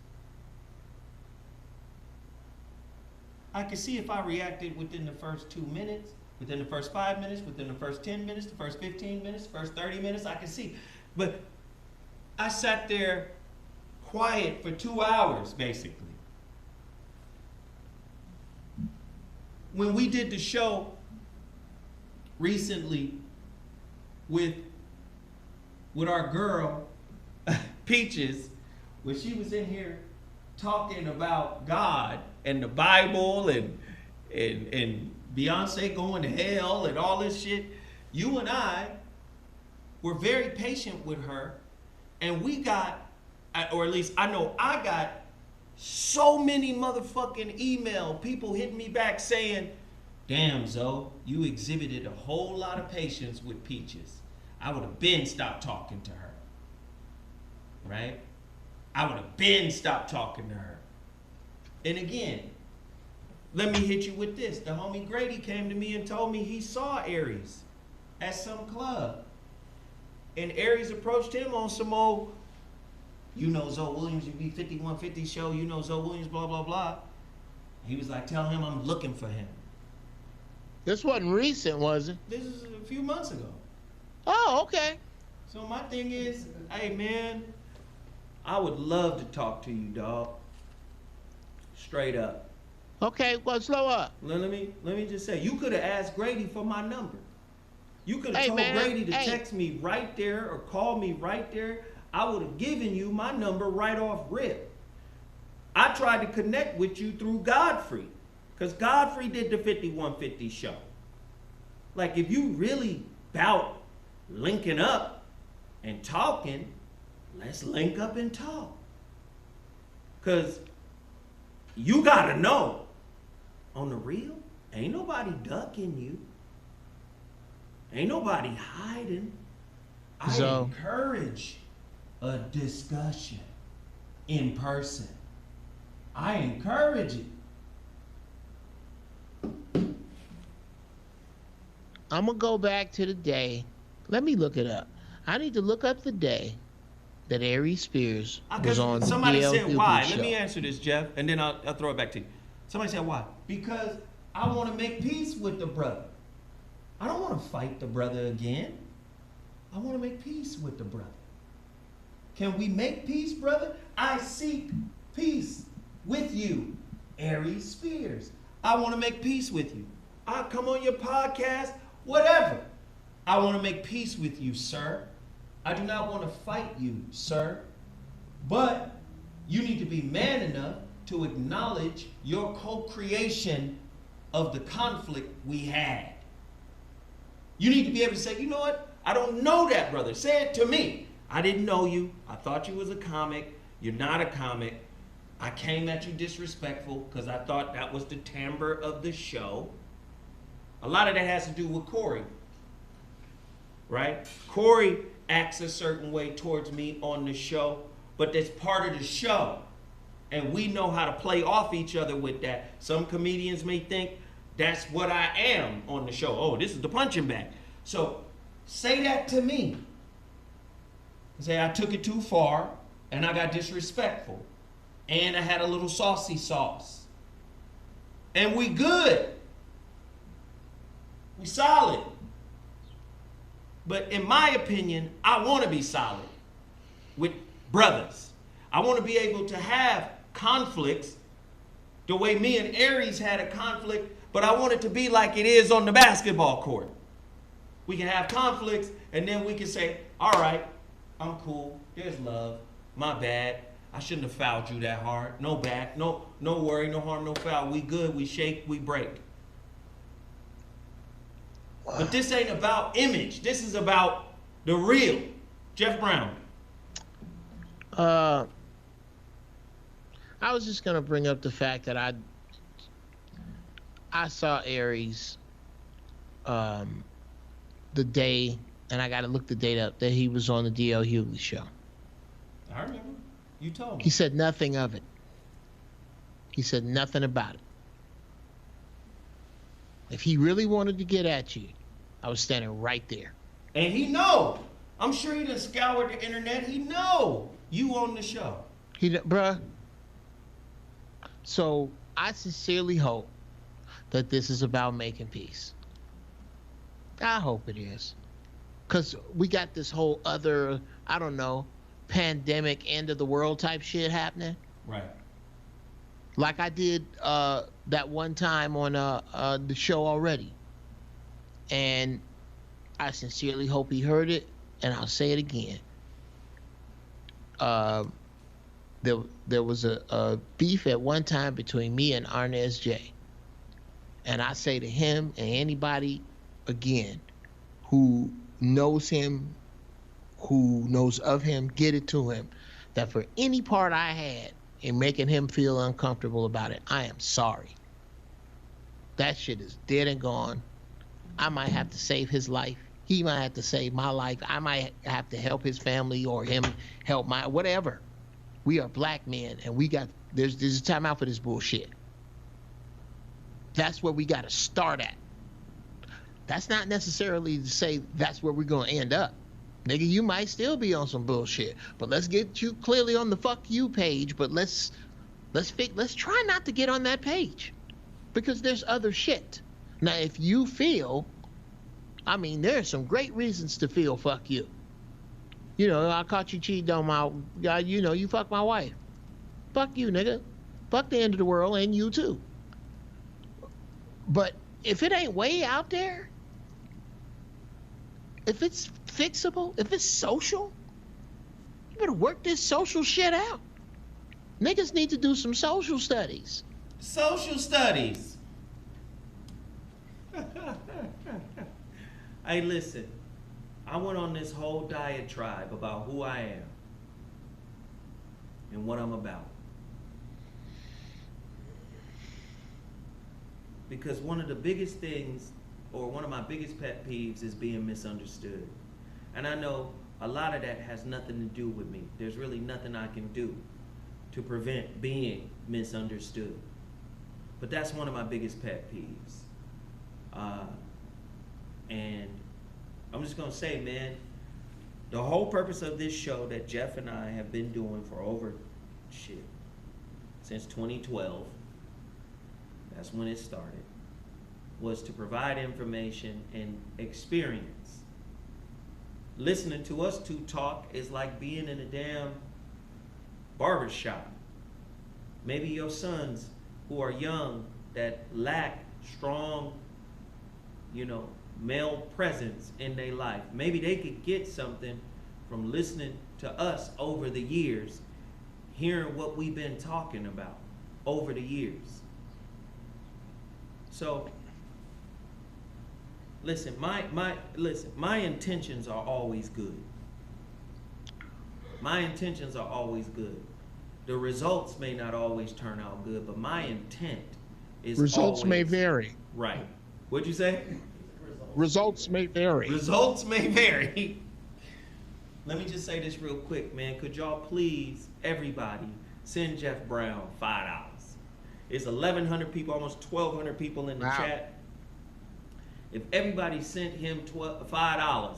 I could see if I reacted within the first 2 minutes, within the first 5 minutes, within the first 10 minutes, the first 15 minutes, the first 30 minutes, I could see. But I sat there quiet for 2 hours, basically. When we did the show recently with our girl, Peaches, when she was in here talking about God and the Bible and Beyonce going to hell and all this shit, you and I were very patient with her, and we got, or at least I know I got, so many motherfucking email people hitting me back saying, damn, Zo, you exhibited a whole lot of patience with Peaches. I would have been stopped talking to her. Right? I would have been stopped talking to her. And again, let me hit you with this. The homie Grady came to me and told me he saw Aries at some club. And Aries approached him on some old, you know Zo Williams, you be 5150 show, you know Zo Williams, blah, blah, blah. He was like, tell him I'm looking for him. This wasn't recent, was it? This is a few months ago. Oh, okay. So my thing is, hey man, I would love to talk to you, dog. Straight up. Okay, well, slow up. Let me just say, you could have asked Grady for my number. You could have Hey, told man, Grady to hey. text me right there or call me right there. I would have given you my number right off rip. I tried to connect with you through Godfrey, because Godfrey did the 5150 show. Like, if you really bout linking up and talking, let's link up and talk. Because you got to know, on the real, ain't nobody ducking you. Ain't nobody hiding. I encourage a discussion in person. I encourage it. I'm going to go back to the day. Let me look it up. I need to look up the day that Aries Spears was on somebody the said why. show. Let me answer this, Geoff, and then I'll throw it back to you. Somebody said why. Because I want to make peace with the brother. I don't want to fight the brother again. I want to make peace with the brother. Can we make peace, brother? I seek peace with you, Aries Spears. I want to make peace with you. I'll come on your podcast, whatever. I want to make peace with you, sir. I do not want to fight you, sir. But you need to be man enough to acknowledge your co-creation of the conflict we had. You need to be able to say, you know what? I don't know that, brother. Say it to me. I didn't know you. I thought you was a comic. You're not a comic. I came at you disrespectful because I thought that was the timbre of the show. A lot of that has to do with Corey, right? Corey acts a certain way towards me on the show, but that's part of the show. And we know how to play off each other with that. Some comedians may think that's what I am on the show. Oh, this is the punching bag. So say that to me. Say I took it too far and I got disrespectful and I had a little saucy sauce. And we good. We solid. But in my opinion, I want to be solid with brothers. I want to be able to have conflicts the way me and Aries had a conflict, but I want it to be like it is on the basketball court. We can have conflicts and then we can say, all right, I'm cool. There's love. My bad. I shouldn't have fouled you that hard. No bad. No worry, no harm, no foul. We good. We shake. We break. But this ain't about image. This is about the real. Geoff Brown. I was just gonna bring up the fact that I saw Aries the day, and I gotta look the date up, that he was on the D.L. Hughley show. I remember. You told me. He said nothing of it. He said nothing about it. If he really wanted to get at you, I was standing right there. And he know. I'm sure he done scoured the internet. He know you on the show. Bruh. So I sincerely hope that this is about making peace. I hope it is. Because we got this whole other, I don't know, pandemic, end of the world type shit happening. Right. Like I did that one time on the show already. And I sincerely hope he heard it, and I'll say it again. There was a beef at one time between me and Arnez J. And I say to him and anybody, again, who knows him, who knows of him, get it to him, that for any part I had in making him feel uncomfortable about it, I am sorry. That shit is dead and gone. I might have to save his life. He might have to save my life. I might have to help his family or him help my, whatever. We are black men, and there's a time out for this bullshit. That's where we got to start at. That's not necessarily to say that's where we're going to end up. Nigga, you might still be on some bullshit, but let's get you clearly on the fuck you page, but let's try not to get on that page, because there's other shit. Now, if you feel, I mean, there's some great reasons to feel fuck you. You know, I caught you cheating on my, you know, you fucked my wife. Fuck you, nigga. Fuck the end of the world, and you too. But if it ain't way out there, if it's fixable, if it's social, you better work this social shit out. Niggas need to do some social studies. Social studies. Hey, listen. I went on this whole diatribe about who I am and what I'm about. Because one of the biggest things, or one of my biggest pet peeves, is being misunderstood. And I know a lot of that has nothing to do with me. There's really nothing I can do to prevent being misunderstood. But that's one of my biggest pet peeves. And I'm just gonna say, man, the whole purpose of this show that Geoff and I have been doing for over, since 2012, that's when it started, was to provide information and experience. Listening to us two talk is like being in a damn barbershop. Maybe your sons who are young that lack strong, male presence in their life. Maybe they could get something from listening to us over the years, hearing what we've been talking about over the years. So, listen, my intentions are always good. My intentions are always good. The results may not always turn out good, but my intent is results always, may vary. Right. What'd you say? Results may vary. Results may vary. Let me just say this real quick, man. Could y'all please, everybody, send Geoff Brown $5. It's 1,100 people, almost 1,200 people in the chat. If everybody sent him $5, I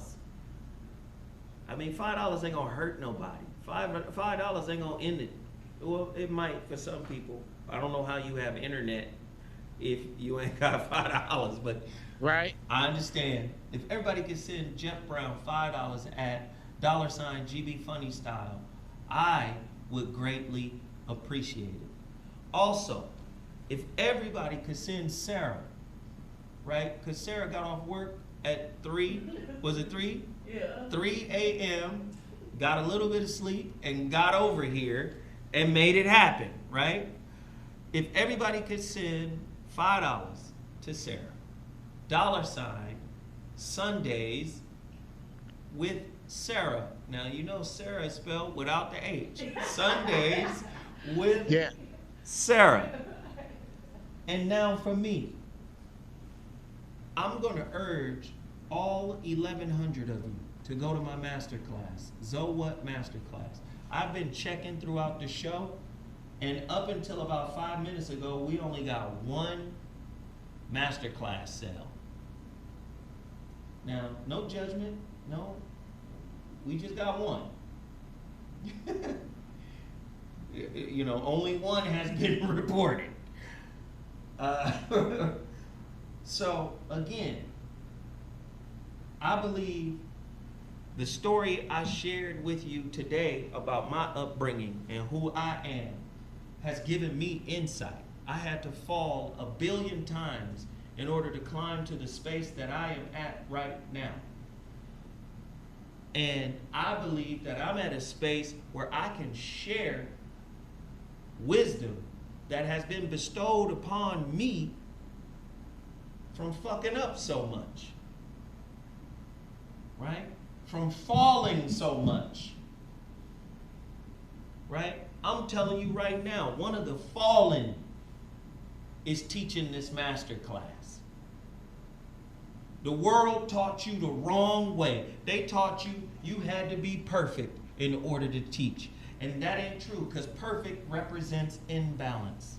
mean, $5 ain't gonna hurt nobody. $5 ain't gonna end it. Well, it might for some people. I don't know how you have internet if you ain't got $5, but right. I understand. If everybody could send Geoff Brown $5 at $GB Funny Style, I would greatly appreciate it. Also, if everybody could send Sarah, right? Because Sarah got off work at 3, was it 3? Yeah. 3 a.m., got a little bit of sleep, and got over here and made it happen, right? If everybody could send $5 to Sarah, $Sundays with Sarah. Now, you know Sarah is spelled without the H. Sundays with Sarah. And now for me, I'm going to urge all 1,100 of you to go to my masterclass, ZoWhat Masterclass. I've been checking throughout the show, and up until about 5 minutes ago, we only got one masterclass sale. Now, no judgment, no, we just got one. Only one has been reported. So again, I believe the story I shared with you today about my upbringing and who I am has given me insight. I had to fall 1 billion times in order to climb to the space that I am at right now. And I believe that I'm at a space where I can share wisdom that has been bestowed upon me from fucking up so much. Right? From falling so much. Right? I'm telling you right now, one of the fallen is teaching this master class. The world taught you the wrong way. They taught you you had to be perfect in order to teach. And that ain't true, because perfect represents imbalance.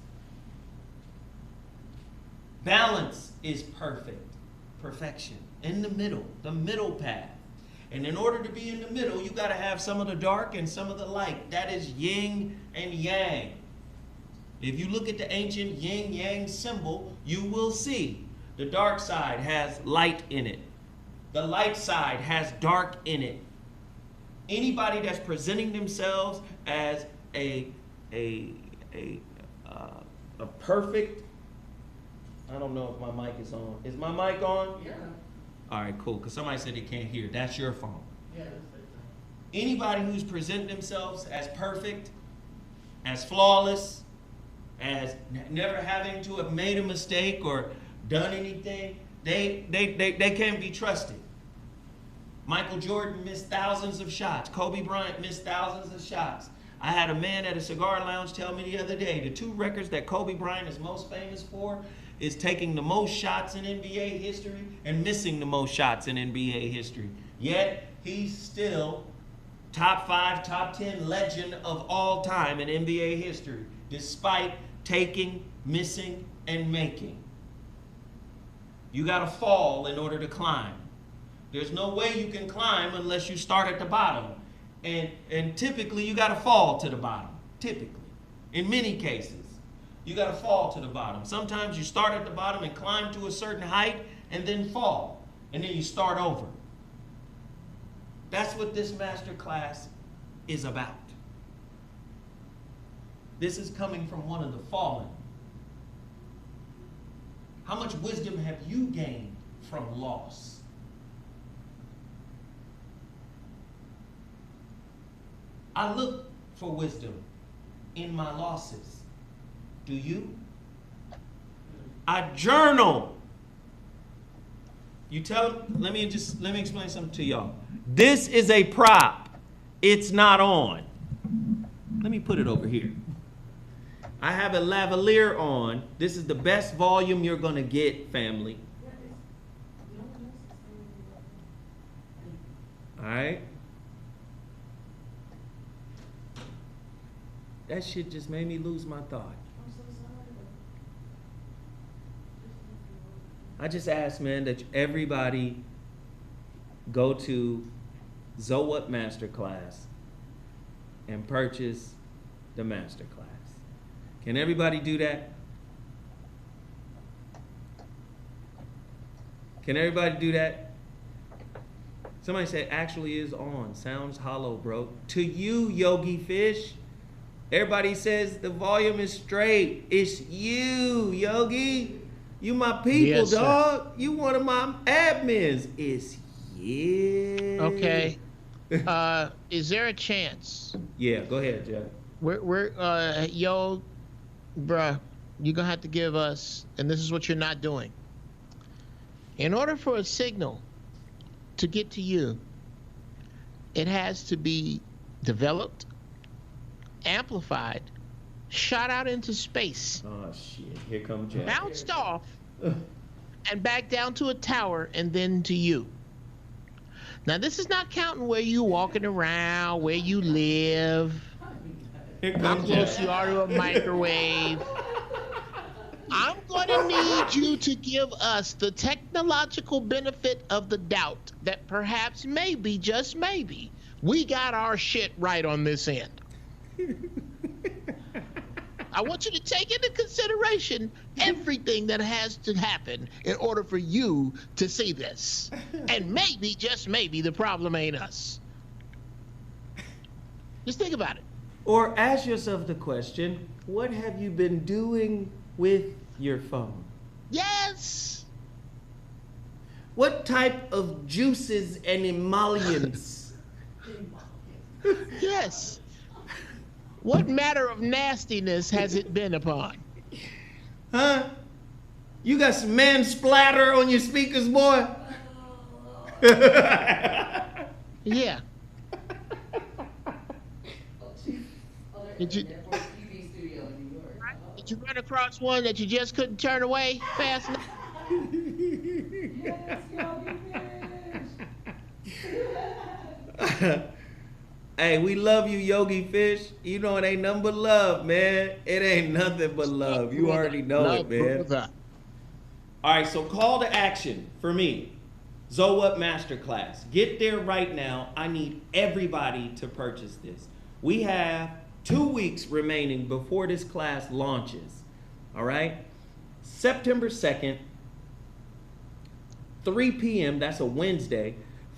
Balance is perfect. Perfection. In the middle path. And in order to be in the middle, you got to have some of the dark and some of the light. That is yin and yang. If you look at the ancient yin-yang symbol, you will see the dark side has light in it. The light side has dark in it. Anybody that's presenting themselves as a perfect, I don't know if my mic is on. Is my mic on? Yeah. All right, cool, because somebody said they can't hear. That's your phone. Yeah. Anybody who's presenting themselves as perfect, as flawless, as never having to have made a mistake or done anything, they can't be trusted. Michael Jordan missed thousands of shots. Kobe Bryant missed thousands of shots. I had a man at a cigar lounge tell me the other day, the 2 records that Kobe Bryant is most famous for is taking the most shots in NBA history and missing the most shots in NBA history. Yet, he's still top 5, top 10 legend of all time in NBA history, despite taking, missing, and making. You gotta fall in order to climb. There's no way you can climb unless you start at the bottom. And typically, you gotta fall to the bottom. Typically. In many cases, you gotta fall to the bottom. Sometimes you start at the bottom and climb to a certain height and then fall. And then you start over. That's what this master class is about. This is coming from one of the fallen. How much wisdom have you gained from loss? I look for wisdom in my losses. Do you? I journal. You tell, let me explain something to y'all. This is a prop. It's not on. Let me put it over here. I have a lavalier on. This is the best volume you're going to get, family. All right? That shit just made me lose my thought. I just ask, man, that everybody go to ZoWhat Masterclass and purchase the Masterclass. Can everybody do that? Can everybody do that? Somebody said actually is on. Sounds hollow, bro. To you, Yogi Fish. Everybody says the volume is straight. It's you, Yogi. You my people, yes, dog. Sir. You one of my admins. It's you. Okay. Is there a chance? Yeah, go ahead, Geoff. Yo, bruh, you're gonna have to give us, and this is what you're not doing. In order for a signal to get to you, it has to be developed, amplified, shot out into space. Oh shit! Here comes Geoff. Bounced off, and back down to a tower, and then to you. Now, this is not counting where you walking around, where you live, how close you are to a microwave. I'm going to need you to give us the technological benefit of the doubt that perhaps, maybe, just maybe, we got our shit right on this end. I want you to take into consideration everything that has to happen in order for you to see this. And maybe, just maybe, the problem ain't us. Just think about it. Or ask yourself the question, what have you been doing with your phone? Yes. What type of juices and emollients? Yes. What matter of nastiness has it been upon? Huh? You got some man splatter on your speakers, boy? Yeah. Did you run across one that you just couldn't turn away fast enough? Hey, we love you, Yogi Fish. You know it ain't nothing but love, man. It ain't nothing but love. You already know it, man. All right, so call to action for me. ZoWhat Masterclass. Get there right now. I need everybody to purchase this. We have 2 weeks remaining before this class launches. All right? September 2nd, 3 p.m., that's a Wednesday,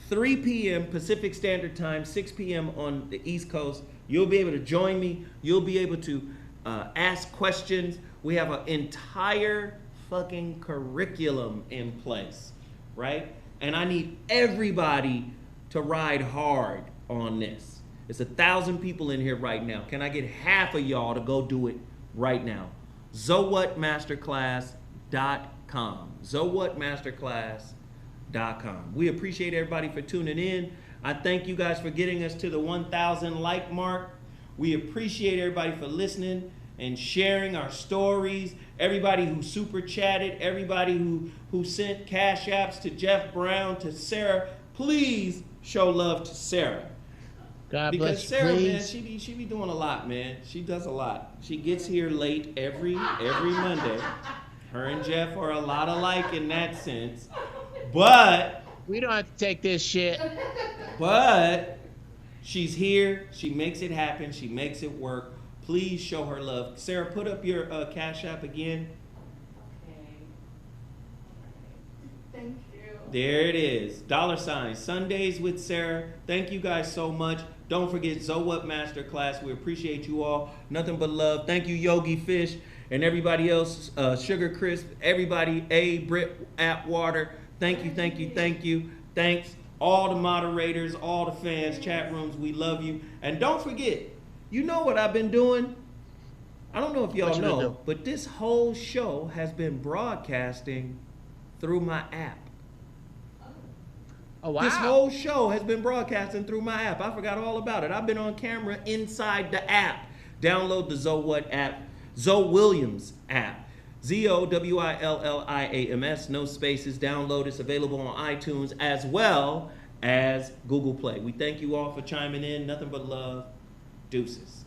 3 p.m. Pacific Standard Time, 6 p.m. on the East Coast. You'll be able to join me. You'll be able to ask questions. We have an entire fucking curriculum in place, right? And I need everybody to ride hard on this. It's 1,000 people in here right now. Can I get half of y'all to go do it right now? ZoWhatMasterclass.com. ZoWhatMasterclass.com. We appreciate everybody for tuning in. I thank you guys for getting us to the 1,000 like mark. We appreciate everybody for listening and sharing our stories. Everybody who super chatted, everybody who sent cash apps to Jeff Brown, to Sarah. Please show love to Sarah. God because bless Sarah, you, man, she be doing a lot, man. She does a lot. She gets here late every Monday. Her and Jeff are a lot alike in that sense. But we don't have to take this shit. But she's here. She makes it happen. She makes it work. Please show her love. Sarah, put up your Cash App again. Okay. Thank you. There it is. $, Sundays with Sarah. Thank you guys so much. Don't forget ZoWhat Masterclass. We appreciate you all. Nothing but love. Thank you, Yogi Fish, and everybody else. Sugar Crisp, everybody. A. Britt Atwater. Thank you, thank you, thank you. Thanks. All the moderators, all the fans, chat rooms, we love you. And don't forget, you know what I've been doing? I don't know if y'all know, but this whole show has been broadcasting through my app. Oh, wow. This whole show has been broadcasting through my app. I forgot all about it. I've been on camera inside the app. Download the ZoWhat app, Zoe Williams app. ZoWilliams, no spaces. Download. It's available on iTunes as well as Google Play. We thank you all for chiming in. Nothing but love. Deuces.